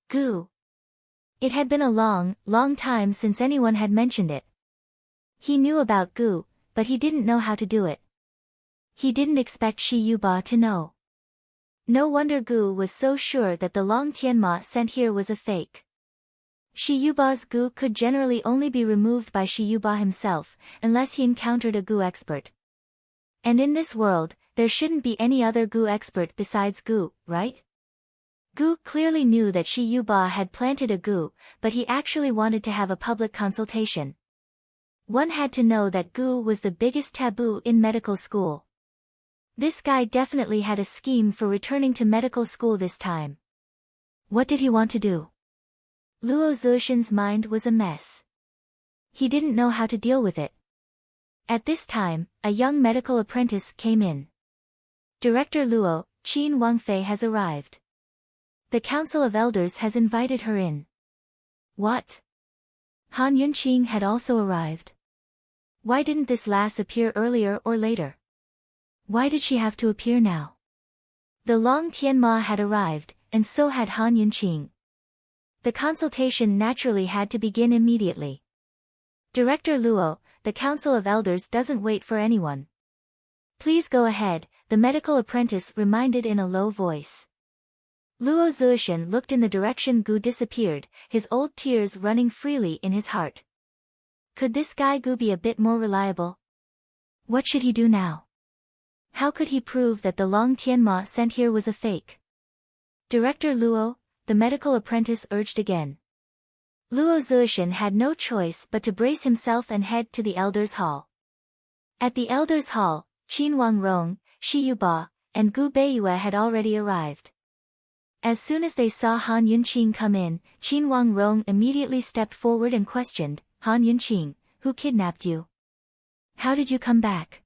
Gu. It had been a long, long time since anyone had mentioned it. He knew about Gu, but he didn't know how to do it. He didn't expect Shi Yuba to know. No wonder Gu was so sure that the Long Tianma sent here was a fake. Shi Yuba's Gu could generally only be removed by Shi Yuba himself, unless he encountered a Gu expert. And in this world, there shouldn't be any other Gu expert besides Gu, right? Gu clearly knew that Shi Yuba had planted a Gu, but he actually wanted to have a public consultation. One had to know that Gu was the biggest taboo in medical school. This guy definitely had a scheme for returning to medical school this time. What did he want to do? Luo Zuishan's mind was a mess. He didn't know how to deal with it. At this time, a young medical apprentice came in. "Director Luo, Qin Wangfei has arrived. The Council of Elders has invited her in." What? Han Yunqing had also arrived. Why didn't this lass appear earlier or later? Why did she have to appear now? The Long Tianma had arrived, and so had Han Yunqing. The consultation naturally had to begin immediately. Director Luo, the Council of Elders doesn't wait for anyone. Please go ahead, the medical apprentice reminded in a low voice. Luo Zuishan looked in the direction Gu disappeared, his old tears running freely in his heart. Could this guy Gu be a bit more reliable? What should he do now? How could he prove that the Long Tianma sent here was a fake? Director Luo, the medical apprentice urged again. Luo Zuishan had no choice but to brace himself and head to the Elders' Hall. At the Elders' Hall, Qin Wangrong, Shi Yuba, and Gu Beiyue had already arrived. As soon as they saw Han Yunqing come in, Qin Wangrong immediately stepped forward and questioned, Han Yunqing, who kidnapped you? How did you come back?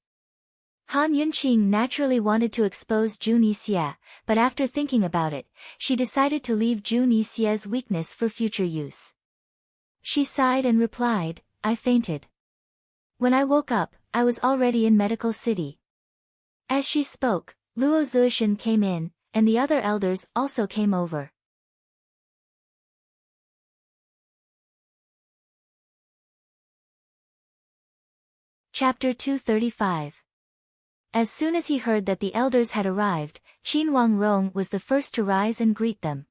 Han Yunqing naturally wanted to expose Jun Yixie, but after thinking about it, she decided to leave Jun Yixie's weakness for future use. She sighed and replied, I fainted. When I woke up, I was already in Medical City. As she spoke, Luo Zuishan came in, and the other elders also came over. Chapter 235. As soon as he heard that the elders had arrived, Qin Wangrong was the first to rise and greet them.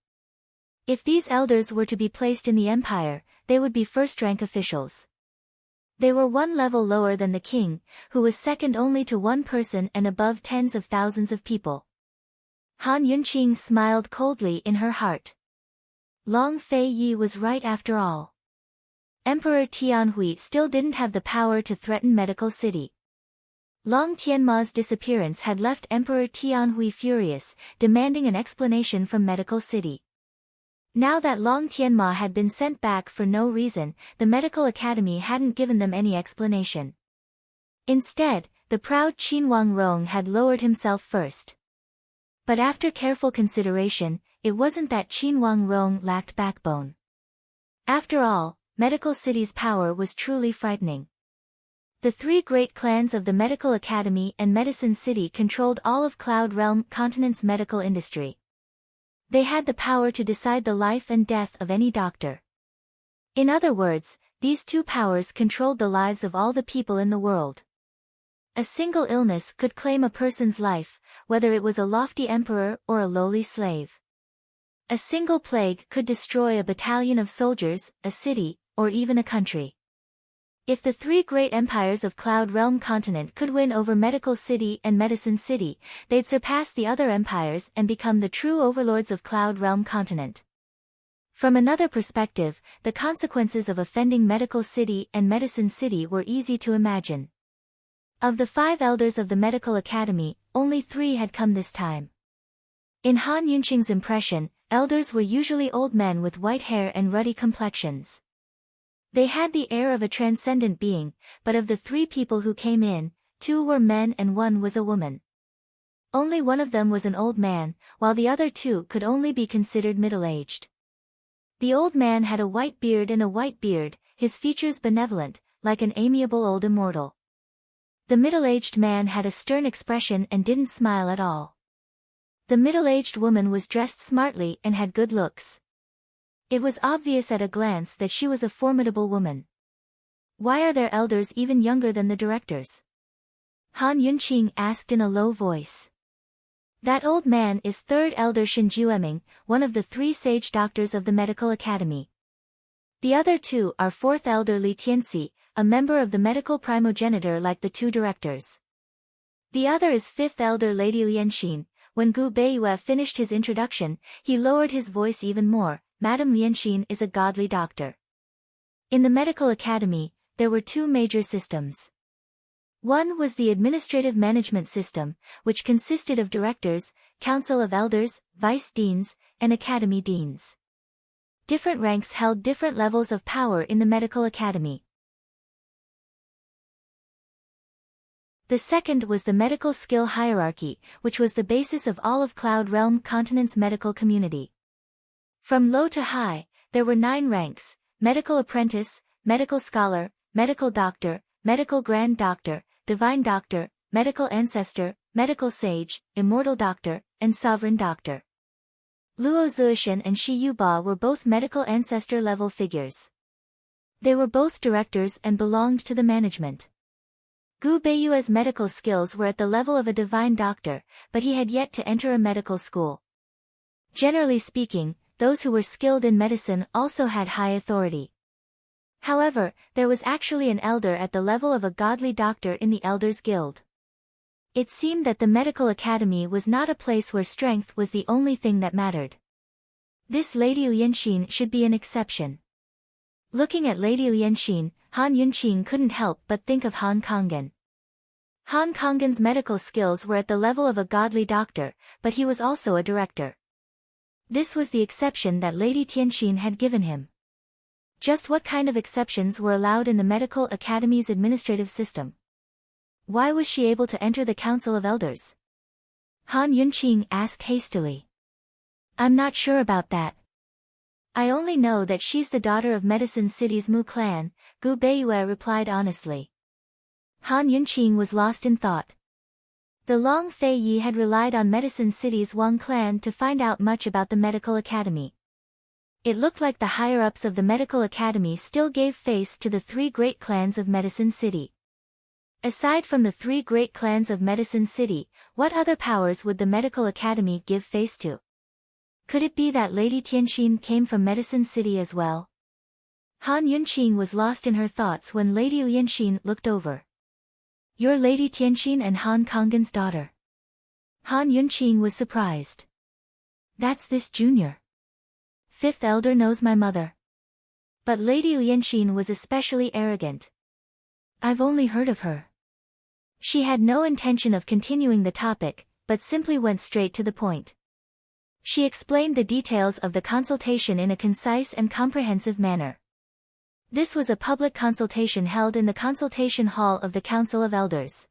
If these elders were to be placed in the empire, they would be first-rank officials. They were one level lower than the king, who was second only to one person and above tens of thousands of people. Han Yunqing smiled coldly in her heart. Long Fei Yi was right after all. Emperor Tianhui still didn't have the power to threaten Medical City. Long Tianma's disappearance had left Emperor Tianhui furious, demanding an explanation from Medical City. Now that Long Tianma had been sent back for no reason, the Medical Academy hadn't given them any explanation. Instead, the proud Qin Wangrong had lowered himself first. But after careful consideration, it wasn't that Qin Wangrong lacked backbone. After all, Medical City's power was truly frightening. The three great clans of the Medical Academy and Medicine City controlled all of Cloud Realm Continent's medical industry. They had the power to decide the life and death of any doctor. In other words, these two powers controlled the lives of all the people in the world. A single illness could claim a person's life, whether it was a lofty emperor or a lowly slave. A single plague could destroy a battalion of soldiers, a city, or even a country. If the three great empires of Cloud Realm Continent could win over Medical City and Medicine City, they'd surpass the other empires and become the true overlords of Cloud Realm Continent. From another perspective, the consequences of offending Medical City and Medicine City were easy to imagine. Of the 5 elders of the Medical Academy, only 3 had come this time. In Han Yunqing's impression, elders were usually old men with white hair and ruddy complexions. They had the air of a transcendent being, but of the 3 people who came in, 2 were men and 1 was a woman. Only one of them was an old man, while the other 2 could only be considered middle-aged. The old man had a white beard and a white beard, his features benevolent, like an amiable old immortal. The middle-aged man had a stern expression and didn't smile at all. The middle-aged woman was dressed smartly and had good looks. It was obvious at a glance that she was a formidable woman. Why are there elders even younger than the directors? Han Yunqing asked in a low voice. That old man is 3rd Elder Shinjueming, one of the 3 sage doctors of the Medical Academy. The other 2 are 4th Elder Li Tianxi, a member of the medical primogeniture like the 2 directors. The other is 5th Elder Lady Lianxin. When Gu Beiyue finished his introduction, he lowered his voice even more. Madame Lianxin is a godly doctor. In the Medical Academy, there were 2 major systems. One was the administrative management system, which consisted of directors, council of elders, vice deans, and academy deans. Different ranks held different levels of power in the Medical Academy. The second was the medical skill hierarchy, which was the basis of all of Cloud Realm Continent's medical community. From low to high, there were 9 ranks: medical apprentice, medical scholar, medical doctor, medical grand doctor, divine doctor, medical ancestor, medical sage, immortal doctor, and sovereign doctor. Luo Zuishan and Shi Yuba were both medical ancestor-level figures. They were both directors and belonged to the management. Gu Beiyue's medical skills were at the level of a divine doctor, but he had yet to enter a medical school. Generally speaking, those who were skilled in medicine also had high authority. However, there was actually an elder at the level of a godly doctor in the Elders Guild. It seemed that the medical academy was not a place where strength was the only thing that mattered. This Lady Lianxin should be an exception. Looking at Lady Lianxin, Han Yunqing couldn't help but think of Han Konggan. Han Konggan's medical skills were at the level of a godly doctor, but he was also a director. This was the exception that Lady Tianxin had given him. Just what kind of exceptions were allowed in the medical academy's administrative system? Why was she able to enter the Council of Elders? Han Yunqing asked hastily. I'm not sure about that. I only know that she's the daughter of Medicine City's Mu clan, Gu Beiyue replied honestly. Han Yunqing was lost in thought. The Long Fei Yi had relied on Medicine City's Wang clan to find out much about the medical academy. It looked like the higher-ups of the medical academy still gave face to the three great clans of Medicine City. Aside from the three great clans of Medicine City, what other powers would the medical academy give face to? Could it be that Lady Tianxin came from Medicine City as well? Han Yunqing was lost in her thoughts when Lady Lianxin looked over. You're Lady Tianxin and Han Konggan's daughter. Han Yunqing was surprised. That's this junior. Fifth elder knows my mother. But Lady Lianxin was especially arrogant. I've only heard of her. She had no intention of continuing the topic, but simply went straight to the point. She explained the details of the consultation in a concise and comprehensive manner. This was a public consultation held in the consultation hall of the Council of Elders.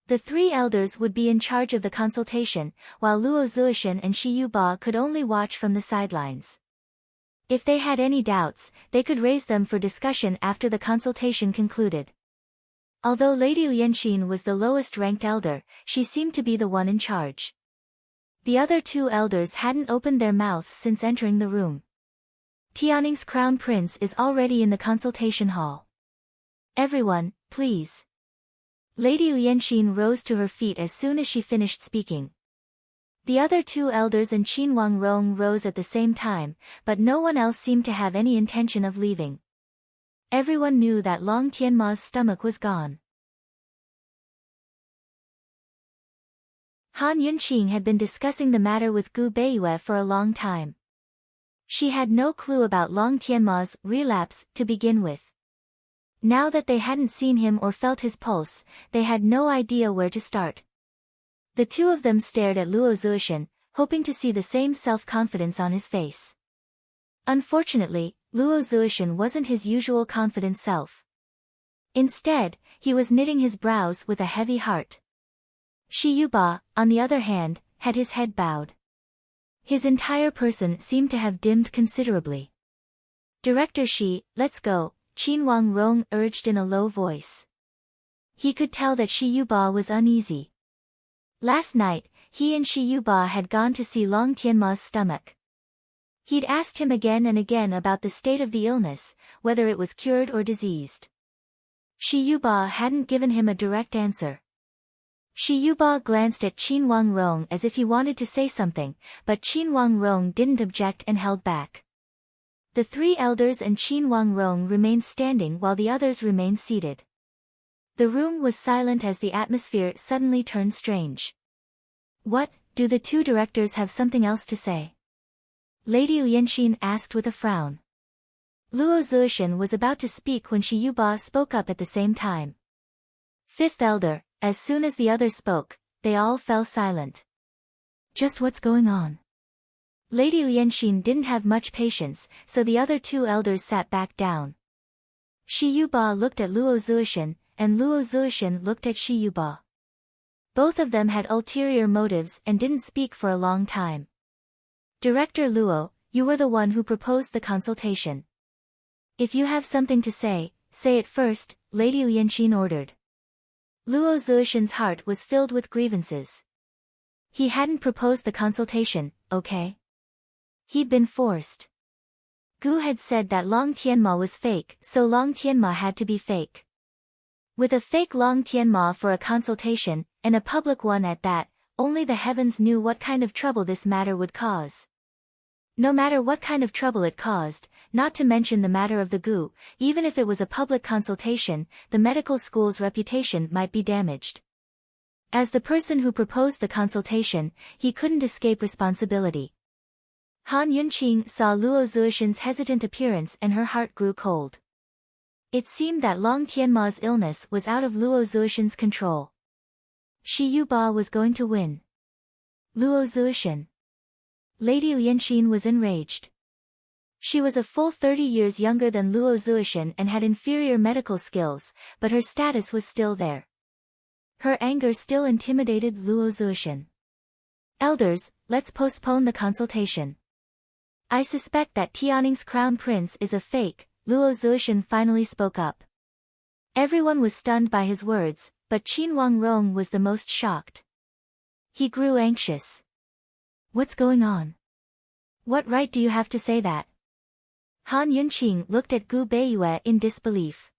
The three elders would be in charge of the consultation, while Luo Zuishan and Shi Yuba could only watch from the sidelines. If they had any doubts, they could raise them for discussion after the consultation concluded. Although Lady Lianxin was the lowest-ranked elder, she seemed to be the one in charge. The other two elders hadn't opened their mouths since entering the room. Tianning's crown prince is already in the consultation hall. Everyone, please. Lady Lianxin rose to her feet as soon as she finished speaking. The other two elders and Qin Wangrong rose at the same time, but no one else seemed to have any intention of leaving. Everyone knew that Long Tianma's stomach was gone. Han Yunqing had been discussing the matter with Gu Beiyue for a long time. She had no clue about Long Tianma's relapse to begin with. Now that they hadn't seen him or felt his pulse, they had no idea where to start. The two of them stared at Luo Zuishan, hoping to see the same self-confidence on his face. Unfortunately, Luo Zuishan wasn't his usual confident self. Instead, he was knitting his brows with a heavy heart. Shi Yuba, on the other hand, had his head bowed. His entire person seemed to have dimmed considerably. Director Shi, let's go, Qin Wangrong urged in a low voice. He could tell that Shi Yuba was uneasy. Last night, he and Shi Yuba had gone to see Long Tianma's stomach. He'd asked him again and again about the state of the illness, whether it was cured or diseased. Shi Yuba hadn't given him a direct answer. Shi Yuba glanced at Qin Wangrong as if he wanted to say something, but Qin Wangrong didn't object and held back. The three elders and Qin Wangrong remained standing while the others remained seated. The room was silent as the atmosphere suddenly turned strange. What, do the two directors have something else to say? Lady Lianxin asked with a frown. Luo Zuishan was about to speak when Shi Yuba spoke up at the same time. Fifth elder, as soon as the others spoke, they all fell silent. Just what's going on? Lady Lianxin didn't have much patience, so the other two elders sat back down. Shi Yuba looked at Luo Zuishan, and Luo Zuishan looked at Shi Yuba. Both of them had ulterior motives and didn't speak for a long time. Director Luo, you were the one who proposed the consultation. If you have something to say it first, Lady Lianxin ordered. Luo Zuishan's heart was filled with grievances. He hadn't proposed the consultation, okay? He'd been forced. Gu had said that Long Tianma was fake, so Long Tianma had to be fake. With a fake Long Tianma for a consultation, and a public one at that, only the heavens knew what kind of trouble this matter would cause. No matter what kind of trouble it caused, not to mention the matter of the Gu, even if it was a public consultation, the medical school's reputation might be damaged. As the person who proposed the consultation, he couldn't escape responsibility. Han Yunqing saw Luo Zuishan's hesitant appearance and her heart grew cold. It seemed that Long Tianma's illness was out of Luo Zuishan's control. Shi Yuba was going to win. Luo Zuishan. Lady Lianxin was enraged. She was a full 30 years younger than Luo Zuishan and had inferior medical skills, but her status was still there. Her anger still intimidated Luo Zuishan. Elders, let's postpone the consultation. I suspect that Tianning's crown prince is a fake, Luo Zuishan finally spoke up. Everyone was stunned by his words, but Qin Wangrong was the most shocked. He grew anxious. What's going on? What right do you have to say that? Han Yunqing looked at Gu Beiyue in disbelief.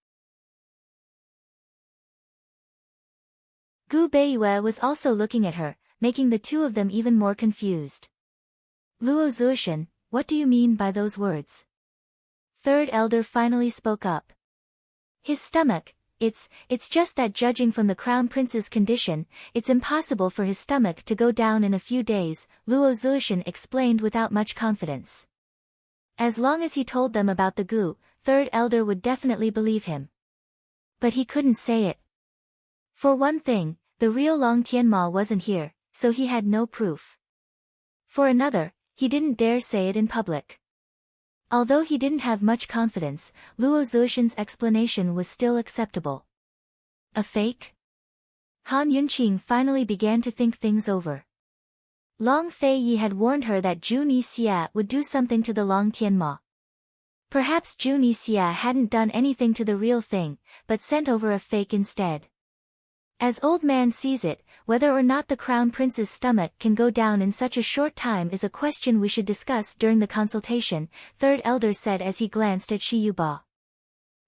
Gu Beiyue was also looking at her, making the two of them even more confused. Luo Zuishan, what do you mean by those words? Third elder finally spoke up. His stomach, it's just that judging from the crown prince's condition, it's impossible for his stomach to go down in a few days, Luo Zuishan explained without much confidence. As long as he told them about the Gu, third elder would definitely believe him. But he couldn't say it. For one thing, the real Long Tianma wasn't here, so he had no proof. For another, he didn't dare say it in public. Although he didn't have much confidence, Luo Zuishan's explanation was still acceptable. A fake? Han Yunqing finally began to think things over. Long Fei Yi had warned her that Zhu Nixia would do something to the Long Tianma. Perhaps Zhu Nixia hadn't done anything to the real thing, but sent over a fake instead. As old man sees it, whether or not the crown prince's stomach can go down in such a short time is a question we should discuss during the consultation, third elder said as he glanced at Shi Yuba.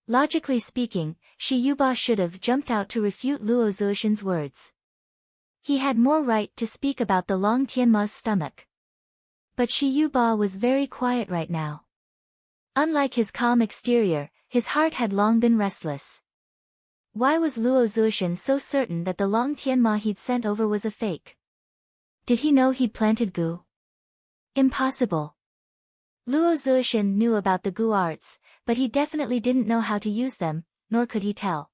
Logically speaking, Shi Yuba should have jumped out to refute Luo Zuishan's words. He had more right to speak about the Long Tianma's stomach. But Shi Yuba was very quiet right now. Unlike his calm exterior, his heart had long been restless. Why was Luo Zuishan so certain that the Long Tianma he'd sent over was a fake? Did he know he'd planted Gu? Impossible. Luo Zuishan knew about the Gu arts, but he definitely didn't know how to use them, nor could he tell.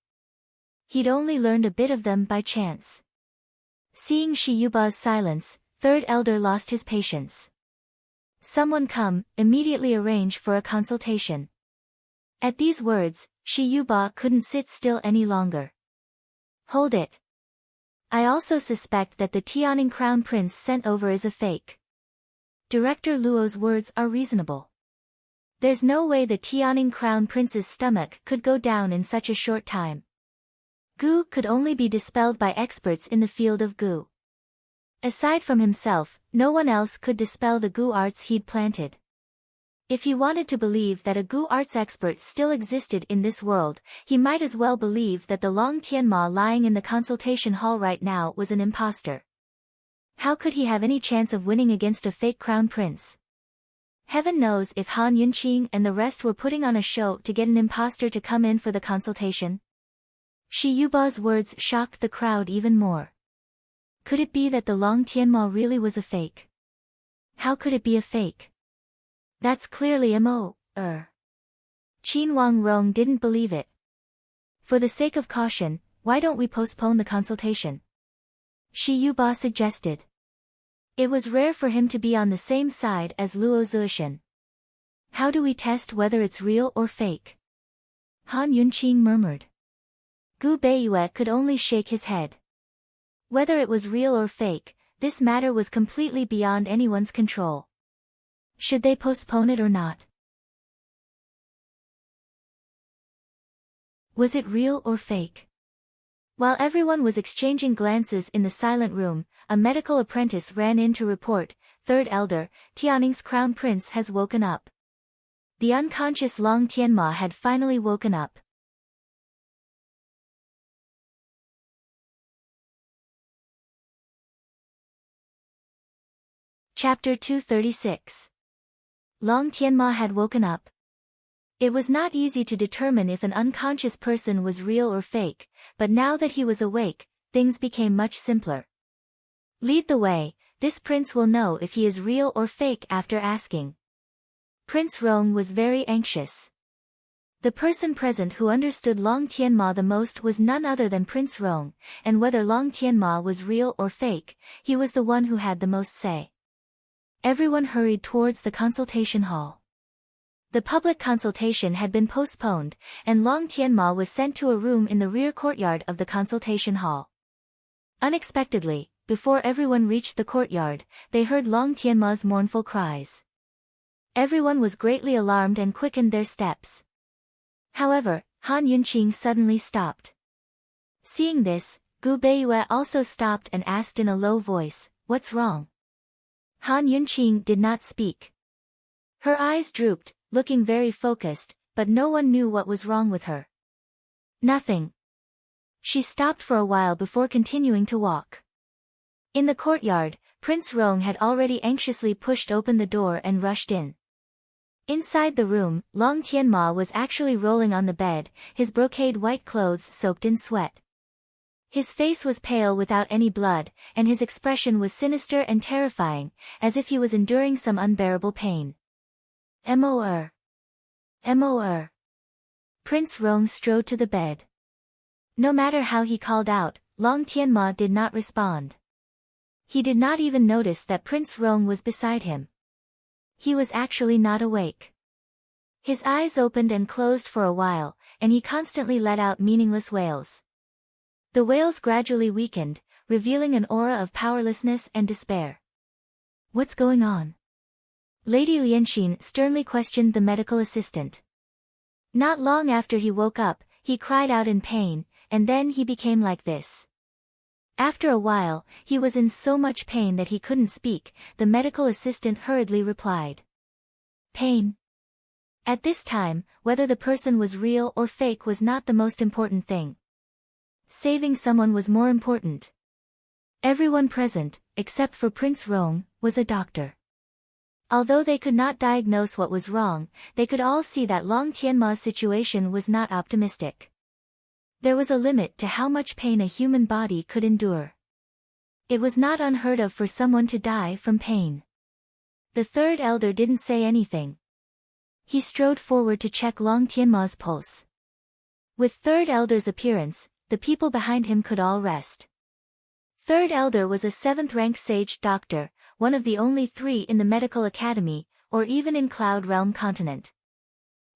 He'd only learned a bit of them by chance. Seeing Shi Yuba's silence, third elder lost his patience. Someone come, immediately arrange for a consultation. At these words, Shi Yuba couldn't sit still any longer. Hold it. I also suspect that the Tianning crown prince sent over is a fake. Director Luo's words are reasonable. There's no way the Tianning crown prince's stomach could go down in such a short time. Gu could only be dispelled by experts in the field of Gu. Aside from himself, no one else could dispel the Gu arts he'd planted. If he wanted to believe that a Gu arts expert still existed in this world, he might as well believe that the Long Tianma lying in the consultation hall right now was an imposter. How could he have any chance of winning against a fake crown prince? Heaven knows if Han Yunqing and the rest were putting on a show to get an imposter to come in for the consultation. Shi Yuba's words shocked the crowd even more. Could it be that the Long Tianma really was a fake? How could it be a fake? That's clearly Mo. Qin Wangrong didn't believe it. For the sake of caution, why don't we postpone the consultation? Shi Yuba suggested. It was rare for him to be on the same side as Luo Zuishan. How do we test whether it's real or fake? Han Yunqing murmured. Gu Beiyue could only shake his head. Whether it was real or fake, this matter was completely beyond anyone's control. Should they postpone it or not? Was it real or fake? While everyone was exchanging glances in the silent room, a medical apprentice ran in to report, third elder, Tianning's crown prince has woken up. The unconscious Long Tianma had finally woken up. Chapter 236. Long Tianma had woken up. It was not easy to determine if an unconscious person was real or fake, but now that he was awake, things became much simpler. Lead the way, this prince will know if he is real or fake after asking. Prince Rong was very anxious. The person present who understood Long Tianma the most was none other than Prince Rong, and whether Long Tianma was real or fake, he was the one who had the most say. Everyone hurried towards the consultation hall. The public consultation had been postponed, and Long Tianma was sent to a room in the rear courtyard of the consultation hall. Unexpectedly, before everyone reached the courtyard, they heard Long Tianma's mournful cries. Everyone was greatly alarmed and quickened their steps. However, Han Yunqing suddenly stopped. Seeing this, Gu Beiyue also stopped and asked in a low voice, "What's wrong?" Han Yunqing did not speak. Her eyes drooped, looking very focused, but no one knew what was wrong with her. Nothing. She stopped for a while before continuing to walk. In the courtyard, Prince Rong had already anxiously pushed open the door and rushed in. Inside the room, Long Tianma was actually rolling on the bed, his brocade white clothes soaked in sweat. His face was pale without any blood, and his expression was sinister and terrifying, as if he was enduring some unbearable pain. "Mor. Mor." Prince Rong strode to the bed. No matter how he called out, Long Tianma did not respond. He did not even notice that Prince Rong was beside him. He was actually not awake. His eyes opened and closed for a while, and he constantly let out meaningless wails. The wails gradually weakened, revealing an aura of powerlessness and despair. "What's going on?" Lady Lianxin sternly questioned the medical assistant. Not long after he woke up, he cried out in pain, and then he became like this. After a while, he was in so much pain that he couldn't speak. The medical assistant hurriedly replied. "Pain." At this time, whether the person was real or fake was not the most important thing. Saving someone was more important. Everyone present, except for Prince Rong, was a doctor. Although they could not diagnose what was wrong, they could all see that Long Tianma's situation was not optimistic. There was a limit to how much pain a human body could endure. It was not unheard of for someone to die from pain. The third elder didn't say anything. He strode forward to check Long Tianma's pulse. With third elder's appearance, the people behind him could all rest. Third elder was a 7th-rank sage doctor, one of the only 3 in the medical academy, or even in Cloud Realm continent.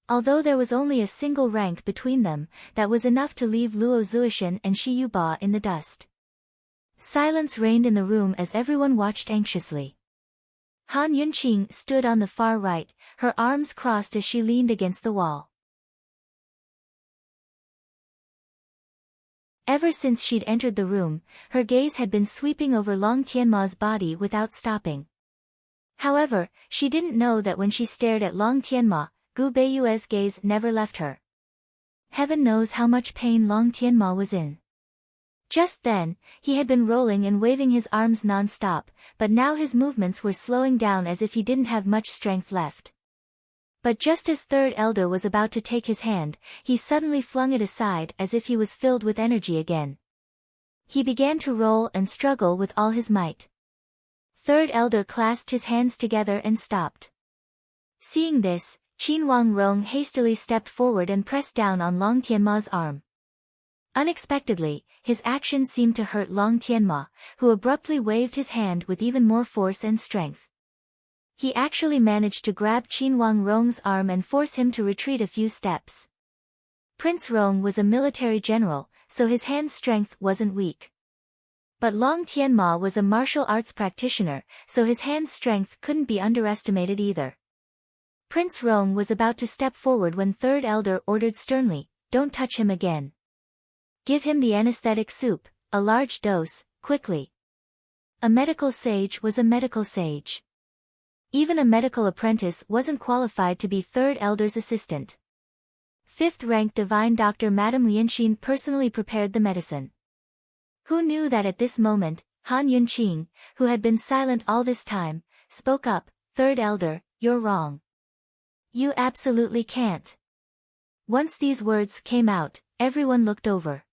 Although there was only a single rank between them, that was enough to leave Luo Zuishan and Shi Yuba in the dust. Silence reigned in the room as everyone watched anxiously. Han Yunqing stood on the far right, her arms crossed as she leaned against the wall. Ever since she'd entered the room, her gaze had been sweeping over Long Tianma's body without stopping. However, she didn't know that when she stared at Long Tianma, Gu Beiyue's gaze never left her. Heaven knows how much pain Long Tianma was in. Just then, he had been rolling and waving his arms non-stop, but now his movements were slowing down as if he didn't have much strength left. But just as third elder was about to take his hand, he suddenly flung it aside as if he was filled with energy again. He began to roll and struggle with all his might. Third elder clasped his hands together and stopped. Seeing this, Qin Wang Rong hastily stepped forward and pressed down on Long Tianma's arm. Unexpectedly, his action seemed to hurt Long Tianma, who abruptly waved his hand with even more force and strength. He actually managed to grab Qin Wang Rong's arm and force him to retreat a few steps. Prince Rong was a military general, so his hand strength wasn't weak. But Long Tianma was a martial arts practitioner, so his hand strength couldn't be underestimated either. Prince Rong was about to step forward when third elder ordered sternly, "Don't touch him again. Give him the anesthetic soup, a large dose, quickly." A medical sage was a medical sage. Even a medical apprentice wasn't qualified to be third elder's assistant. Fifth-ranked divine doctor Madame Lianxin personally prepared the medicine. Who knew that at this moment, Han Yunqing, who had been silent all this time, spoke up, "Third elder, you're wrong. You absolutely can't." Once these words came out, everyone looked over.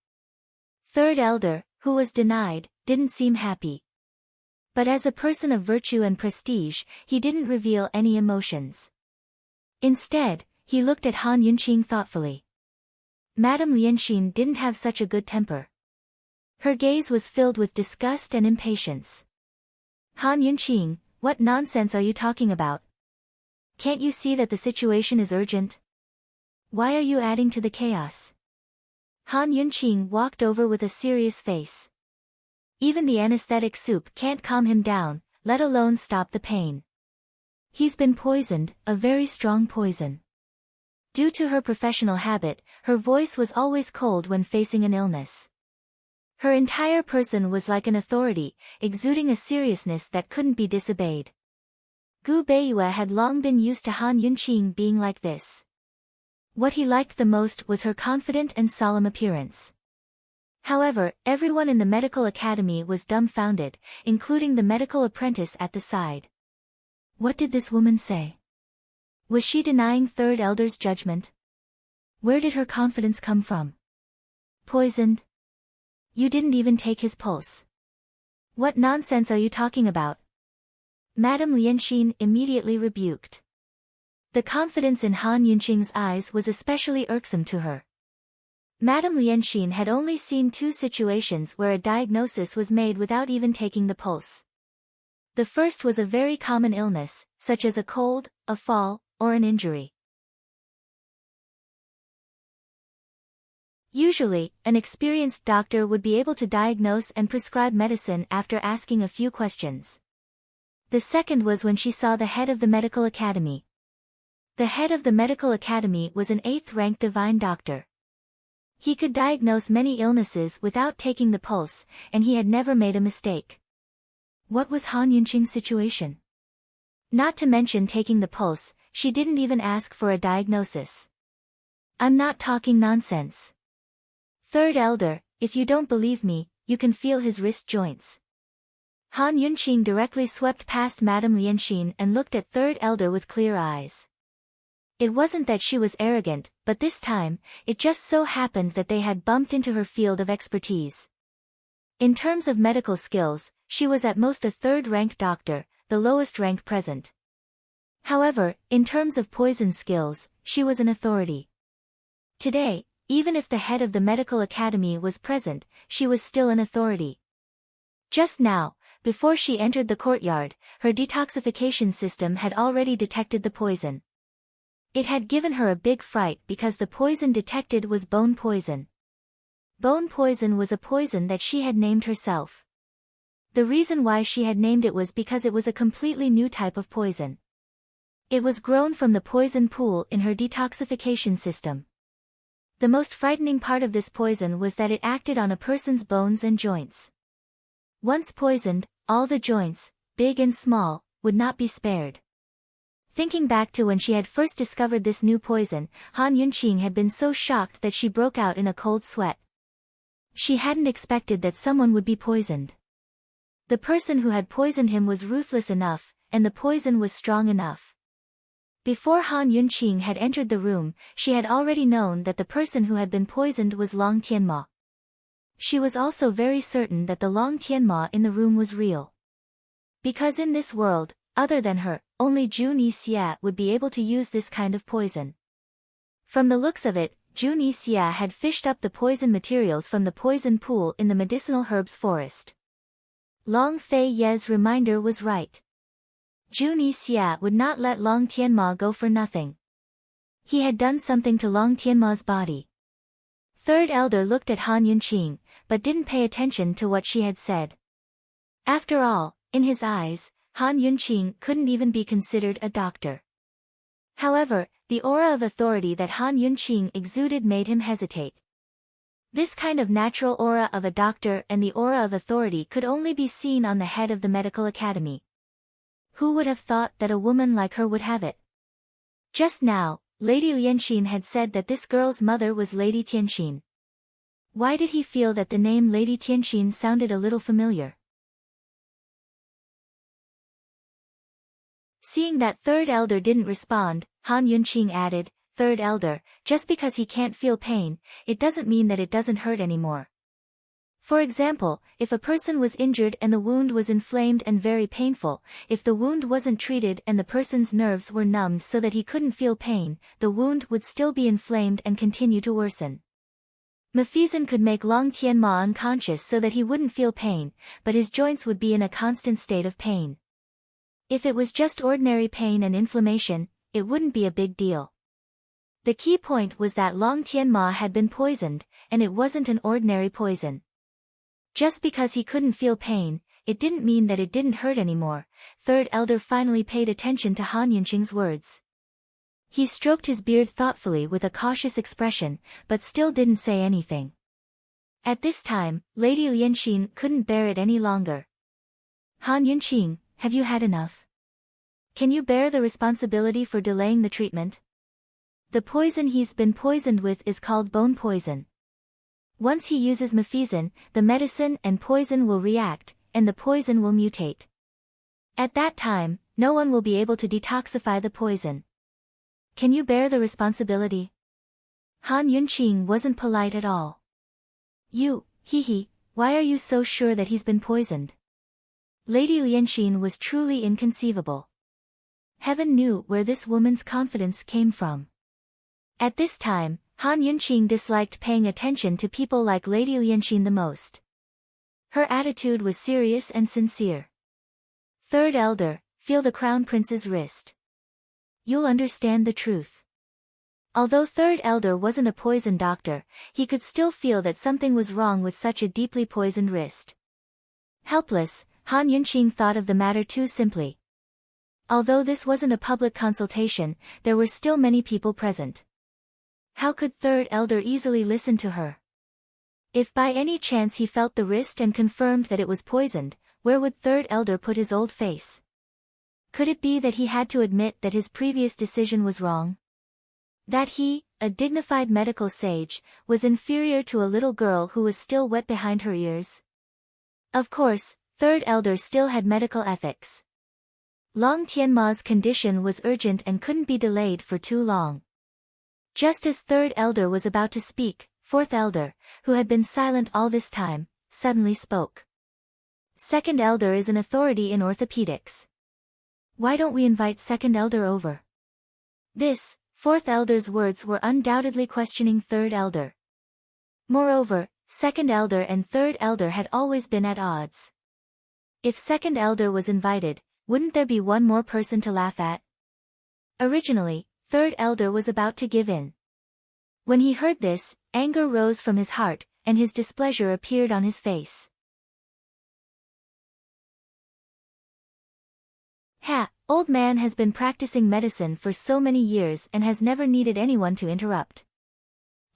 Third elder, who was denied, didn't seem happy. But as a person of virtue and prestige, he didn't reveal any emotions. Instead, he looked at Han Yunqing thoughtfully. Madame Lianxin didn't have such a good temper. Her gaze was filled with disgust and impatience. "Han Yunqing, what nonsense are you talking about? Can't you see that the situation is urgent? Why are you adding to the chaos?" Han Yunqing walked over with a serious face. Even the anesthetic soup can't calm him down, let alone stop the pain. He's been poisoned, a very strong poison. Due to her professional habit, her voice was always cold when facing an illness. Her entire person was like an authority, exuding a seriousness that couldn't be disobeyed. Gu Beiyue had long been used to Han Yunqing being like this. What he liked the most was her confident and solemn appearance. However, everyone in the medical academy was dumbfounded, including the medical apprentice at the side. What did this woman say? Was she denying third elder's judgment? Where did her confidence come from? Poisoned? You didn't even take his pulse. What nonsense are you talking about? Madame Lianxin immediately rebuked. The confidence in Han Yunqing's eyes was especially irksome to her. Madame Lianxin had only seen 2 situations where a diagnosis was made without even taking the pulse. The first was a very common illness, such as a cold, a fall, or an injury. Usually, an experienced doctor would be able to diagnose and prescribe medicine after asking a few questions. The second was when she saw the head of the medical academy. The head of the medical academy was an 8th-ranked divine doctor. He could diagnose many illnesses without taking the pulse, and he had never made a mistake. What was Han Yunqing's situation? Not to mention taking the pulse, she didn't even ask for a diagnosis. I'm not talking nonsense. Third elder, if you don't believe me, you can feel his wrist joints. Han Yunqing directly swept past Madame Lianxin and looked at third elder with clear eyes. It wasn't that she was arrogant, but this time, it just so happened that they had bumped into her field of expertise. In terms of medical skills, she was at most a 3rd-rank doctor, the lowest rank present. However, in terms of poison skills, she was an authority. Today, even if the head of the medical academy was present, she was still an authority. Just now, before she entered the courtyard, her detoxification system had already detected the poison. It had given her a big fright because the poison detected was bone poison. Bone poison was a poison that she had named herself. The reason why she had named it was because it was a completely new type of poison. It was grown from the poison pool in her detoxification system. The most frightening part of this poison was that it acted on a person's bones and joints. Once poisoned, all the joints, big and small, would not be spared. Thinking back to when she had first discovered this new poison, Han Yunqing had been so shocked that she broke out in a cold sweat. She hadn't expected that someone would be poisoned. The person who had poisoned him was ruthless enough, and the poison was strong enough. Before Han Yunqing had entered the room, she had already known that the person who had been poisoned was Long Tianma. She was also very certain that the Long Tianma in the room was real. Because in this world, other than her, only Jun Yixia would be able to use this kind of poison. From the looks of it, Jun Yixia had fished up the poison materials from the poison pool in the medicinal herbs forest. Long Fei Ye's reminder was right. Jun Yixia would not let Long Tianma go for nothing. He had done something to Long Tianma's body. Third elder looked at Han Yunqing, but didn't pay attention to what she had said. After all, in his eyes, Han Yunqing couldn't even be considered a doctor. However, the aura of authority that Han Yunqing exuded made him hesitate. This kind of natural aura of a doctor and the aura of authority could only be seen on the head of the medical academy. Who would have thought that a woman like her would have it? Just now, Lady Lianxin had said that this girl's mother was Lady Tianxin. Why did he feel that the name Lady Tianxin sounded a little familiar? Seeing that third elder didn't respond, Han Yunqing added, "Third elder, just because he can't feel pain, it doesn't mean that it doesn't hurt anymore. For example, if a person was injured and the wound was inflamed and very painful, if the wound wasn't treated and the person's nerves were numbed so that he couldn't feel pain, the wound would still be inflamed and continue to worsen. Mephisin could make Long Tianma unconscious so that he wouldn't feel pain, but his joints would be in a constant state of pain. If it was just ordinary pain and inflammation, it wouldn't be a big deal. The key point was that Long Tianma had been poisoned, and it wasn't an ordinary poison. Just because he couldn't feel pain, it didn't mean that it didn't hurt anymore." Third elder finally paid attention to Han Yunqing's words. He stroked his beard thoughtfully with a cautious expression, but still didn't say anything. At this time, Lady Lianxin couldn't bear it any longer. "Han Yunqing, have you had enough? Can you bear the responsibility for delaying the treatment? The poison he's been poisoned with is called bone poison. Once he uses Mephisin, the medicine and poison will react, and the poison will mutate. At that time, no one will be able to detoxify the poison. Can you bear the responsibility?" Han Yunqing wasn't polite at all. Why are you so sure that he's been poisoned?" Lady Lianxin was truly inconceivable. Heaven knew where this woman's confidence came from. At this time, Han Yunqing disliked paying attention to people like Lady Lianxin the most. Her attitude was serious and sincere. "Third elder, feel the crown prince's wrist. You'll understand the truth." Although third elder wasn't a poison doctor, he could still feel that something was wrong with such a deeply poisoned wrist. Helpless, Han Yunqing thought of the matter too simply. Although this wasn't a public consultation, there were still many people present. How could third elder easily listen to her? If by any chance he felt the wrist and confirmed that it was poisoned, where would third elder put his old face? Could it be that he had to admit that his previous decision was wrong? That he, a dignified medical sage, was inferior to a little girl who was still wet behind her ears? Of course, third elder still had medical ethics. Long Tianma's condition was urgent and couldn't be delayed for too long. Just as third elder was about to speak, fourth elder, who had been silent all this time, suddenly spoke. "Second elder is an authority in orthopedics. Why don't we invite second elder over?" This, fourth elder's words were undoubtedly questioning third elder. Moreover, second elder and third elder had always been at odds. If second elder was invited, wouldn't there be one more person to laugh at? Originally, third elder was about to give in. When he heard this, anger rose from his heart, and his displeasure appeared on his face. Old man has been practicing medicine for so many years and has never needed anyone to interrupt.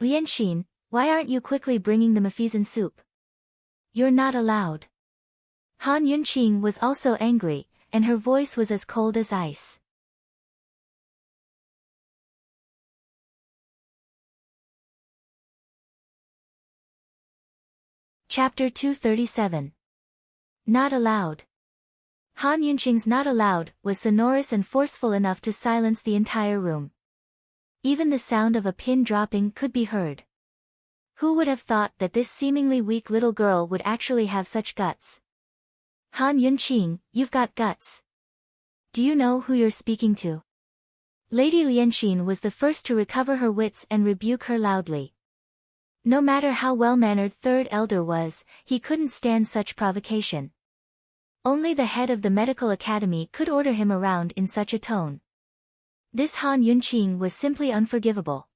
"Lianxin, why aren't you quickly bringing the Mephisin soup? You're not allowed." Han Yunqing was also angry, and her voice was as cold as ice. Chapter 237. Not allowed. Han Yunqing's "not allowed" was sonorous and forceful enough to silence the entire room. Even the sound of a pin dropping could be heard. Who would have thought that this seemingly weak little girl would actually have such guts? Han Yunqing, you've got guts. Do you know who you're speaking to? Lady Lianxin was the first to recover her wits and rebuke her loudly. No matter how well-mannered third elder was, he couldn't stand such provocation. Only the head of the medical academy could order him around in such a tone. This Han Yunqing was simply unforgivable.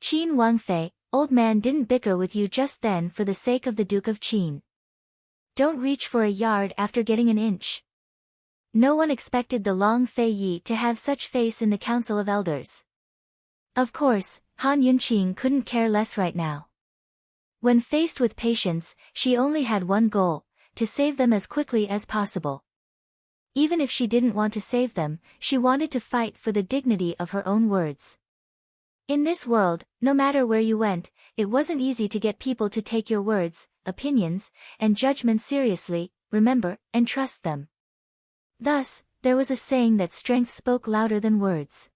"Qin Wangfei, old man didn't bicker with you just then for the sake of the Duke of Qin. Don't reach for a yard after getting an inch." No one expected the Long Fei Yi to have such face in the Council of Elders. Of course, Han Yunqing couldn't care less right now. When faced with patients, she only had one goal: to save them as quickly as possible. Even if she didn't want to save them, she wanted to fight for the dignity of her own words. In this world, no matter where you went, it wasn't easy to get people to take your words, opinions, and judgments seriously, remember, and trust them. Thus, there was a saying that strength spoke louder than words.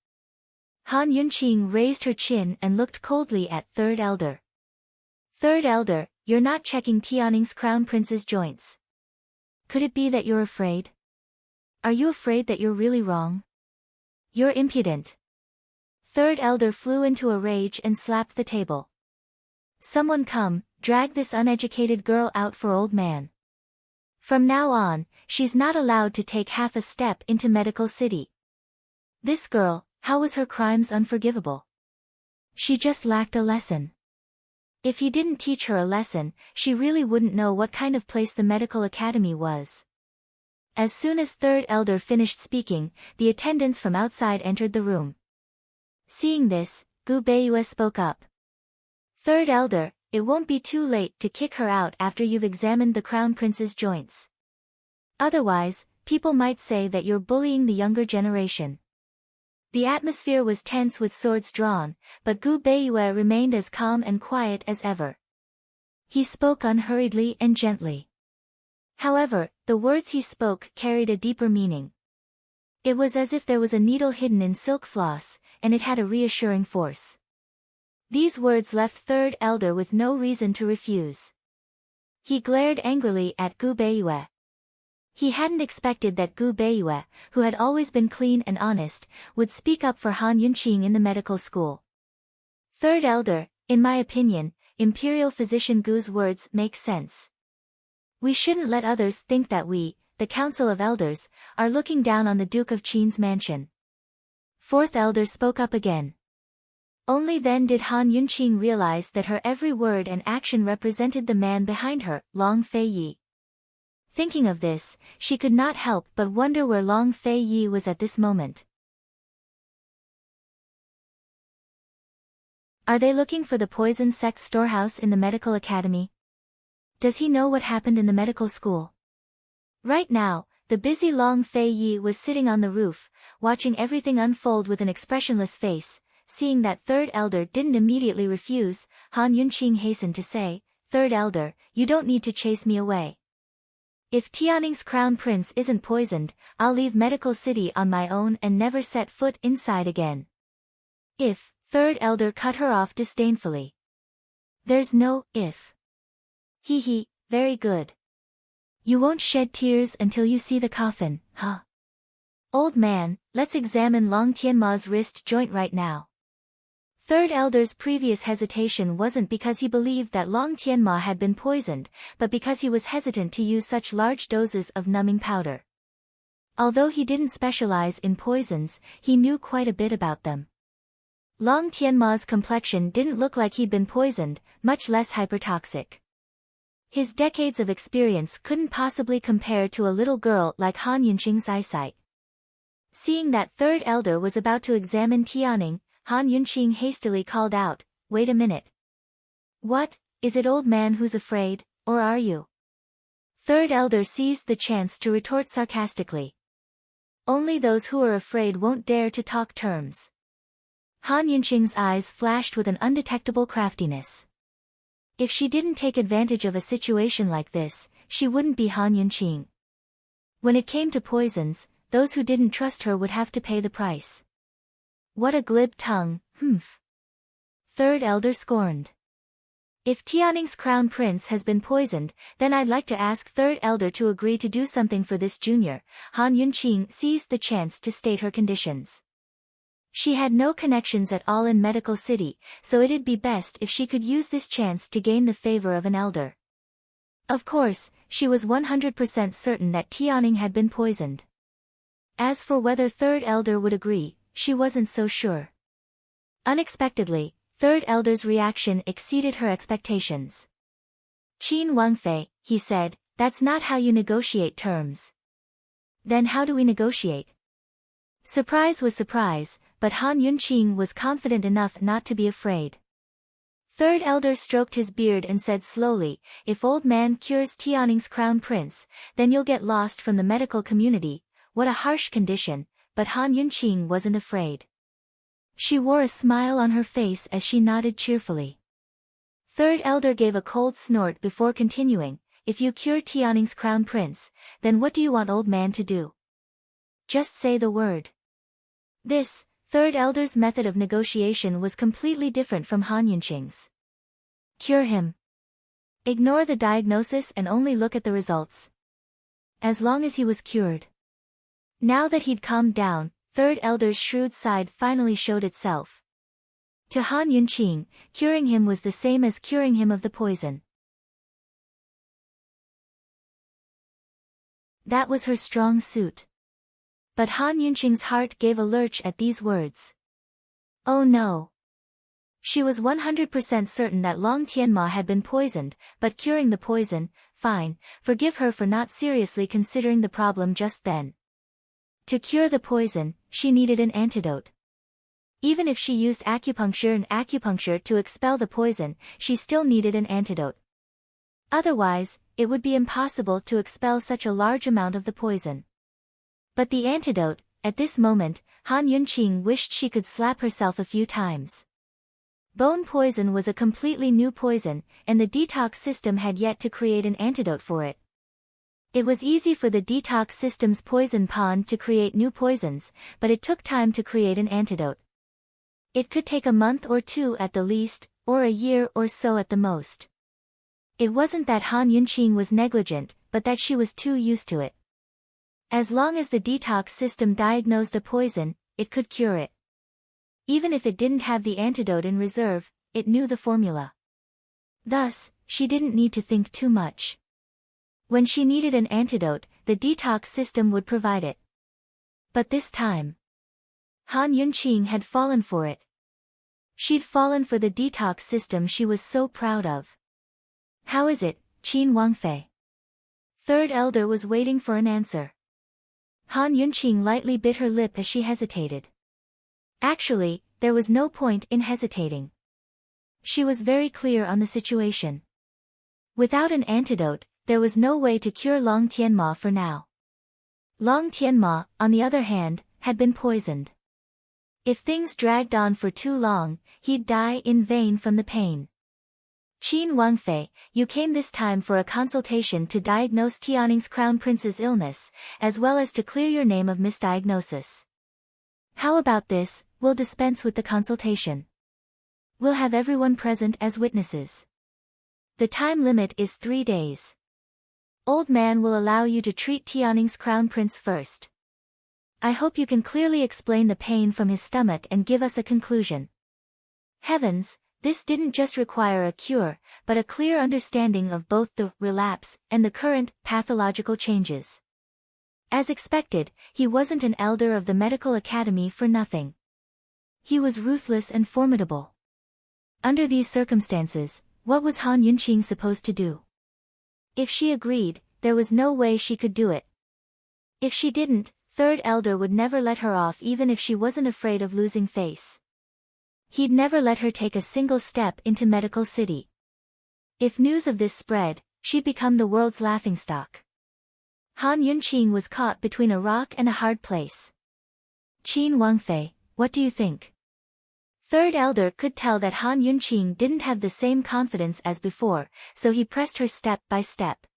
Han Yunqing raised her chin and looked coldly at Third Elder. Third Elder, you're not checking Tianning's Crown Prince's joints. Could it be that you're afraid? Are you afraid that you're really wrong? You're impudent. Third Elder flew into a rage and slapped the table. Someone come, drag this uneducated girl out for old man. From now on, she's not allowed to take half a step into Medical City. This girl, how was her crimes unforgivable? She just lacked a lesson. If he didn't teach her a lesson, she really wouldn't know what kind of place the medical academy was. As soon as Third Elder finished speaking, the attendants from outside entered the room. Seeing this, Gu Beiyue spoke up. Third Elder, it won't be too late to kick her out after you've examined the Crown Prince's joints. Otherwise, people might say that you're bullying the younger generation. The atmosphere was tense with swords drawn, but Gu Beiyue remained as calm and quiet as ever. He spoke unhurriedly and gently. However, the words he spoke carried a deeper meaning. It was as if there was a needle hidden in silk floss, and it had a reassuring force. These words left Third Elder with no reason to refuse. He glared angrily at Gu Beiyue. He hadn't expected that Gu Beiyue, who had always been clean and honest, would speak up for Han Yunqing in the medical school. Third Elder, in my opinion, Imperial Physician Gu's words make sense. We shouldn't let others think that we, the Council of Elders, are looking down on the Duke of Qin's mansion. Fourth Elder spoke up again. Only then did Han Yunqing realize that her every word and action represented the man behind her, Long Fei Yi. Thinking of this, she could not help but wonder where Long Fei Yi was at this moment. Are they looking for the poison sex storehouse in the medical academy? Does he know what happened in the medical school? Right now, the busy Long Fei Yi was sitting on the roof, watching everything unfold with an expressionless face. Seeing that Third Elder didn't immediately refuse, Han Yunqing hastened to say, Third Elder, you don't need to chase me away. If Tianning's Crown Prince isn't poisoned, I'll leave Medical City on my own and never set foot inside again. If, Third Elder cut her off disdainfully. There's no if. Hee, very good. You won't shed tears until you see the coffin, huh? Old man, let's examine Long Tianma's wrist joint right now. Third Elder's previous hesitation wasn't because he believed that Long Tianma had been poisoned, but because he was hesitant to use such large doses of numbing powder. Although he didn't specialize in poisons, he knew quite a bit about them. Long Tianma's complexion didn't look like he'd been poisoned, much less hypertoxic. His decades of experience couldn't possibly compare to a little girl like Han Yunqing's eyesight. Seeing that Third Elder was about to examine Tianning, Han Yunqing hastily called out, wait a minute. What, is it old man who's afraid, or are you? Third Elder seized the chance to retort sarcastically. Only those who are afraid won't dare to talk terms. Han Yunqing's eyes flashed with an undetectable craftiness. If she didn't take advantage of a situation like this, she wouldn't be Han Yunqing. When it came to poisons, those who didn't trust her would have to pay the price. What a glib tongue, humph. Third Elder scorned. If Tianning's Crown Prince has been poisoned, then I'd like to ask Third Elder to agree to do something for this junior. Han Yunqing seized the chance to state her conditions. She had no connections at all in Medical City, so it'd be best if she could use this chance to gain the favor of an elder. Of course, she was 100% certain that Tianning had been poisoned. As for whether Third Elder would agree, she wasn't so sure. Unexpectedly, Third Elder's reaction exceeded her expectations. Qin Wangfei, he said, that's not how you negotiate terms. Then how do we negotiate? Surprise was surprise, but Han Yunqing was confident enough not to be afraid. Third Elder stroked his beard and said slowly, if old man cures Tianning's Crown Prince, then you'll get lost from the medical community, what a harsh condition, but Han Yunqing wasn't afraid. She wore a smile on her face as she nodded cheerfully. Third elder gave a cold snort before continuing, if you cure Tianning's crown prince, then what do you want old man to do? Just say the word. This, third elder's method of negotiation was completely different from Han Yunqing's. Cure him. Ignore the diagnosis and only look at the results. As long as he was cured. Now that he'd calmed down, third elder's shrewd side finally showed itself. To Han Yunqing, curing him was the same as curing him of the poison. That was her strong suit. But Han Yunqing's heart gave a lurch at these words. Oh no. She was 100% certain that Long Tianma had been poisoned, but curing the poison, fine, forgive her for not seriously considering the problem just then. To cure the poison, she needed an antidote. Even if she used acupuncture to expel the poison, she still needed an antidote. Otherwise, it would be impossible to expel such a large amount of the poison. But the antidote, at this moment, Han Yunqing wished she could slap herself a few times. Bone poison was a completely new poison, and the detox system had yet to create an antidote for it. It was easy for the detox system's poison pond to create new poisons, but it took time to create an antidote. It could take a month or two at the least, or a year or so at the most. It wasn't that Han Yunqing was negligent, but that she was too used to it. As long as the detox system diagnosed a poison, it could cure it. Even if it didn't have the antidote in reserve, it knew the formula. Thus, she didn't need to think too much. When she needed an antidote, the detox system would provide it. But this time, Han Yunqing had fallen for it. She'd fallen for the detox system she was so proud of. How is it, Qin Wangfei? Third elder was waiting for an answer. Han Yunqing lightly bit her lip as she hesitated. Actually, there was no point in hesitating. She was very clear on the situation. Without an antidote, there was no way to cure Long Tianma for now. Long Tianma, on the other hand, had been poisoned. If things dragged on for too long, he'd die in vain from the pain. Qin Wangfei, you came this time for a consultation to diagnose Tianning's crown prince's illness, as well as to clear your name of misdiagnosis. How about this, we'll dispense with the consultation. We'll have everyone present as witnesses. The time limit is 3 days. Old man will allow you to treat Tianning's crown prince first. I hope you can clearly explain the pain from his stomach and give us a conclusion. Heavens, this didn't just require a cure, but a clear understanding of both the relapse and the current pathological changes. As expected, he wasn't an elder of the medical academy for nothing. He was ruthless and formidable. Under these circumstances, what was Han Yunqing supposed to do? If she agreed, there was no way she could do it. If she didn't, third elder would never let her off even if she wasn't afraid of losing face. He'd never let her take a single step into Medical City. If news of this spread, she'd become the world's laughingstock. Han Yunqing was caught between a rock and a hard place. Qin Wangfei, what do you think? Third elder could tell that Han Yunqing didn't have the same confidence as before, so he pressed her step by step.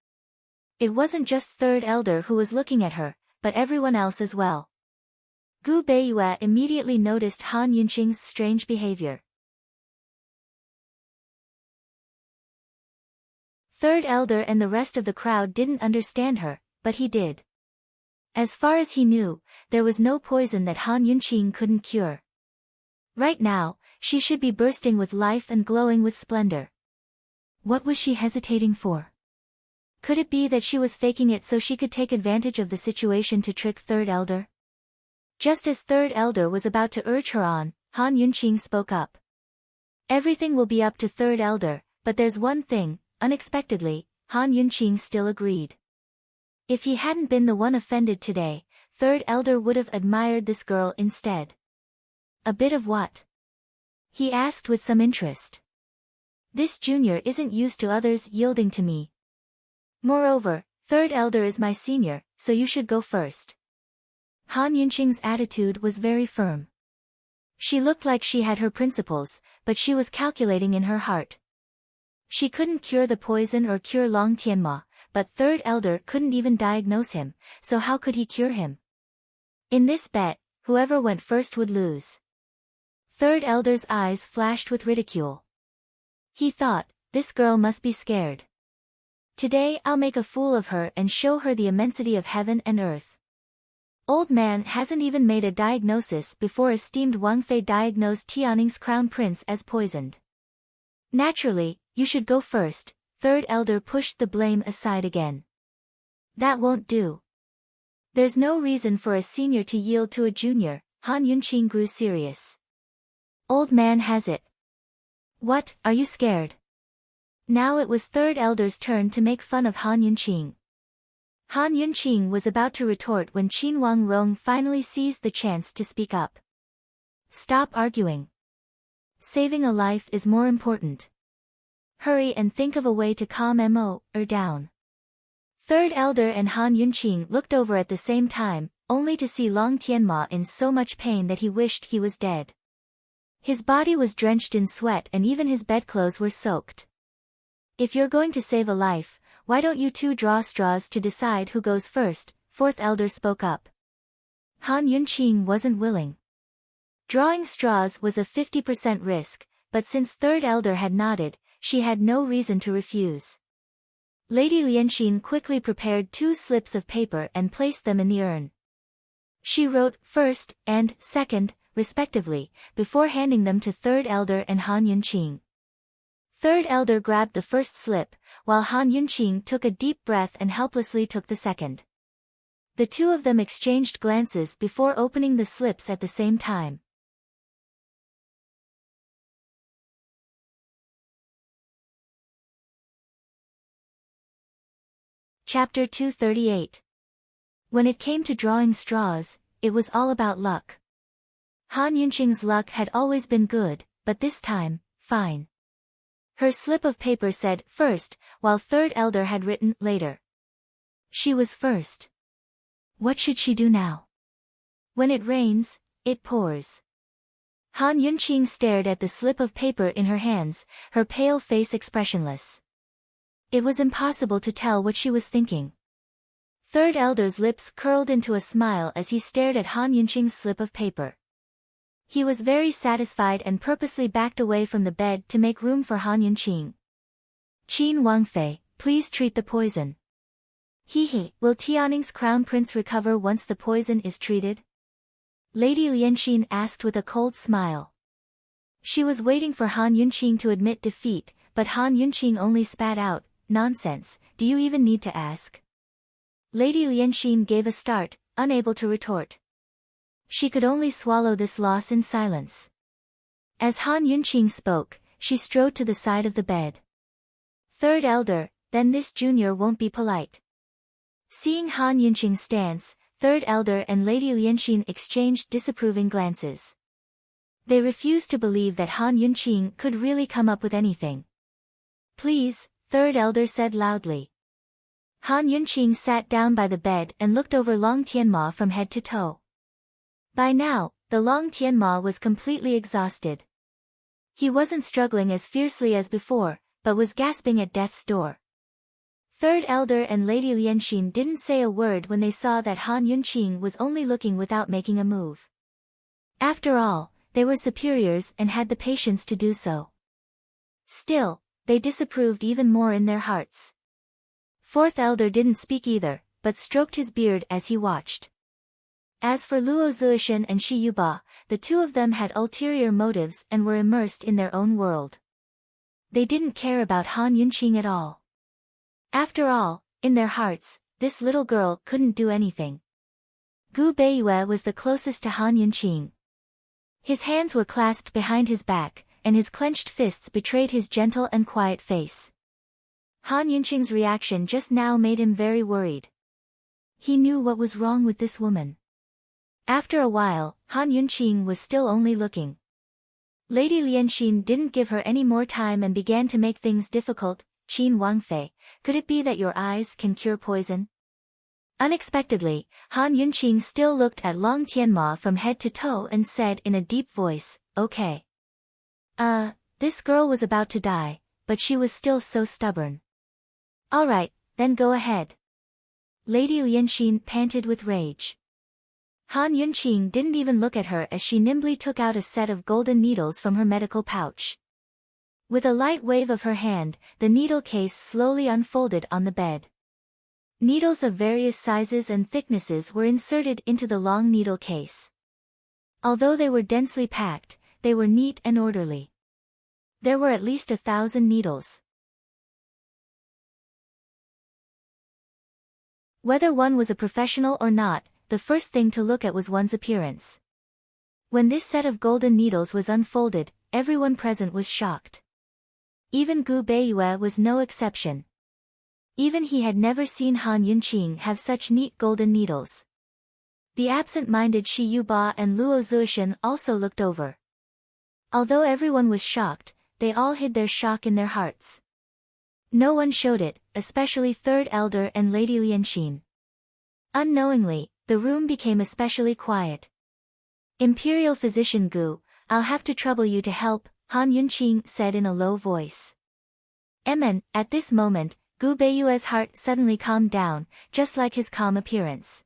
It wasn't just third elder who was looking at her, but everyone else as well. Gu Beiyue immediately noticed Han Yunqing's strange behavior. Third elder and the rest of the crowd didn't understand her, but he did. As far as he knew, there was no poison that Han Yunqing couldn't cure. Right now, she should be bursting with life and glowing with splendor. What was she hesitating for? Could it be that she was faking it so she could take advantage of the situation to trick third elder? Just as third elder was about to urge her on, Han Yunqing spoke up. Everything will be up to third elder, but there's one thing. Unexpectedly, Han Yunqing still agreed. If he hadn't been the one offended today, third elder would have admired this girl instead. A bit of what? He asked with some interest. This junior isn't used to others yielding to me. Moreover, third elder is my senior, so you should go first. Han Yunqing's attitude was very firm. She looked like she had her principles, but she was calculating in her heart. She couldn't cure the poison or cure Long Tianma, but third elder couldn't even diagnose him, so how could he cure him? In this bet, whoever went first would lose. Third elder's eyes flashed with ridicule. He thought, this girl must be scared. Today I'll make a fool of her and show her the immensity of heaven and earth. Old man hasn't even made a diagnosis before esteemed Wang Fei diagnosed Tianning's crown prince as poisoned. Naturally, you should go first. Third elder pushed the blame aside again. That won't do. There's no reason for a senior to yield to a junior. Han Yunqing grew serious. Old man has it. What, are you scared? Now it was third elder's turn to make fun of Han Yunqing. Han Yunqing was about to retort when Qin Wang Rong finally seized the chance to speak up. Stop arguing. Saving a life is more important. Hurry and think of a way to calm Mo down. Third elder and Han Yunqing looked over at the same time, only to see Long Tianma in so much pain that he wished he was dead. His body was drenched in sweat and even his bedclothes were soaked. If you're going to save a life, why don't you two draw straws to decide who goes first? Fourth elder spoke up. Han Yunqing wasn't willing. Drawing straws was a 50% risk, but since third elder had nodded, she had no reason to refuse. Lady Lianxin quickly prepared 2 slips of paper and placed them in the urn. She wrote first and second, respectively, before handing them to third elder and Han Yunqing. Third elder grabbed the first slip, while Han Yunqing took a deep breath and helplessly took the second. The two of them exchanged glances before opening the slips at the same time. Chapter 238. When it came to drawing straws, it was all about luck. Han Yunqing's luck had always been good, but this time, fine. Her slip of paper said first, while third elder had written later. She was first. What should she do now? When it rains, it pours. Han Yunqing stared at the slip of paper in her hands, her pale face expressionless. It was impossible to tell what she was thinking. Third elder's lips curled into a smile as he stared at Han Yunqing's slip of paper. He was very satisfied and purposely backed away from the bed to make room for Han Yunqing. Qin Wangfei, please treat the poison. Will Tianning's crown prince recover once the poison is treated? Lady Lianxin asked with a cold smile. She was waiting for Han Yunqing to admit defeat, but Han Yunqing only spat out, nonsense, do you even need to ask? Lady Lianxin gave a start, unable to retort. She could only swallow this loss in silence. As Han Yunqing spoke, she strode to the side of the bed. Third elder, then this junior won't be polite. Seeing Han Yunqing's stance, third elder and Lady Lianxin exchanged disapproving glances. They refused to believe that Han Yunqing could really come up with anything. Please, third elder said loudly. Han Yunqing sat down by the bed and looked over Long Tianma from head to toe. By now, the Long Tianma was completely exhausted. He wasn't struggling as fiercely as before, but was gasping at death's door. Third elder and Lady Lianxin didn't say a word when they saw that Han Yunqing was only looking without making a move. After all, they were superiors and had the patience to do so. Still, they disapproved even more in their hearts. Fourth elder didn't speak either, but stroked his beard as he watched. As for Luo Zuishan and Shi Yuba, the two of them had ulterior motives and were immersed in their own world. They didn't care about Han Yunqing at all. After all, in their hearts, this little girl couldn't do anything. Gu Beiyue was the closest to Han Yunqing. His hands were clasped behind his back, and his clenched fists betrayed his gentle and quiet face. Han Yunqing's reaction just now made him very worried. He knew what was wrong with this woman. After a while, Han Yunqing was still only looking. Lady Lianxin didn't give her any more time and began to make things difficult. Qin Wangfei, could it be that your eyes can cure poison? Unexpectedly, Han Yunqing still looked at Long Tianma from head to toe and said in a deep voice, "Okay." This girl was about to die, but she was still so stubborn. "Alright, then go ahead." Lady Lianxin panted with rage. Han Yunqing didn't even look at her as she nimbly took out a set of golden needles from her medical pouch. With a light wave of her hand, the needle case slowly unfolded on the bed. Needles of various sizes and thicknesses were inserted into the long needle case. Although they were densely packed, they were neat and orderly. There were at least 1,000 needles. Whether one was a professional or not, the first thing to look at was one's appearance. When this set of golden needles was unfolded, everyone present was shocked. Even Gu Beiyue was no exception. Even he had never seen Han Yunqing have such neat golden needles. The absent-minded Shi Yuba and Luo Zuishan also looked over. Although everyone was shocked, they all hid their shock in their hearts. No one showed it, especially Third Elder and Lady Lianxin. Unknowingly, the room became especially quiet. "Imperial Physician Gu, I'll have to trouble you to help," Han Yunqing said in a low voice. At this moment, Gu Beiyue's heart suddenly calmed down, just like his calm appearance.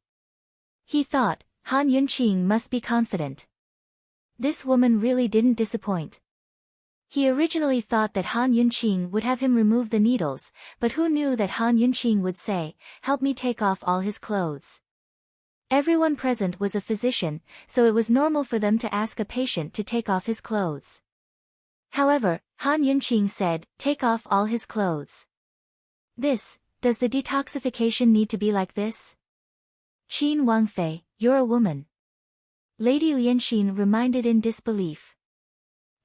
He thought, Han Yunqing must be confident. This woman really didn't disappoint. He originally thought that Han Yunqing would have him remove the needles, but who knew that Han Yunqing would say, "Help me take off all his clothes." Everyone present was a physician, so it was normal for them to ask a patient to take off his clothes. However, Han Yunqing said, "Take off all his clothes." Does the detoxification need to be like this? Qin Wangfei, you're a woman. Lady Lianxin reminded in disbelief.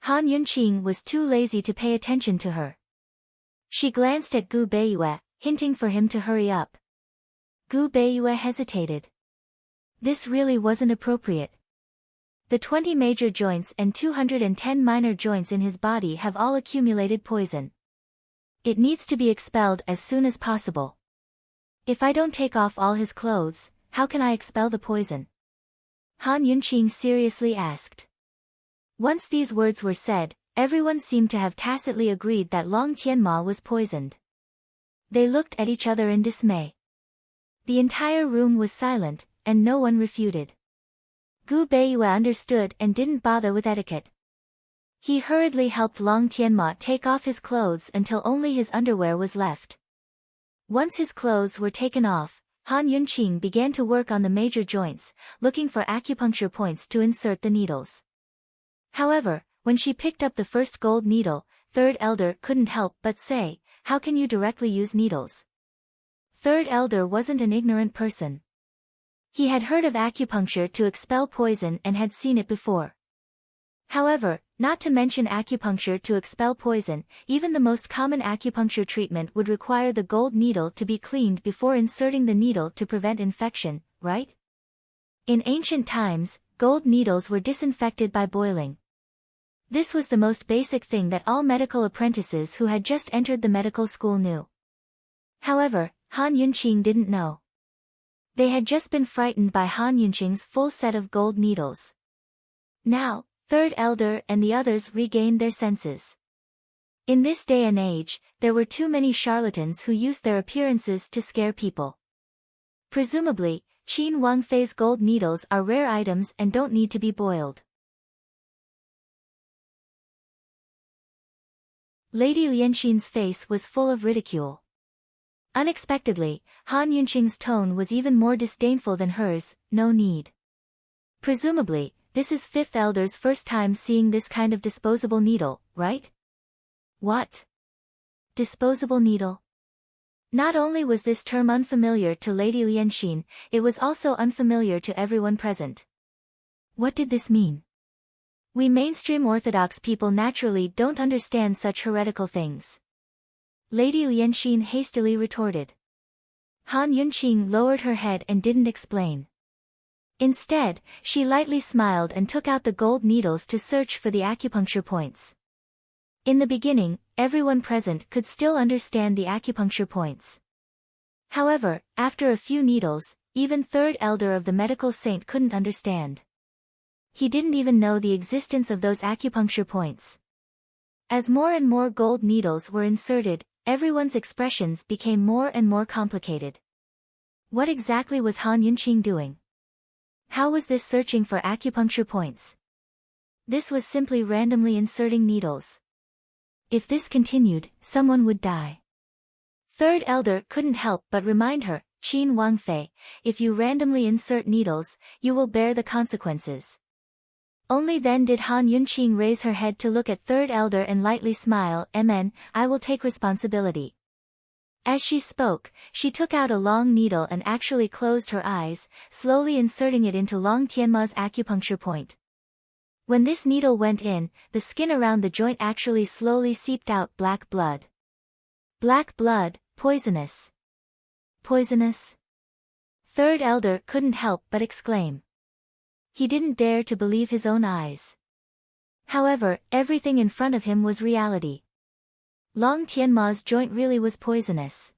Han Yunqing was too lazy to pay attention to her. She glanced at Gu Beiyue, hinting for him to hurry up. Gu Beiyue hesitated. This really wasn't appropriate. The 20 major joints and 210 minor joints in his body have all accumulated poison. It needs to be expelled as soon as possible. If I don't take off all his clothes, how can I expel the poison? Han Yunqing seriously asked. Once these words were said, everyone seemed to have tacitly agreed that Long Tianma was poisoned. They looked at each other in dismay. The entire room was silent, and no one refuted. Gu Beiyue understood and didn't bother with etiquette. He hurriedly helped Long Tianma take off his clothes until only his underwear was left. Once his clothes were taken off, Han Yunqing began to work on the major joints, looking for acupuncture points to insert the needles. However, when she picked up the first gold needle, Third Elder couldn't help but say, "How can you directly use needles?" Third Elder wasn't an ignorant person. He had heard of acupuncture to expel poison and had seen it before. However, not to mention acupuncture to expel poison, even the most common acupuncture treatment would require the gold needle to be cleaned before inserting the needle to prevent infection, right? In ancient times, gold needles were disinfected by boiling. This was the most basic thing that all medical apprentices who had just entered the medical school knew. However, Han Yunqing didn't know. They had just been frightened by Han Yunqing's full set of gold needles. Now, Third Elder and the others regained their senses. In this day and age, there were too many charlatans who used their appearances to scare people. Presumably, Qin Wangfei's gold needles are rare items and don't need to be boiled. Lady Lianxin's face was full of ridicule. Unexpectedly, Han Yunqing's tone was even more disdainful than hers. "No need. Presumably, this is Fifth Elder's first time seeing this kind of disposable needle, right?" "What? Disposable needle?" Not only was this term unfamiliar to Lady Lianxin, it was also unfamiliar to everyone present. What did this mean? We mainstream Orthodox people naturally don't understand such heretical things. Lady Lianxin hastily retorted. Han Yunqing lowered her head and didn't explain. Instead, she lightly smiled and took out the gold needles to search for the acupuncture points. In the beginning, everyone present could still understand the acupuncture points. However, after a few needles, even third elder of the medical saint couldn't understand. He didn't even know the existence of those acupuncture points. As more and more gold needles were inserted, everyone's expressions became more and more complicated. What exactly was Han Yunqing doing? How was this searching for acupuncture points? This was simply randomly inserting needles. If this continued, someone would die. Third elder couldn't help but remind her, Qin Wangfei, if you randomly insert needles, you will bear the consequences. Only then did Han Yunqing raise her head to look at third elder and lightly smile, "Amen, I will take responsibility." As she spoke, she took out a long needle and actually closed her eyes, slowly inserting it into Long Tianma's acupuncture point. When this needle went in, the skin around the joint actually slowly seeped out black blood. Black blood, poisonous. Poisonous? Third elder couldn't help but exclaim. He didn't dare to believe his own eyes. However, everything in front of him was reality. Long Tianma's joint really was poisonous.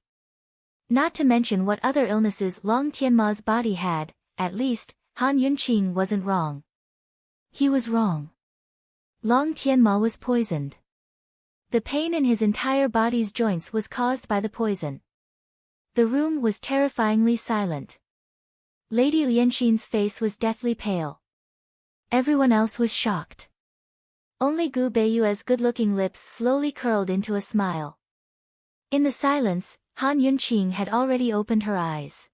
Not to mention what other illnesses Long Tianma's body had, at least, Han Yunqing wasn't wrong. He was wrong. Long Tianma was poisoned. The pain in his entire body's joints was caused by the poison. The room was terrifyingly silent. Lady Lianxin's face was deathly pale. Everyone else was shocked. Only Gu Beiyue's good-looking lips slowly curled into a smile. In the silence, Han Yunqing had already opened her eyes.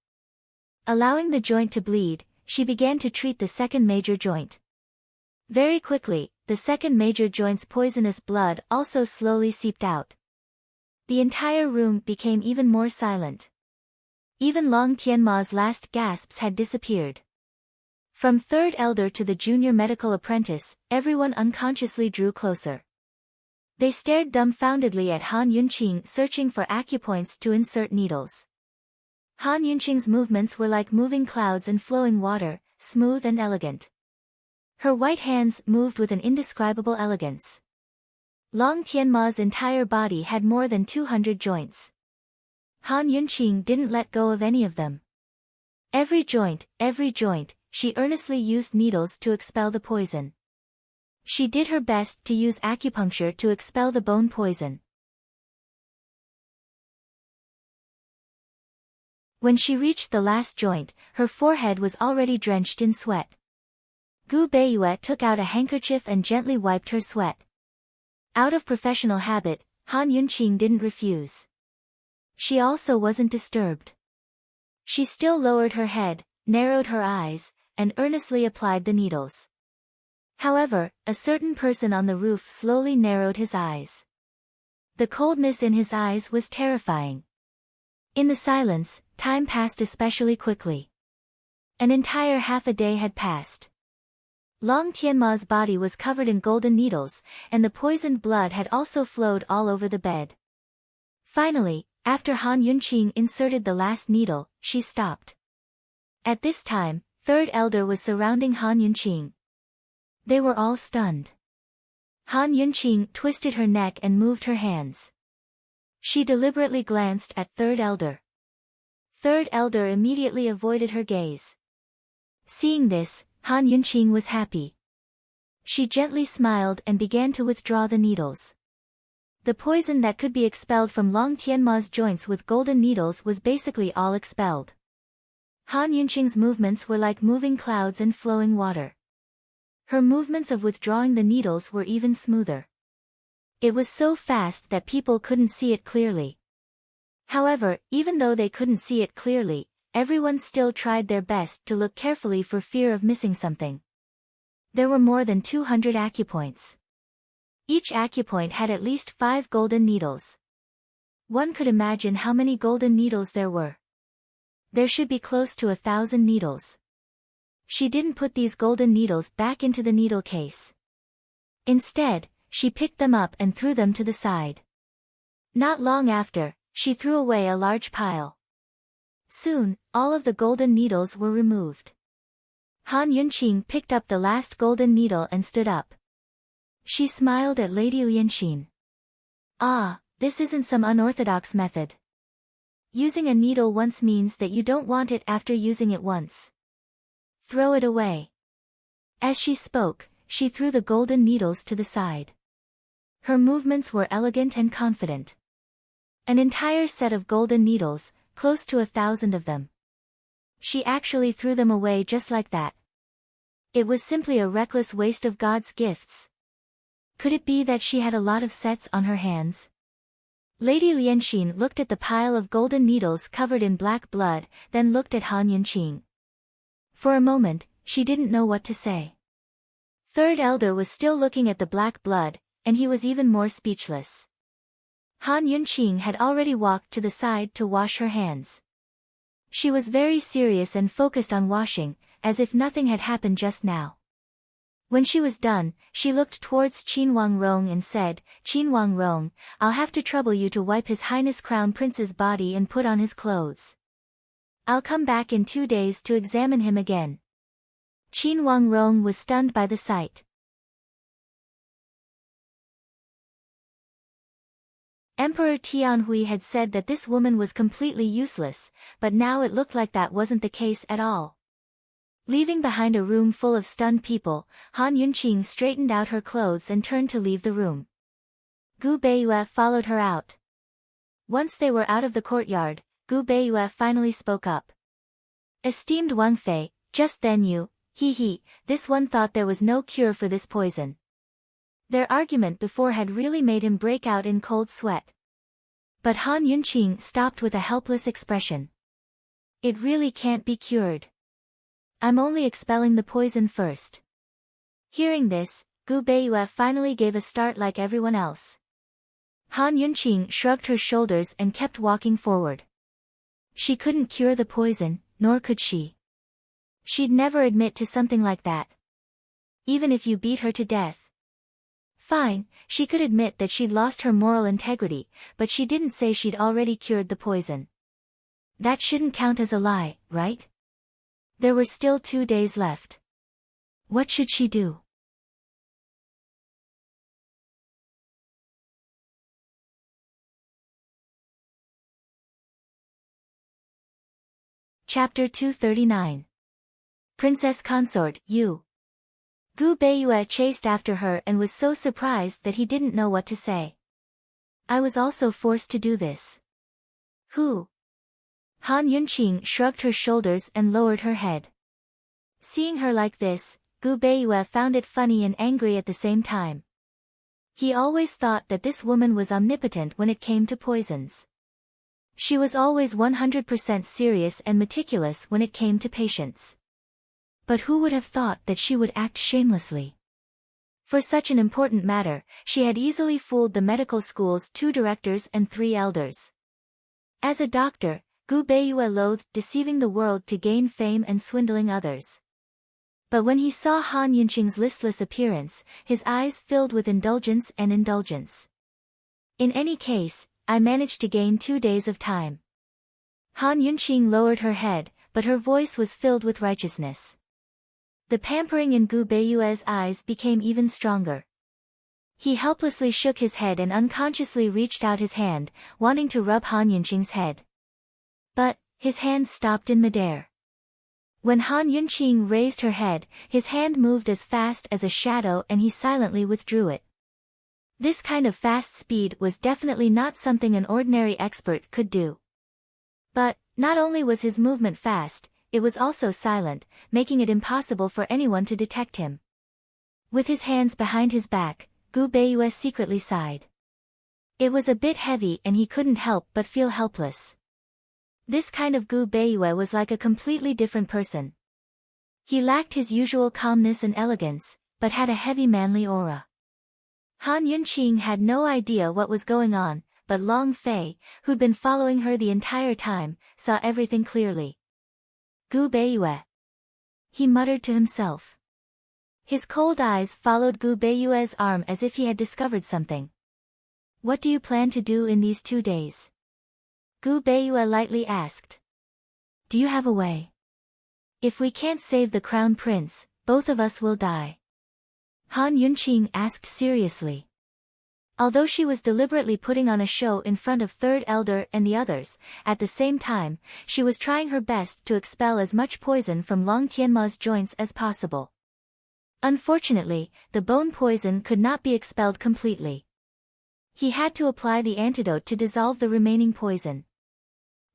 Allowing the joint to bleed, she began to treat the second major joint. Very quickly, the second major joint's poisonous blood also slowly seeped out. The entire room became even more silent. Even Long Tianma's last gasps had disappeared. From third elder to the junior medical apprentice, everyone unconsciously drew closer. They stared dumbfoundedly at Han Yunqing searching for acupoints to insert needles. Han Yunqing's movements were like moving clouds and flowing water, smooth and elegant. Her white hands moved with an indescribable elegance. Long Tianma's entire body had more than 200 joints. Han Yunqing didn't let go of any of them. Every joint, she earnestly used needles to expel the poison. She did her best to use acupuncture to expel the bone poison. When she reached the last joint, her forehead was already drenched in sweat. Gu Beiyue took out a handkerchief and gently wiped her sweat. Out of professional habit, Han Yunqing didn't refuse. She also wasn't disturbed. She still lowered her head, narrowed her eyes, and earnestly applied the needles. However, a certain person on the roof slowly narrowed his eyes. The coldness in his eyes was terrifying. In the silence, time passed especially quickly. An entire half a day had passed. Long Tianma's body was covered in golden needles, and the poisoned blood had also flowed all over the bed. Finally, after Han Yunqing inserted the last needle, she stopped. At this time, third elder was surrounding Han Yunqing. They were all stunned. Han Yunqing twisted her neck and moved her hands. She deliberately glanced at third elder. Third elder immediately avoided her gaze. Seeing this, Han Yunqing was happy. She gently smiled and began to withdraw the needles. The poison that could be expelled from Long Tianma's joints with golden needles was basically all expelled. Han Yunqing's movements were like moving clouds and flowing water. Her movements of withdrawing the needles were even smoother. It was so fast that people couldn't see it clearly. However, even though they couldn't see it clearly, everyone still tried their best to look carefully for fear of missing something. There were more than 200 acupoints. Each acupoint had at least 5 golden needles. One could imagine how many golden needles there were. There should be close to 1,000 needles. She didn't put these golden needles back into the needle case. Instead, she picked them up and threw them to the side. Not long after, she threw away a large pile. Soon, all of the golden needles were removed. Han Yunqing picked up the last golden needle and stood up. She smiled at Lady Lianxin. Ah, this isn't some unorthodox method. Using a needle once means that you don't want it after using it once. Throw it away. As she spoke, she threw the golden needles to the side. Her movements were elegant and confident. An entire set of golden needles, close to 1,000 of them. She actually threw them away just like that. It was simply a reckless waste of God's gifts. Could it be that she had a lot of sets on her hands? Lady Lianxin looked at the pile of golden needles covered in black blood, then looked at Han Yunqing. For a moment, she didn't know what to say. Third Elder was still looking at the black blood, and he was even more speechless. Han Yunqing had already walked to the side to wash her hands. She was very serious and focused on washing, as if nothing had happened just now. When she was done, she looked towards Qin Wangrong and said, "Qin Wangrong, I'll have to trouble you to wipe His Highness Crown Prince's body and put on his clothes. I'll come back in 2 days to examine him again." Qin Wangrong was stunned by the sight. Emperor Tianhui had said that this woman was completely useless, but now it looked like that wasn't the case at all. Leaving behind a room full of stunned people, Han Yunqing straightened out her clothes and turned to leave the room. Gu Beiyue followed her out. Once they were out of the courtyard, Gu Beiyue finally spoke up. "Esteemed Wang Fei, just then this one thought there was no cure for this poison." Their argument before had really made him break out in cold sweat. But Han Yunqing stopped with a helpless expression. "It really can't be cured. I'm only expelling the poison first." Hearing this, Gu Beiyue finally gave a start like everyone else. Han Yunqing shrugged her shoulders and kept walking forward. She couldn't cure the poison, nor could she. She'd never admit to something like that. Even if you beat her to death. Fine, she could admit that she'd lost her moral integrity, but she didn't say she'd already cured the poison. That shouldn't count as a lie, right? There were still 2 days left. What should she do? Chapter 239. Princess Consort, you. Gu Beiyue chased after her and was so surprised that he didn't know what to say. "I was also forced to do this." "Who?" Han Yunqing shrugged her shoulders and lowered her head. Seeing her like this, Gu Beiyue found it funny and angry at the same time. He always thought that this woman was omnipotent when it came to poisons. She was always 100% serious and meticulous when it came to patients. But who would have thought that she would act shamelessly? For such an important matter, she had easily fooled the medical school's 2 directors and 3 elders. As a doctor, Gu Beiyue loathed deceiving the world to gain fame and swindling others. But when he saw Han Yunqing's listless appearance, his eyes filled with indulgence and indulgence. "In any case, I managed to gain 2 days of time." Han Yunqing lowered her head, but her voice was filled with righteousness. The pampering in Gu Beiyue's eyes became even stronger. He helplessly shook his head and unconsciously reached out his hand, wanting to rub Han Yunqing's head. But his hand stopped in midair. When Han Yunqing raised her head, his hand moved as fast as a shadow and he silently withdrew it. This kind of fast speed was definitely not something an ordinary expert could do. But, not only was his movement fast, it was also silent, making it impossible for anyone to detect him. With his hands behind his back, Gu Beiyue secretly sighed. It was a bit heavy and he couldn't help but feel helpless. This kind of Gu Beiyue was like a completely different person. He lacked his usual calmness and elegance, but had a heavy manly aura. Han Yunqing had no idea what was going on, but Long Fei, who'd been following her the entire time, saw everything clearly. "Gu Beiyue," he muttered to himself. His cold eyes followed Gu Beiyue's arm as if he had discovered something. "What do you plan to do in these 2 days?" Gu Beiyue lightly asked. "Do you have a way? If we can't save the crown prince, both of us will die." Han Yunqing asked seriously. Although she was deliberately putting on a show in front of Third Elder and the others, at the same time, she was trying her best to expel as much poison from Long Tianma's joints as possible. Unfortunately, the bone poison could not be expelled completely. He had to apply the antidote to dissolve the remaining poison.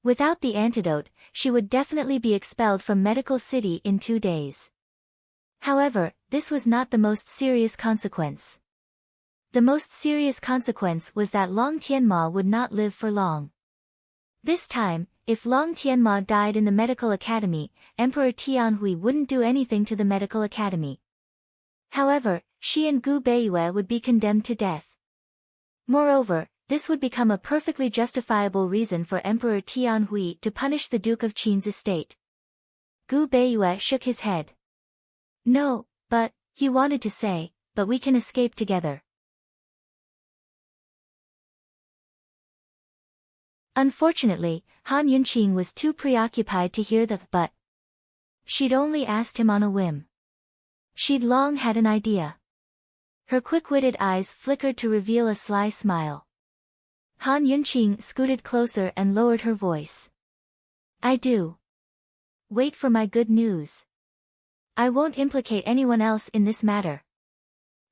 Without the antidote, she would definitely be expelled from Medical City in 2 days. However, this was not the most serious consequence. The most serious consequence was that Long Tianma would not live for long. This time, if Long Tianma died in the medical academy, Emperor Tianhui wouldn't do anything to the medical academy. However, she and Gu Beiyue would be condemned to death. Moreover, this would become a perfectly justifiable reason for Emperor Tianhui to punish the Duke of Qin's estate. Gu Beiyue shook his head. No, but, he wanted to say, but we can escape together. Unfortunately, Han Yunqing was too preoccupied to hear the but. She'd only asked him on a whim. She'd long had an idea. Her quick-witted eyes flickered to reveal a sly smile. Han Yunqing scooted closer and lowered her voice. I do. Wait for my good news. I won't implicate anyone else in this matter.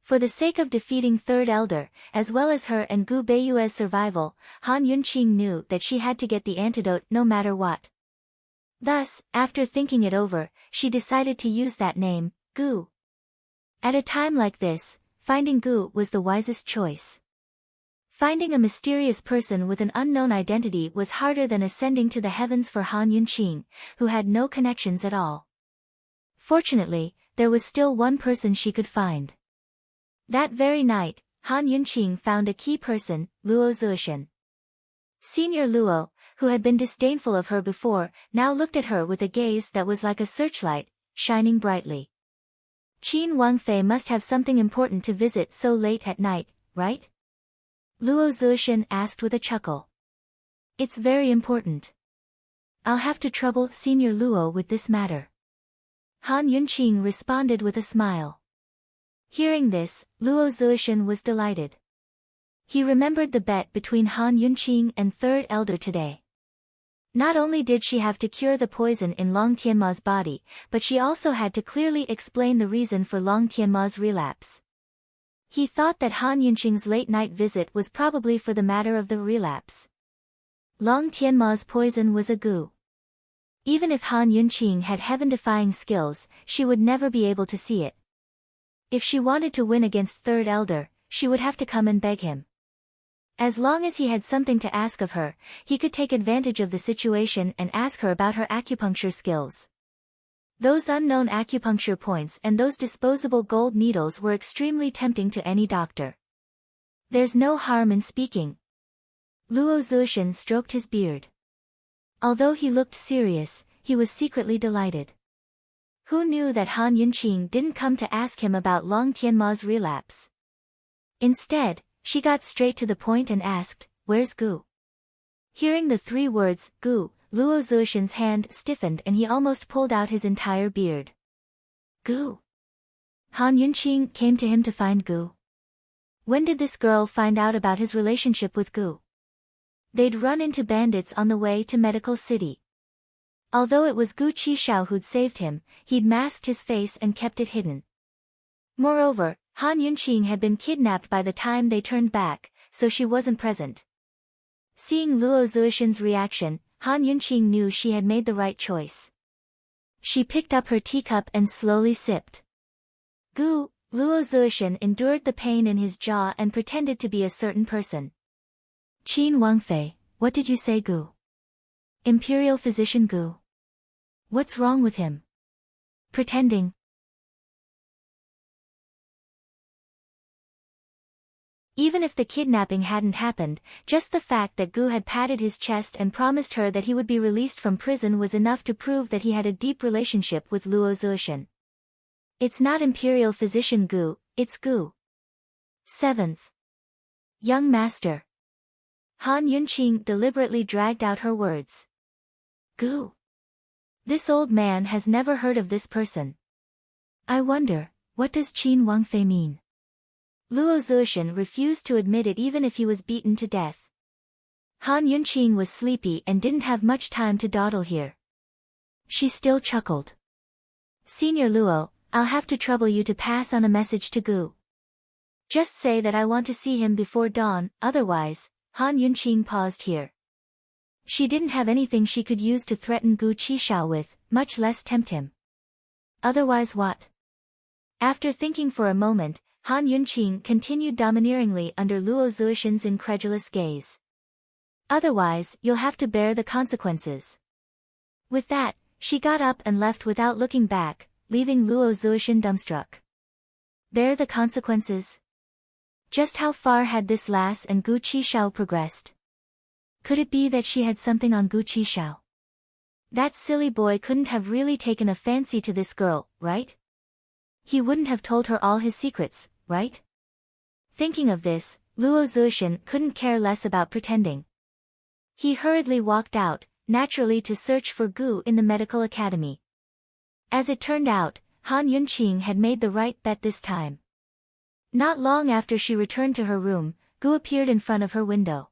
For the sake of defeating Third Elder, as well as her and Gu Beiyue's survival, Han Yunqing knew that she had to get the antidote no matter what. Thus, after thinking it over, she decided to use that name, Gu. At a time like this, finding Gu was the wisest choice. Finding a mysterious person with an unknown identity was harder than ascending to the heavens for Han Yunqing, who had no connections at all. Fortunately, there was still one person she could find. That very night, Han Yunqing found a key person, Luo Zuoshan. Senior Luo, who had been disdainful of her before, now looked at her with a gaze that was like a searchlight, shining brightly. Qin Wangfei must have something important to visit so late at night, right? Luo Zuoshan asked with a chuckle. It's very important. I'll have to trouble Senior Luo with this matter. Han Yunqing responded with a smile. Hearing this, Luo Zuoshan was delighted. He remembered the bet between Han Yunqing and Third Elder today. Not only did she have to cure the poison in Long Tianma's body, but she also had to clearly explain the reason for Long Tianma's relapse. He thought that Han Yunqing's late-night visit was probably for the matter of the relapse. Long Tianma's poison was a Gu. Even if Han Yunqing had heaven-defying skills, she would never be able to see it. If she wanted to win against Third Elder, she would have to come and beg him. As long as he had something to ask of her, he could take advantage of the situation and ask her about her acupuncture skills. Those unknown acupuncture points and those disposable gold needles were extremely tempting to any doctor. There's no harm in speaking. Luo Zuoshan stroked his beard. Although he looked serious, he was secretly delighted. Who knew that Han Yunqing didn't come to ask him about Long Tianma's relapse? Instead, she got straight to the point and asked, "Where's Gu?" Hearing the 3 words, Gu, Luo Zuoshan's hand stiffened and he almost pulled out his entire beard. Gu. Han Yunqing came to him to find Gu. When did this girl find out about his relationship with Gu? They'd run into bandits on the way to Medical City. Although it was Gu Qishao who'd saved him, he'd masked his face and kept it hidden. Moreover, Han Yunqing had been kidnapped by the time they turned back, so she wasn't present. Seeing Luo Zuoshan's reaction, Han Yunqing knew she had made the right choice. She picked up her teacup and slowly sipped. Gu, Luo Zuoshan endured the pain in his jaw and pretended to be a certain person. Qin Wangfei, what did you say, Gu? Imperial Physician Gu. What's wrong with him? Pretending. Even if the kidnapping hadn't happened, just the fact that Gu had patted his chest and promised her that he would be released from prison was enough to prove that he had a deep relationship with Luo Zuoshan. It's not Imperial Physician Gu, it's Gu. 7th. Young Master. Han Yunqing deliberately dragged out her words. Gu. This old man has never heard of this person. I wonder, what does Qin Wangfei mean? Luo Zuoshan refused to admit it even if he was beaten to death. Han Yunqing was sleepy and didn't have much time to dawdle here. She still chuckled. Senior Luo, I'll have to trouble you to pass on a message to Gu. Just say that I want to see him before dawn, otherwise. Han Yunqing paused here. She didn't have anything she could use to threaten Gu Qishao with, much less tempt him. Otherwise what? After thinking for a moment, Han Yunqing continued domineeringly under Luo Zuoshan's incredulous gaze. Otherwise, you'll have to bear the consequences. With that, she got up and left without looking back, leaving Luo Zuoshan dumbstruck. Bear the consequences? Just how far had this lass and Gu Qishao progressed? Could it be that she had something on Gu Qishao? That silly boy couldn't have really taken a fancy to this girl, right? He wouldn't have told her all his secrets, right? Thinking of this, Luo Zuoshan couldn't care less about pretending. He hurriedly walked out, naturally to search for Gu in the medical academy. As it turned out, Han Yunqing had made the right bet this time. Not long after she returned to her room, Gu appeared in front of her window.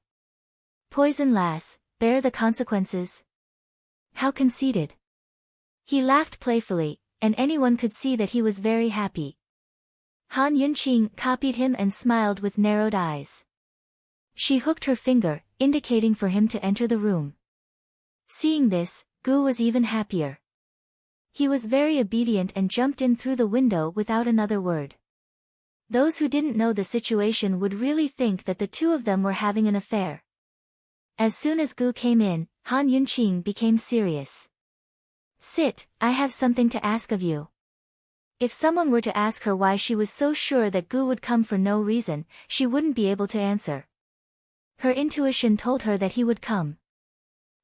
Poison lass, bear the consequences. How conceited. He laughed playfully, and anyone could see that he was very happy. Han Yunqing copied him and smiled with narrowed eyes. She hooked her finger, indicating for him to enter the room. Seeing this, Gu was even happier. He was very obedient and jumped in through the window without another word. Those who didn't know the situation would really think that the two of them were having an affair. As soon as Gu came in, Han Yunqing became serious. Sit, I have something to ask of you. If someone were to ask her why she was so sure that Gu would come for no reason, she wouldn't be able to answer. Her intuition told her that he would come.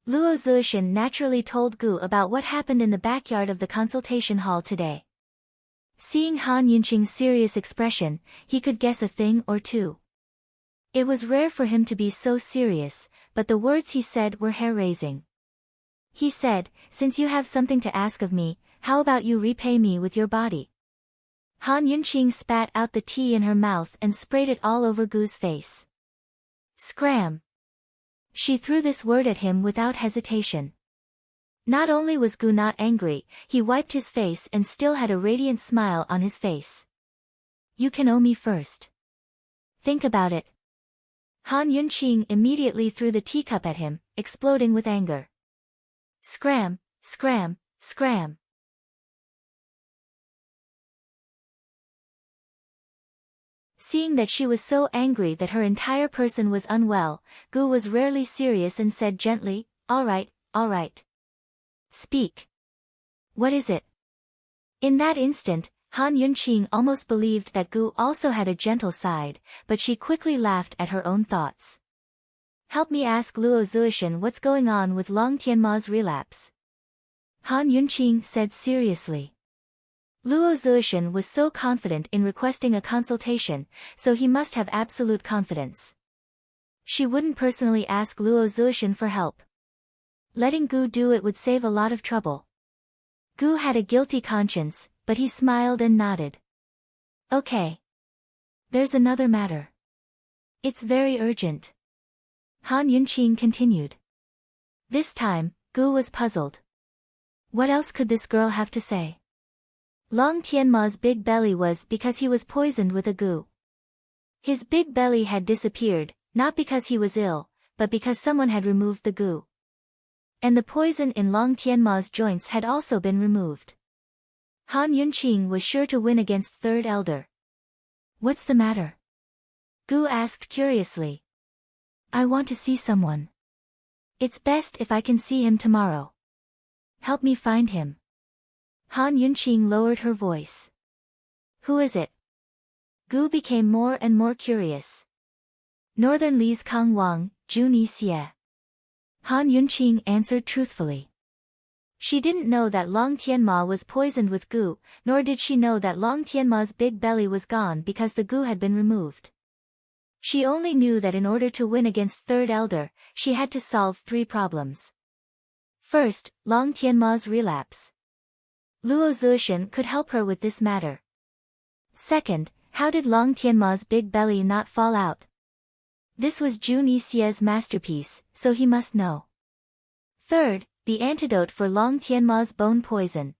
Luo Zuoshan naturally told Gu about what happened in the backyard of the consultation hall today. Seeing Han Yunqing's serious expression, he could guess a thing or two. It was rare for him to be so serious, but the words he said were hair-raising. He said, since you have something to ask of me, how about you repay me with your body? Han Yunqing spat out the tea in her mouth and sprayed it all over Gu's face. Scram! She threw this word at him without hesitation. Not only was Gu not angry, he wiped his face and still had a radiant smile on his face. You can owe me first. Think about it. Han Yunqing immediately threw the teacup at him, exploding with anger. Scram, scram, scram. Seeing that she was so angry that her entire person was unwell, Gu was rarely serious and said gently, all right, all right. Speak. What is it? In that instant, Han Yunqing almost believed that Gu also had a gentle side, but she quickly laughed at her own thoughts. Help me ask Luo Zuoshan what's going on with Long Tianma's relapse. Han Yunqing said seriously. Luo Zuoshan was so confident in requesting a consultation, so he must have absolute confidence. She wouldn't personally ask Luo Zuoshan for help. Letting Gu do it would save a lot of trouble. Gu had a guilty conscience, but he smiled and nodded. Okay. There's another matter. It's very urgent. Han Yunqing continued. This time, Gu was puzzled. What else could this girl have to say? Long Tianma's big belly was because he was poisoned with a Gu. His big belly had disappeared, not because he was ill, but because someone had removed the Gu. And the poison in Long Tianma's joints had also been removed. Han Yunqing was sure to win against Third Elder. What's the matter? Gu asked curiously. I want to see someone. It's best if I can see him tomorrow. Help me find him. Han Yunqing lowered her voice. Who is it? Gu became more and more curious. Northern Li's Kang Wang, Jun Xie. Han Yunqing answered truthfully. She didn't know that Long Tianma was poisoned with Gu, nor did she know that Long Tianma's big belly was gone because the Gu had been removed. She only knew that in order to win against Third Elder, she had to solve 3 problems. First, Long Tianma's relapse. Luo Zuoshan could help her with this matter. Second, How did Long Tianma's big belly not fall out? This was Jun Yixie's masterpiece, so he must know. Third, the antidote for Long Tianma's bone poison.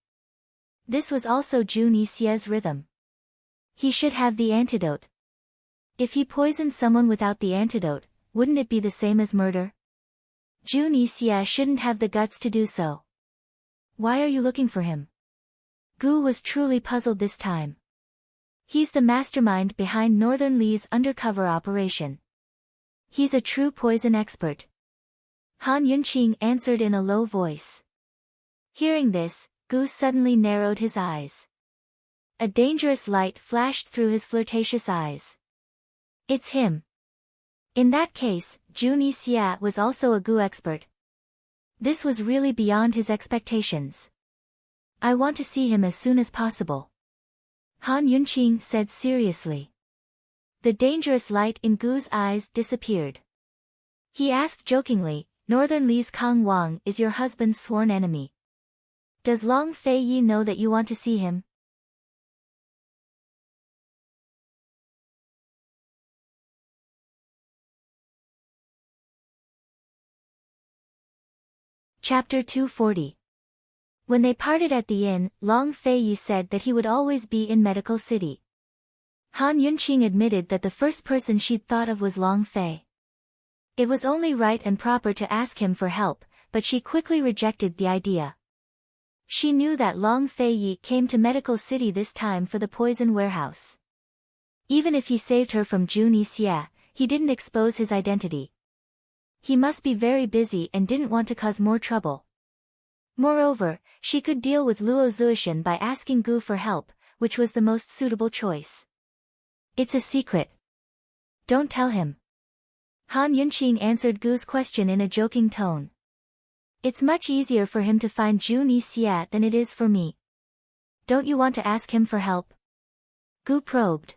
This was also Jun Yixie's rhythm. He should have the antidote. If he poisoned someone without the antidote, wouldn't it be the same as murder? Jun Yixie shouldn't have the guts to do so. Why are you looking for him? Gu was truly puzzled this time. He's the mastermind behind Northern Li's undercover operation. He's a true poison expert. Han Yunqing answered in a low voice. Hearing this, Gu suddenly narrowed his eyes. A dangerous light flashed through his flirtatious eyes. It's him. In that case, Jun Yixie was also a Gu expert. This was really beyond his expectations. I want to see him as soon as possible. Han Yunqing said seriously. The dangerous light in Gu's eyes disappeared. He asked jokingly, Northern Li's Kang Wang is your husband's sworn enemy. Does Long Fei Yi know that you want to see him? Chapter 240. When they parted at the inn, Long Fei Yi said that he would always be in Medical City. Han Yunqing admitted that the first person she'd thought of was Long Fei. It was only right and proper to ask him for help, but she quickly rejected the idea. She knew that Long Fei Yi came to Medical City this time for the poison warehouse. Even if he saved her from Jun Yixie, he didn't expose his identity. He must be very busy and didn't want to cause more trouble. Moreover, she could deal with Luo Zuishan by asking Gu for help, which was the most suitable choice. It's a secret. Don't tell him. Han Yunqing answered Gu's question in a joking tone. It's much easier for him to find Jun Yixie than it is for me. Don't you want to ask him for help? Gu probed.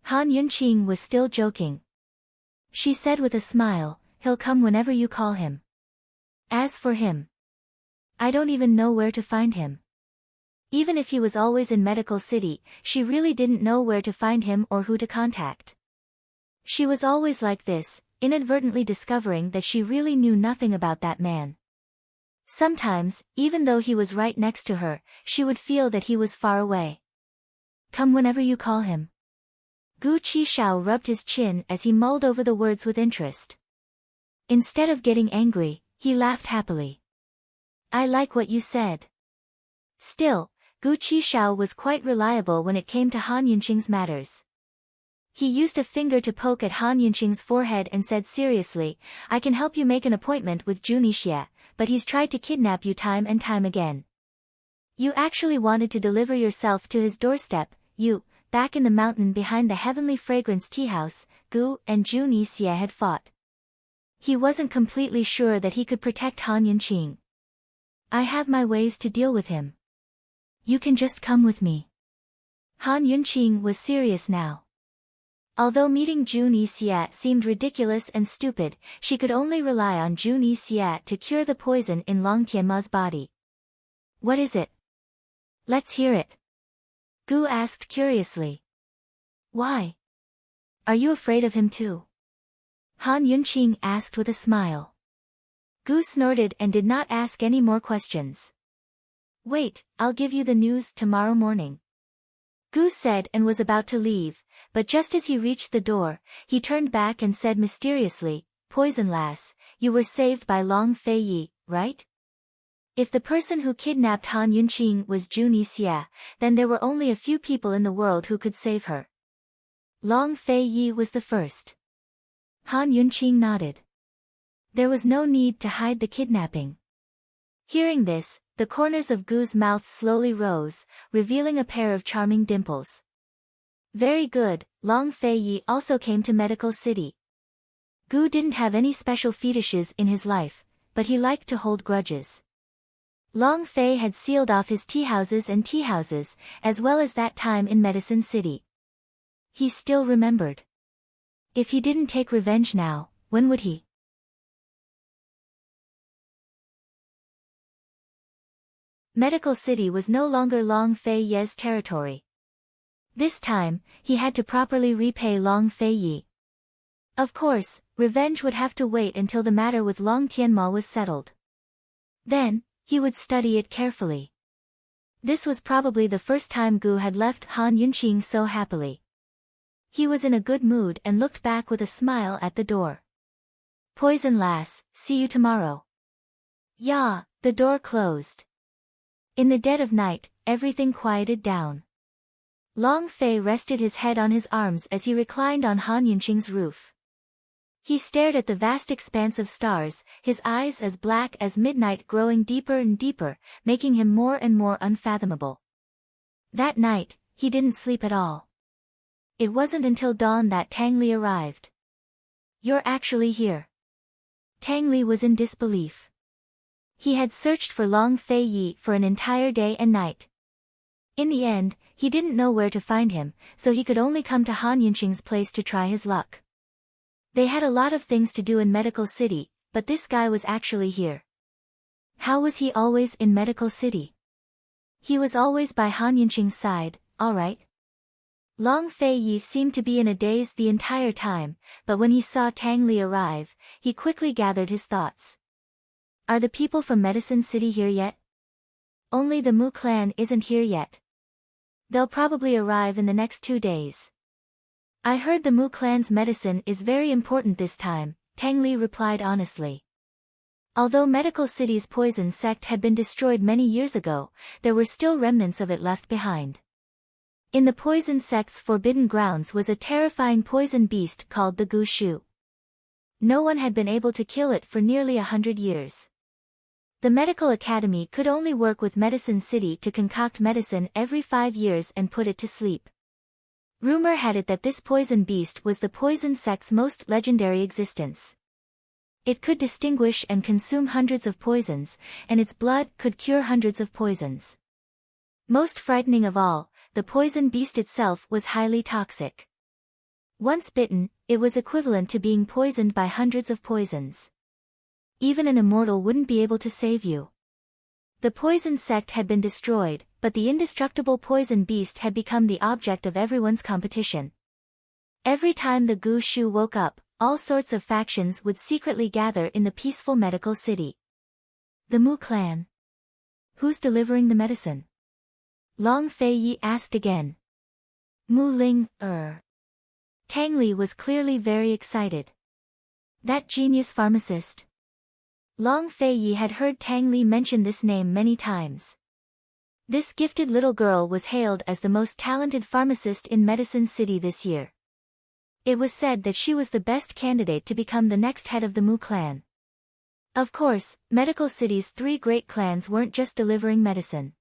Han Yunqing was still joking. She said with a smile, he'll come whenever you call him. As for him, I don't even know where to find him. Even if he was always in Medical City, she really didn't know where to find him or who to contact. She was always like this, inadvertently discovering that she really knew nothing about that man. Sometimes, even though he was right next to her, she would feel that he was far away. Come whenever you call him. Gu Qishao rubbed his chin as he mulled over the words with interest. Instead of getting angry, he laughed happily. I like what you said. Still, Gu Qishao was quite reliable when it came to Han Yunqing's matters. He used a finger to poke at Han Yunqing's forehead and said seriously, I can help you make an appointment with Jun Yixie, but he's tried to kidnap you time and time again. You actually wanted to deliver yourself to his doorstep, you, back in the mountain behind the Heavenly Fragrance tea house, Gu and Jun Yixie had fought. He wasn't completely sure that he could protect Han Yunqing. I have my ways to deal with him. You can just come with me. Han Yunqing was serious now. Although meeting Jun Yixie seemed ridiculous and stupid, she could only rely on Jun Yixie to cure the poison in Long Tianma's body. What is it? Let's hear it. Gu asked curiously. Why? Are you afraid of him too? Han Yunqing asked with a smile. Gu snorted and did not ask any more questions. Wait, I'll give you the news tomorrow morning. Gu said and was about to leave, but just as he reached the door, he turned back and said mysteriously, Poison lass, you were saved by Long Fei Yi, right? If the person who kidnapped Han Yunqing was Jun Yixie, then there were only a few people in the world who could save her. Long Fei Yi was the first. Han Yunqing nodded. There was no need to hide the kidnapping. Hearing this, the corners of Gu's mouth slowly rose, revealing a pair of charming dimples. Very good, Long Fei Yi also came to Medical City. Gu didn't have any special fetishes in his life, but he liked to hold grudges. Long Fei had sealed off his tea houses, as well as that time in Medicine City. He still remembered. If he didn't take revenge now, when would he? Medical City was no longer Long Fei Ye's territory. This time, he had to properly repay Long Feiyi. Of course, revenge would have to wait until the matter with Long Tianma was settled. Then, he would study it carefully. This was probably the first time Gu had left Han Yunqing so happily. He was in a good mood and looked back with a smile at the door. Poison lass, see you tomorrow. Yeah, the door closed. In the dead of night, everything quieted down. Long Fei rested his head on his arms as he reclined on Han Yunqing's roof. He stared at the vast expanse of stars, his eyes as black as midnight growing deeper and deeper, making him more and more unfathomable. That night, he didn't sleep at all. It wasn't until dawn that Tang Li arrived. You're actually here. Tang Li was in disbelief. He had searched for Long Feiyi for an entire day and night. In the end, he didn't know where to find him, so he could only come to Han Yunqing's place to try his luck. They had a lot of things to do in Medical City, but this guy was actually here. How was he always in Medical City? He was always by Han Yunqing's side, alright. Long Feiyi seemed to be in a daze the entire time, but when he saw Tang Li arrive, he quickly gathered his thoughts. Are the people from Medicine City here yet? Only the Mu clan isn't here yet. They'll probably arrive in the next 2 days. I heard the Mu clan's medicine is very important this time, Tang Li replied honestly. Although Medical City's poison sect had been destroyed many years ago, there were still remnants of it left behind. In the poison sect's forbidden grounds was a terrifying poison beast called the Gu Shu. No one had been able to kill it for nearly 100 years. The medical academy could only work with Medicine City to concoct medicine every 5 years and put it to sleep. Rumor had it that this poison beast was the poison sect's most legendary existence. It could distinguish and consume hundreds of poisons, and its blood could cure hundreds of poisons. Most frightening of all, the poison beast itself was highly toxic. Once bitten, it was equivalent to being poisoned by hundreds of poisons. Even an immortal wouldn't be able to save you. The poison sect had been destroyed, but the indestructible poison beast had become the object of everyone's competition. Every time the Gu Shu woke up, all sorts of factions would secretly gather in the peaceful Medical City. The Mu clan. Who's delivering the medicine? Long Feiyi asked again. Mu Ling, Tang Li was clearly very excited. That genius pharmacist. Long Feiyi had heard Tang Li mention this name many times. This gifted little girl was hailed as the most talented pharmacist in Medicine City this year. It was said that she was the best candidate to become the next head of the Mu clan. Of course, Medical City's 3 great clans weren't just delivering medicine.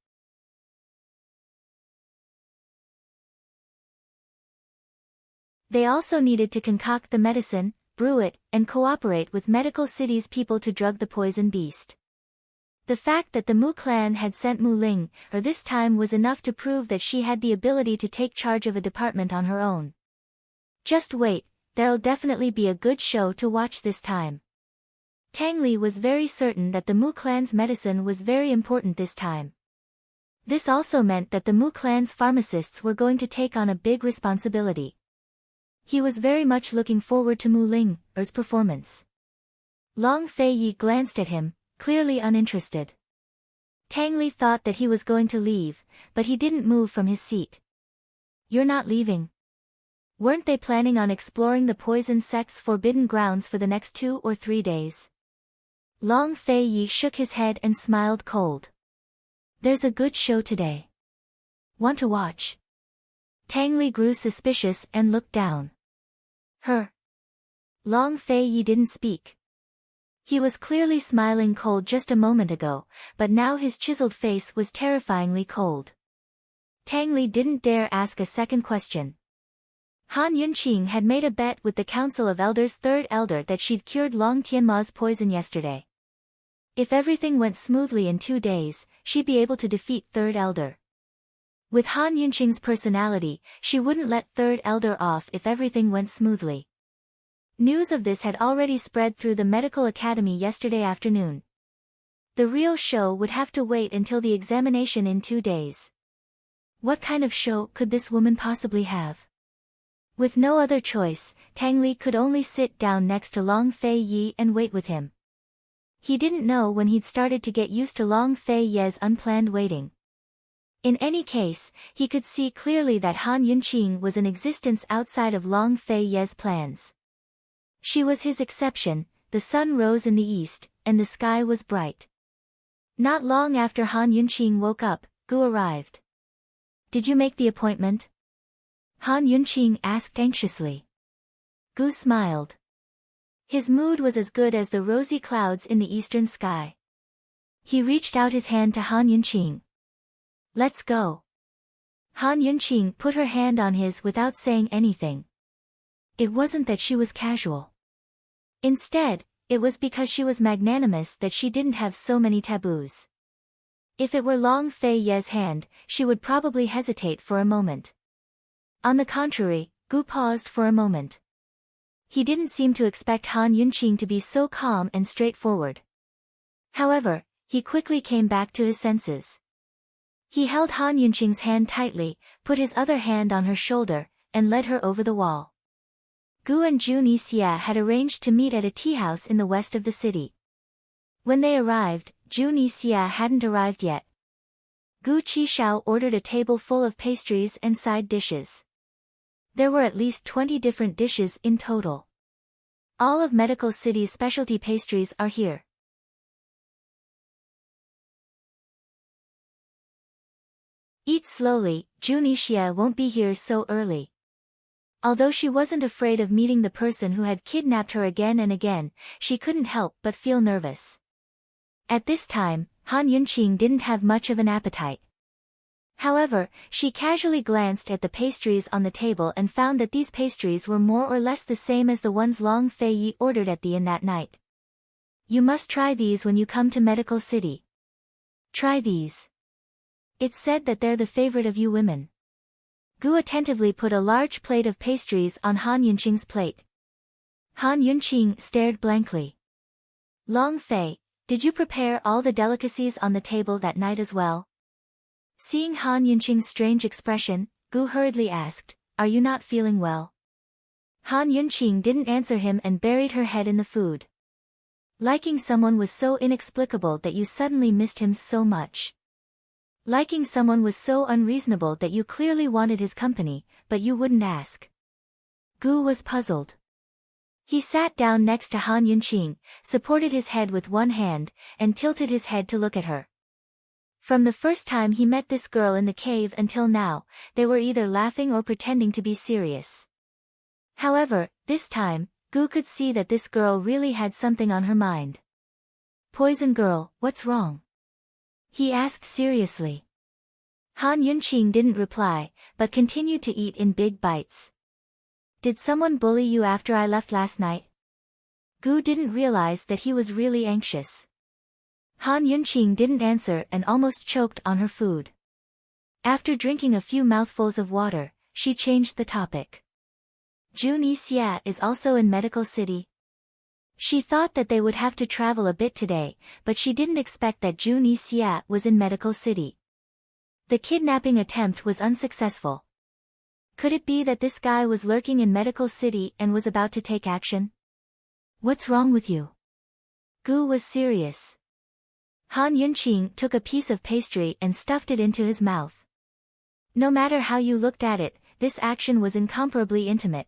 They also needed to concoct the medicine, brew it, and cooperate with Medical City's people to drug the poison beast. The fact that the Mu clan had sent Mu Ling, this time was enough to prove that she had the ability to take charge of a department on her own. Just wait, there'll definitely be a good show to watch this time. Tang Li was very certain that the Mu clan's medicine was very important this time. This also meant that the Mu clan's pharmacists were going to take on a big responsibility. He was very much looking forward to Mu Ling's performance. Long Feiyi glanced at him, clearly uninterested. Tang Li thought that he was going to leave, but he didn't move from his seat. You're not leaving? Weren't they planning on exploring the poison sect's forbidden grounds for the next 2 or 3 days? Long Feiyi shook his head and smiled cold. There's a good show today. Want to watch? Tang Li grew suspicious and looked down. Her. Long Feiyi didn't speak. He was clearly smiling cold just a moment ago, but now his chiseled face was terrifyingly cold. Tang Li didn't dare ask a second question. Han Yunqing had made a bet with the Council of Elders' 3rd elder that she'd cured Long Tianma's poison yesterday. If everything went smoothly in 2 days, she'd be able to defeat 3rd elder. With Han Yunqing's personality, she wouldn't let 3rd elder off if everything went smoothly. News of this had already spread through the medical academy yesterday afternoon. The real show would have to wait until the examination in 2 days. What kind of show could this woman possibly have? With no other choice, Tang Li could only sit down next to Long Fei Yi and wait with him. He didn't know when he'd started to get used to Long Fei Ye's unplanned waiting. In any case, he could see clearly that Han Yunqing was an existence outside of Long Fei Ye's plans. She was his exception. The sun rose in the east, and the sky was bright. Not long after Han Yunqing woke up, Gu arrived. "Did you make the appointment?" Han Yunqing asked anxiously. Gu smiled. His mood was as good as the rosy clouds in the eastern sky. He reached out his hand to Han Yunqing. "Let's go." Han Yunqing put her hand on his without saying anything. It wasn't that she was casual. Instead, it was because she was magnanimous that she didn't have so many taboos. If it were Long Fei Ye's hand, she would probably hesitate for a moment. On the contrary, Gu paused for a moment. He didn't seem to expect Han Yunqing to be so calm and straightforward. However, he quickly came back to his senses. He held Han Yunqing's hand tightly, put his other hand on her shoulder, and led her over the wall. Gu and Jun Yixia had arranged to meet at a tea house in the west of the city. When they arrived, Jun Yixia hadn't arrived yet. Gu Qishao ordered a table full of pastries and side dishes. There were at least 20 different dishes in total. All of Medical City's specialty pastries are here. Eat slowly, Jun Yixia won't be here so early. Although she wasn't afraid of meeting the person who had kidnapped her again and again, she couldn't help but feel nervous. At this time, Han Yunqing didn't have much of an appetite. However, she casually glanced at the pastries on the table and found that these pastries were more or less the same as the ones Long Fei Yi ordered at the inn that night. "You must try these when you come to Medical City. Try these. It's said that they're the favorite of you women." Gu attentively put a large plate of pastries on Han Yunqing's plate. Han Yunqing stared blankly. "Long Fei, did you prepare all the delicacies on the table that night as well?" Seeing Han Yunqing's strange expression, Gu hurriedly asked, "Are you not feeling well?" Han Yunqing didn't answer him and buried her head in the food. Liking someone was so inexplicable that you suddenly missed him so much. Liking someone was so unreasonable that you clearly wanted his company, but you wouldn't ask. Gu was puzzled. He sat down next to Han Yunqing, supported his head with one hand, and tilted his head to look at her. From the first time he met this girl in the cave until now, they were either laughing or pretending to be serious. However, this time, Gu could see that this girl really had something on her mind. "Poison girl, what's wrong?" he asked seriously. Han Yunqing didn't reply, but continued to eat in big bites. "Did someone bully you after I left last night?" Gu didn't realize that he was really anxious. Han Yunqing didn't answer and almost choked on her food. After drinking a few mouthfuls of water, she changed the topic. "Jun Yixia is also in Medical City." She thought that they would have to travel a bit today, but she didn't expect that Jun Yixia was in Medical City. The kidnapping attempt was unsuccessful. Could it be that this guy was lurking in Medical City and was about to take action? "What's wrong with you?" Gu was serious. Han Yunqing took a piece of pastry and stuffed it into his mouth. No matter how you looked at it, this action was incomparably intimate.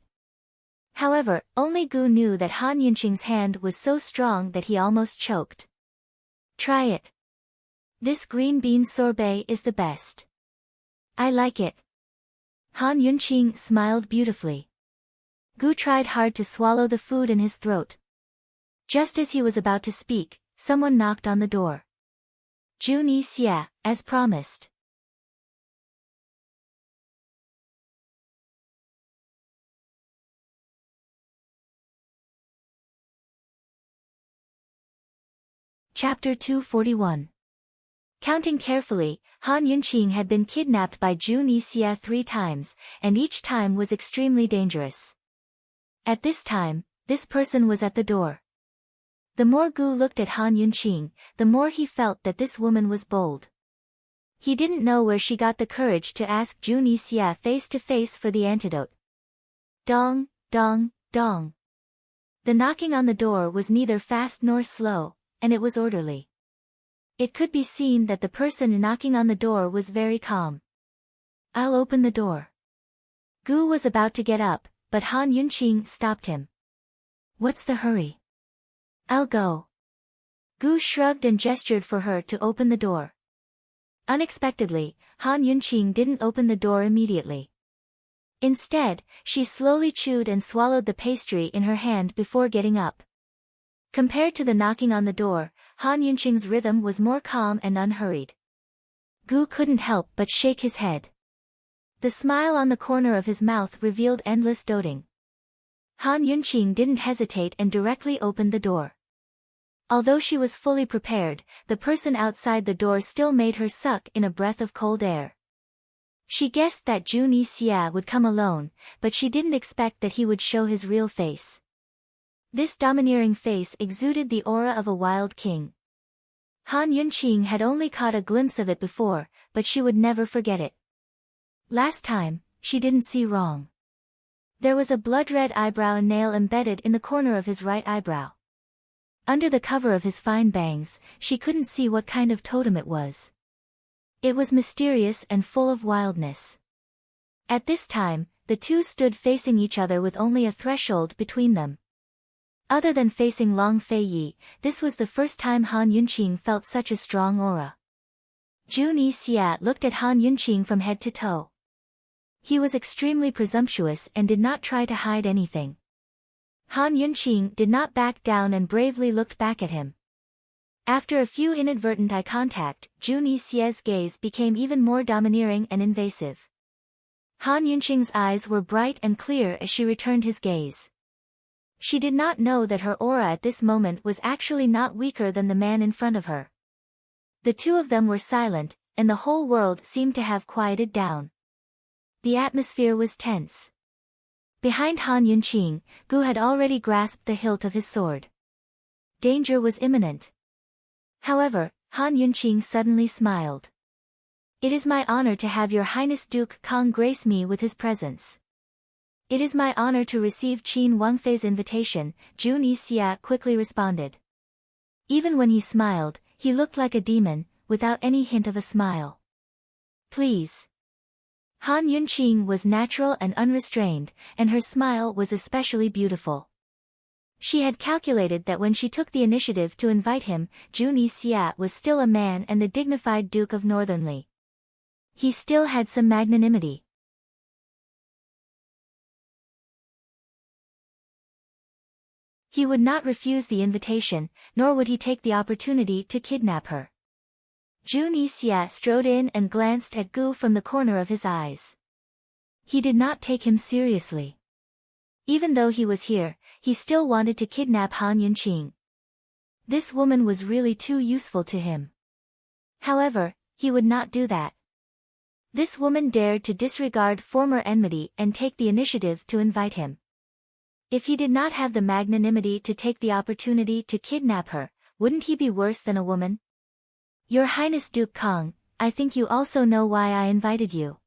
However, only Gu knew that Han Yunqing's hand was so strong that he almost choked. "Try it. This green bean sorbet is the best. I like it." Han Yunqing smiled beautifully. Gu tried hard to swallow the food in his throat. Just as he was about to speak, someone knocked on the door. Jun Yixia, as promised. Chapter 241. Counting carefully, Han Yunqing had been kidnapped by Jun Yixia 3 times, and each time was extremely dangerous. At this time, this person was at the door. The more Gu looked at Han Yunqing, the more he felt that this woman was bold. He didn't know where she got the courage to ask Jun Xia face to face for the antidote. Dong, dong, dong. The knocking on the door was neither fast nor slow, and it was orderly. It could be seen that the person knocking on the door was very calm. I'll open the door. Gu was about to get up, but Han Yunqing stopped him. What's the hurry? I'll go. Gu shrugged and gestured for her to open the door. Unexpectedly, Han Yunqing didn't open the door immediately. Instead, she slowly chewed and swallowed the pastry in her hand before getting up. Compared to the knocking on the door, Han Yunqing's rhythm was more calm and unhurried. Gu couldn't help but shake his head. The smile on the corner of his mouth revealed endless doting. Han Yunqing didn't hesitate and directly opened the door. Although she was fully prepared, the person outside the door still made her suck in a breath of cold air. She guessed that Jun Xia would come alone, but she didn't expect that he would show his real face. This domineering face exuded the aura of a wild king. Han Yunqing had only caught a glimpse of it before, but she would never forget it. Last time, she didn't see wrong. There was a blood-red eyebrow nail embedded in the corner of his right eyebrow. Under the cover of his fine bangs, she couldn't see what kind of totem it was. It was mysterious and full of wildness. At this time, the two stood facing each other with only a threshold between them. Other than facing Long Fei Yi, this was the first time Han Yunqing felt such a strong aura. Jun Xia looked at Han Yunqing from head to toe. He was extremely presumptuous and did not try to hide anything. Han Yunqing did not back down and bravely looked back at him. After a few inadvertent eye contact, Jun Xia's gaze became even more domineering and invasive. Han Yunqing's eyes were bright and clear as she returned his gaze. She did not know that her aura at this moment was actually not weaker than the man in front of her. The two of them were silent, and the whole world seemed to have quieted down. The atmosphere was tense. Behind Han Yunqing, Gu had already grasped the hilt of his sword. Danger was imminent. However, Han Yunqing suddenly smiled. It is my honor to have Your Highness Duke Kong grace me with his presence. It is my honor to receive Qin Wangfei's invitation, Jun Xia quickly responded. Even when he smiled, he looked like a demon, without any hint of a smile. Please. Han Yunqing was natural and unrestrained, and her smile was especially beautiful. She had calculated that when she took the initiative to invite him, Jun Xia was still a man and the dignified Duke of Northernly. He still had some magnanimity. He would not refuse the invitation, nor would he take the opportunity to kidnap her. Jun Xia strode in and glanced at Gu from the corner of his eyes. He did not take him seriously. Even though he was here, he still wanted to kidnap Han Yunqing. This woman was really too useful to him. However, he would not do that. This woman dared to disregard former enmity and take the initiative to invite him. If he did not have the magnanimity to take the opportunity to kidnap her, wouldn't he be worse than a woman? Your Highness Duke Kong, I think you also know why I invited you.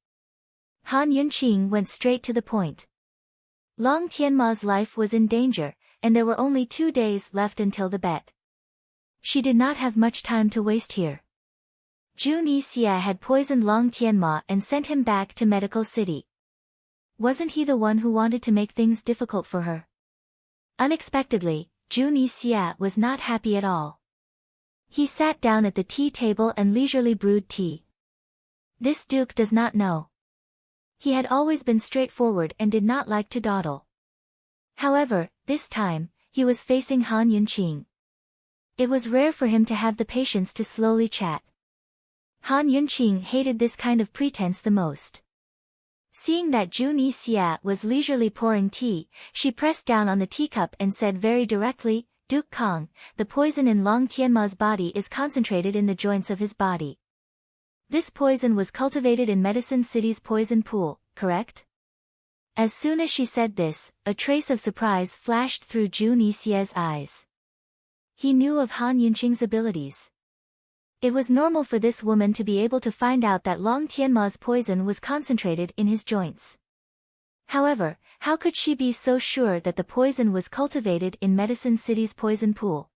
Han Yunqing went straight to the point. Long Tianma's life was in danger, and there were only 2 days left until the bet. She did not have much time to waste here. Jun Xia had poisoned Long Tianma and sent him back to Medical City. Wasn't he the one who wanted to make things difficult for her? Unexpectedly, Jun Xia was not happy at all. He sat down at the tea table and leisurely brewed tea. This duke does not know. He had always been straightforward and did not like to dawdle. However, this time, he was facing Han Yunqing. It was rare for him to have the patience to slowly chat. Han Yunqing hated this kind of pretense the most. Seeing that Jun Xia was leisurely pouring tea, she pressed down on the teacup and said very directly, Duke Kong, the poison in Long Tianma's body is concentrated in the joints of his body. This poison was cultivated in Medicine City's poison pool, correct? As soon as she said this, a trace of surprise flashed through Jun Xia's eyes. He knew of Han Yunqing's abilities. It was normal for this woman to be able to find out that Long Tianma's poison was concentrated in his joints. However, how could she be so sure that the poison was cultivated in Medicine City's poison pool?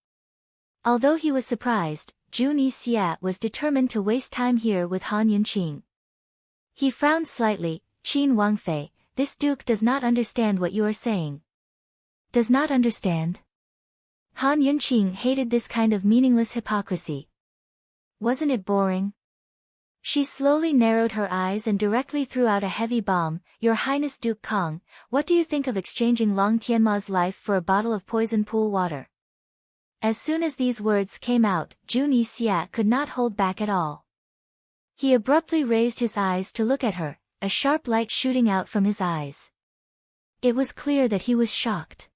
Although he was surprised, Jun Yixia was determined to waste time here with Han Yunqing. He frowned slightly. Qin Wangfei, this duke does not understand what you are saying. Does not understand? Han Yunqing hated this kind of meaningless hypocrisy. Wasn't it boring? She slowly narrowed her eyes and directly threw out a heavy bomb. Your Highness Duke Kong, what do you think of exchanging Long Tianma's life for a bottle of poison pool water? As soon as these words came out, Jun Yixia could not hold back at all. He abruptly raised his eyes to look at her, a sharp light shooting out from his eyes. It was clear that he was shocked.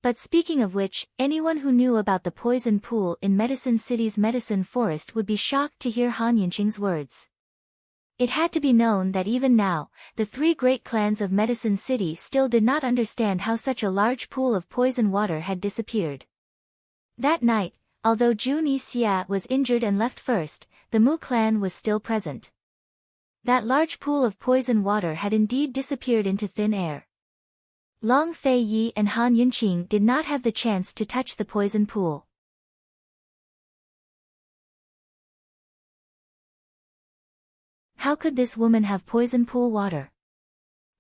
But speaking of which, anyone who knew about the poison pool in Medicine City's medicine forest would be shocked to hear Han Yunqing's words. It had to be known that even now, the three great clans of Medicine City still did not understand how such a large pool of poison water had disappeared. That night, although Jun Yixia was injured and left first, the Mu clan was still present. That large pool of poison water had indeed disappeared into thin air. Long Fei Yi and Han Yunqing did not have the chance to touch the poison pool. How could this woman have poison pool water?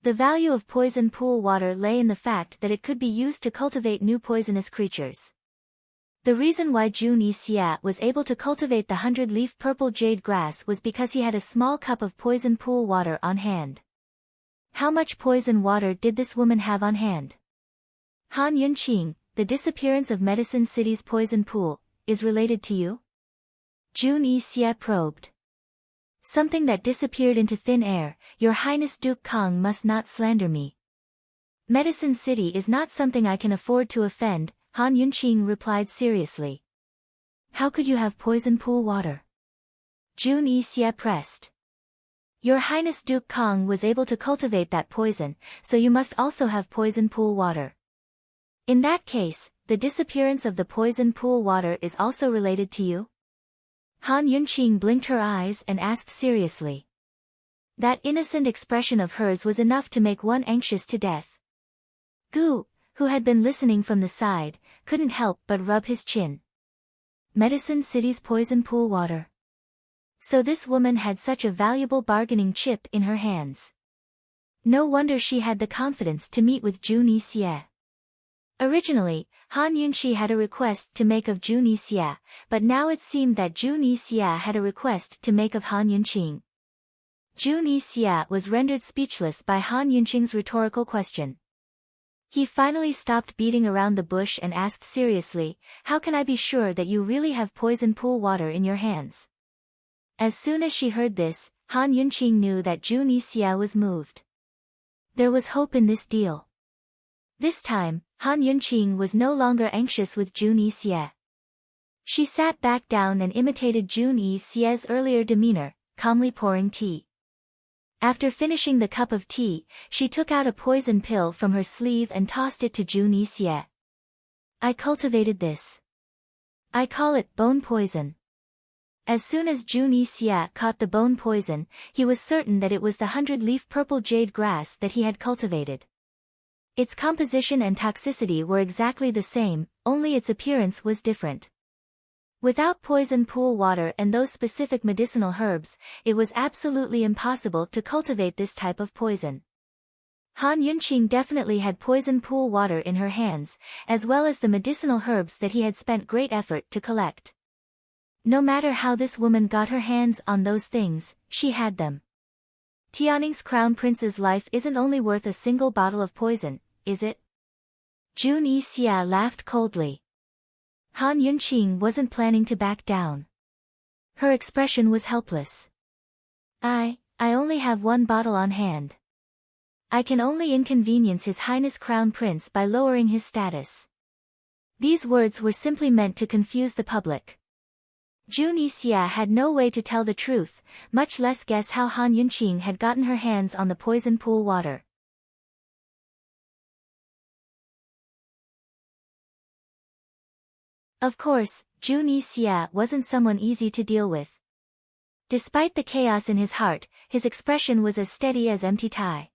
The value of poison pool water lay in the fact that it could be used to cultivate new poisonous creatures. The reason why Jun Yixia was able to cultivate the 100-leaf purple jade grass was because he had a small cup of poison pool water on hand. How much poison water did this woman have on hand? Han Yunqing, the disappearance of Medicine City's poison pool, is related to you? Jun Yixia probed. Something that disappeared into thin air. Your Highness Duke Kong must not slander me. Medicine City is not something I can afford to offend, Han Yunqing replied seriously. How could you have poison pool water? Jun Yixia pressed. Your Highness Duke Kong was able to cultivate that poison, so you must also have poison pool water. In that case, the disappearance of the poison pool water is also related to you? Han Yunqing blinked her eyes and asked seriously. That innocent expression of hers was enough to make one anxious to death. Gu, who had been listening from the side, couldn't help but rub his chin. Medicine City's poison pool water. So this woman had such a valuable bargaining chip in her hands. No wonder she had the confidence to meet with Jun Yixia. Originally, Han Yunqi had a request to make of Jun Yixia, but now it seemed that Jun Yixia had a request to make of Han Yunqing. Jun Yixia was rendered speechless by Han Yunqing's rhetorical question. He finally stopped beating around the bush and asked seriously, how can I be sure that you really have poison pool water in your hands? As soon as she heard this, Han Yunqing knew that Jun Yixia was moved. There was hope in this deal. This time, Han Yunqing was no longer anxious with Jun Yixia. She sat back down and imitated Jun Yixia's earlier demeanor, calmly pouring tea. After finishing the cup of tea, she took out a poison pill from her sleeve and tossed it to Jun Yixia. I cultivated this. I call it bone poison. As soon as Jun Yixia caught the bone poison, he was certain that it was the 100-leaf purple jade grass that he had cultivated. Its composition and toxicity were exactly the same, only its appearance was different. Without poison pool water and those specific medicinal herbs, it was absolutely impossible to cultivate this type of poison. Han Yunqing definitely had poison pool water in her hands, as well as the medicinal herbs that he had spent great effort to collect. No matter how this woman got her hands on those things, she had them. Tianning's crown prince's life isn't only worth a single bottle of poison, is it? Jun Yixia laughed coldly. Han Yunqing wasn't planning to back down. Her expression was helpless. I only have one bottle on hand. I can only inconvenience His Highness Crown Prince by lowering his status. These words were simply meant to confuse the public. Jun Yixia had no way to tell the truth, much less guess how Han Yunqing had gotten her hands on the poison pool water. Of course, Zhu Nixia wasn't someone easy to deal with. Despite the chaos in his heart, his expression was as steady as empty tie.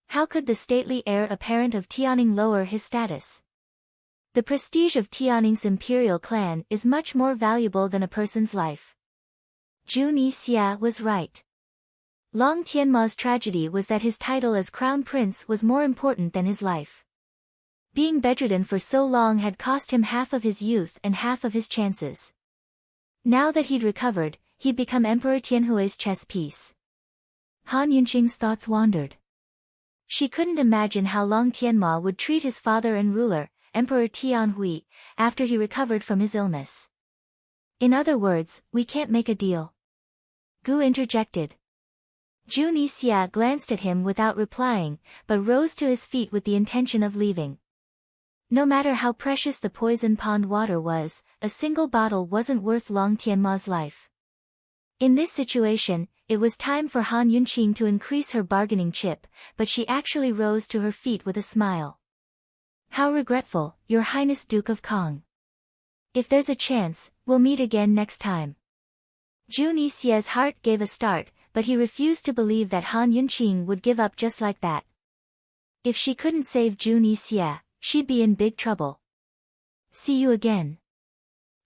How could the stately heir apparent of Tianning lower his status? The prestige of Tianning's imperial clan is much more valuable than a person's life. Zhu Nixia was right. Long Tianma's tragedy was that his title as crown prince was more important than his life. Being bedridden for so long had cost him half of his youth and half of his chances. Now that he'd recovered, he'd become Emperor Tianhui's chess piece. Han Yunqing's thoughts wandered. She couldn't imagine how Long Tianma would treat his father and ruler, Emperor Tianhui, after he recovered from his illness. In other words, we can't make a deal. Gu interjected. Zhu Nixia glanced at him without replying, but rose to his feet with the intention of leaving. No matter how precious the poison pond water was, a single bottle wasn't worth Long Tianma's life. In this situation, it was time for Han Yunqing to increase her bargaining chip, but she actually rose to her feet with a smile. How regretful, Your Highness Duke of Kong. If there's a chance, we'll meet again next time. Zhu Nixia's heart gave a start, but he refused to believe that Han Yunqing would give up just like that. If she couldn't save Zhu Nixia, she'd be in big trouble. See you again.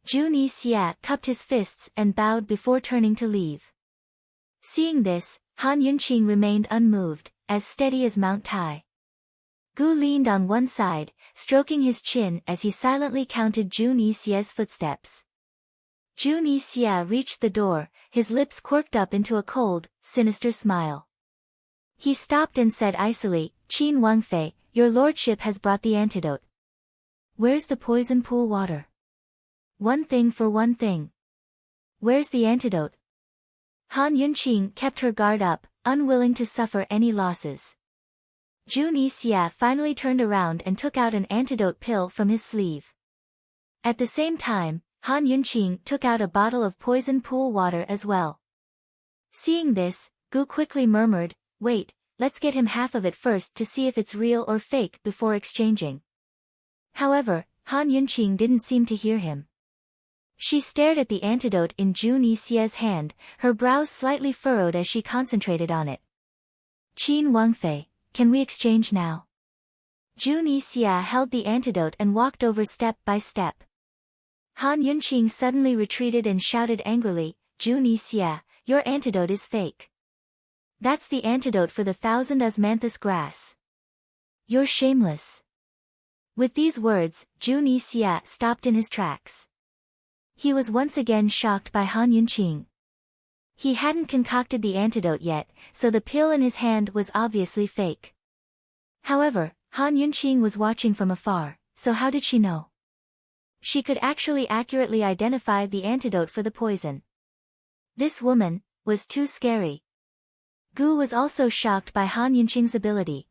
Zhu Nixia cupped his fists and bowed before turning to leave. Seeing this, Han Yunqing remained unmoved, as steady as Mount Tai. Gu leaned on one side, stroking his chin as he silently counted Zhu Nixia's footsteps. Zhu Nixia reached the door, his lips quirked up into a cold, sinister smile. He stopped and said icily, Qin Wangfei, your lordship has brought the antidote. Where's the poison pool water? One thing for one thing. Where's the antidote? Han Yunqing kept her guard up, unwilling to suffer any losses. Zhu Nixia finally turned around and took out an antidote pill from his sleeve. At the same time, Han Yunqing took out a bottle of poison pool water as well. Seeing this, Gu quickly murmured, wait, let's get him half of it first to see if it's real or fake before exchanging. However, Han Yunqing didn't seem to hear him. She stared at the antidote in Zhu Nixia's hand, her brows slightly furrowed as she concentrated on it. Qin Wangfei, can we exchange now? Zhu Nixia held the antidote and walked over step by step. Han Yunqing suddenly retreated and shouted angrily, Zhu Nixia, your antidote is fake. That's the antidote for the 1,000 osmanthus grass. You're shameless. With these words, Zhu Nixia stopped in his tracks. He was once again shocked by Han Yunqing. He hadn't concocted the antidote yet, so the pill in his hand was obviously fake. However, Han Yunqing was watching from afar, so how did she know? She could actually accurately identify the antidote for the poison. This woman was too scary. Gu was also shocked by Han Yunqing's ability.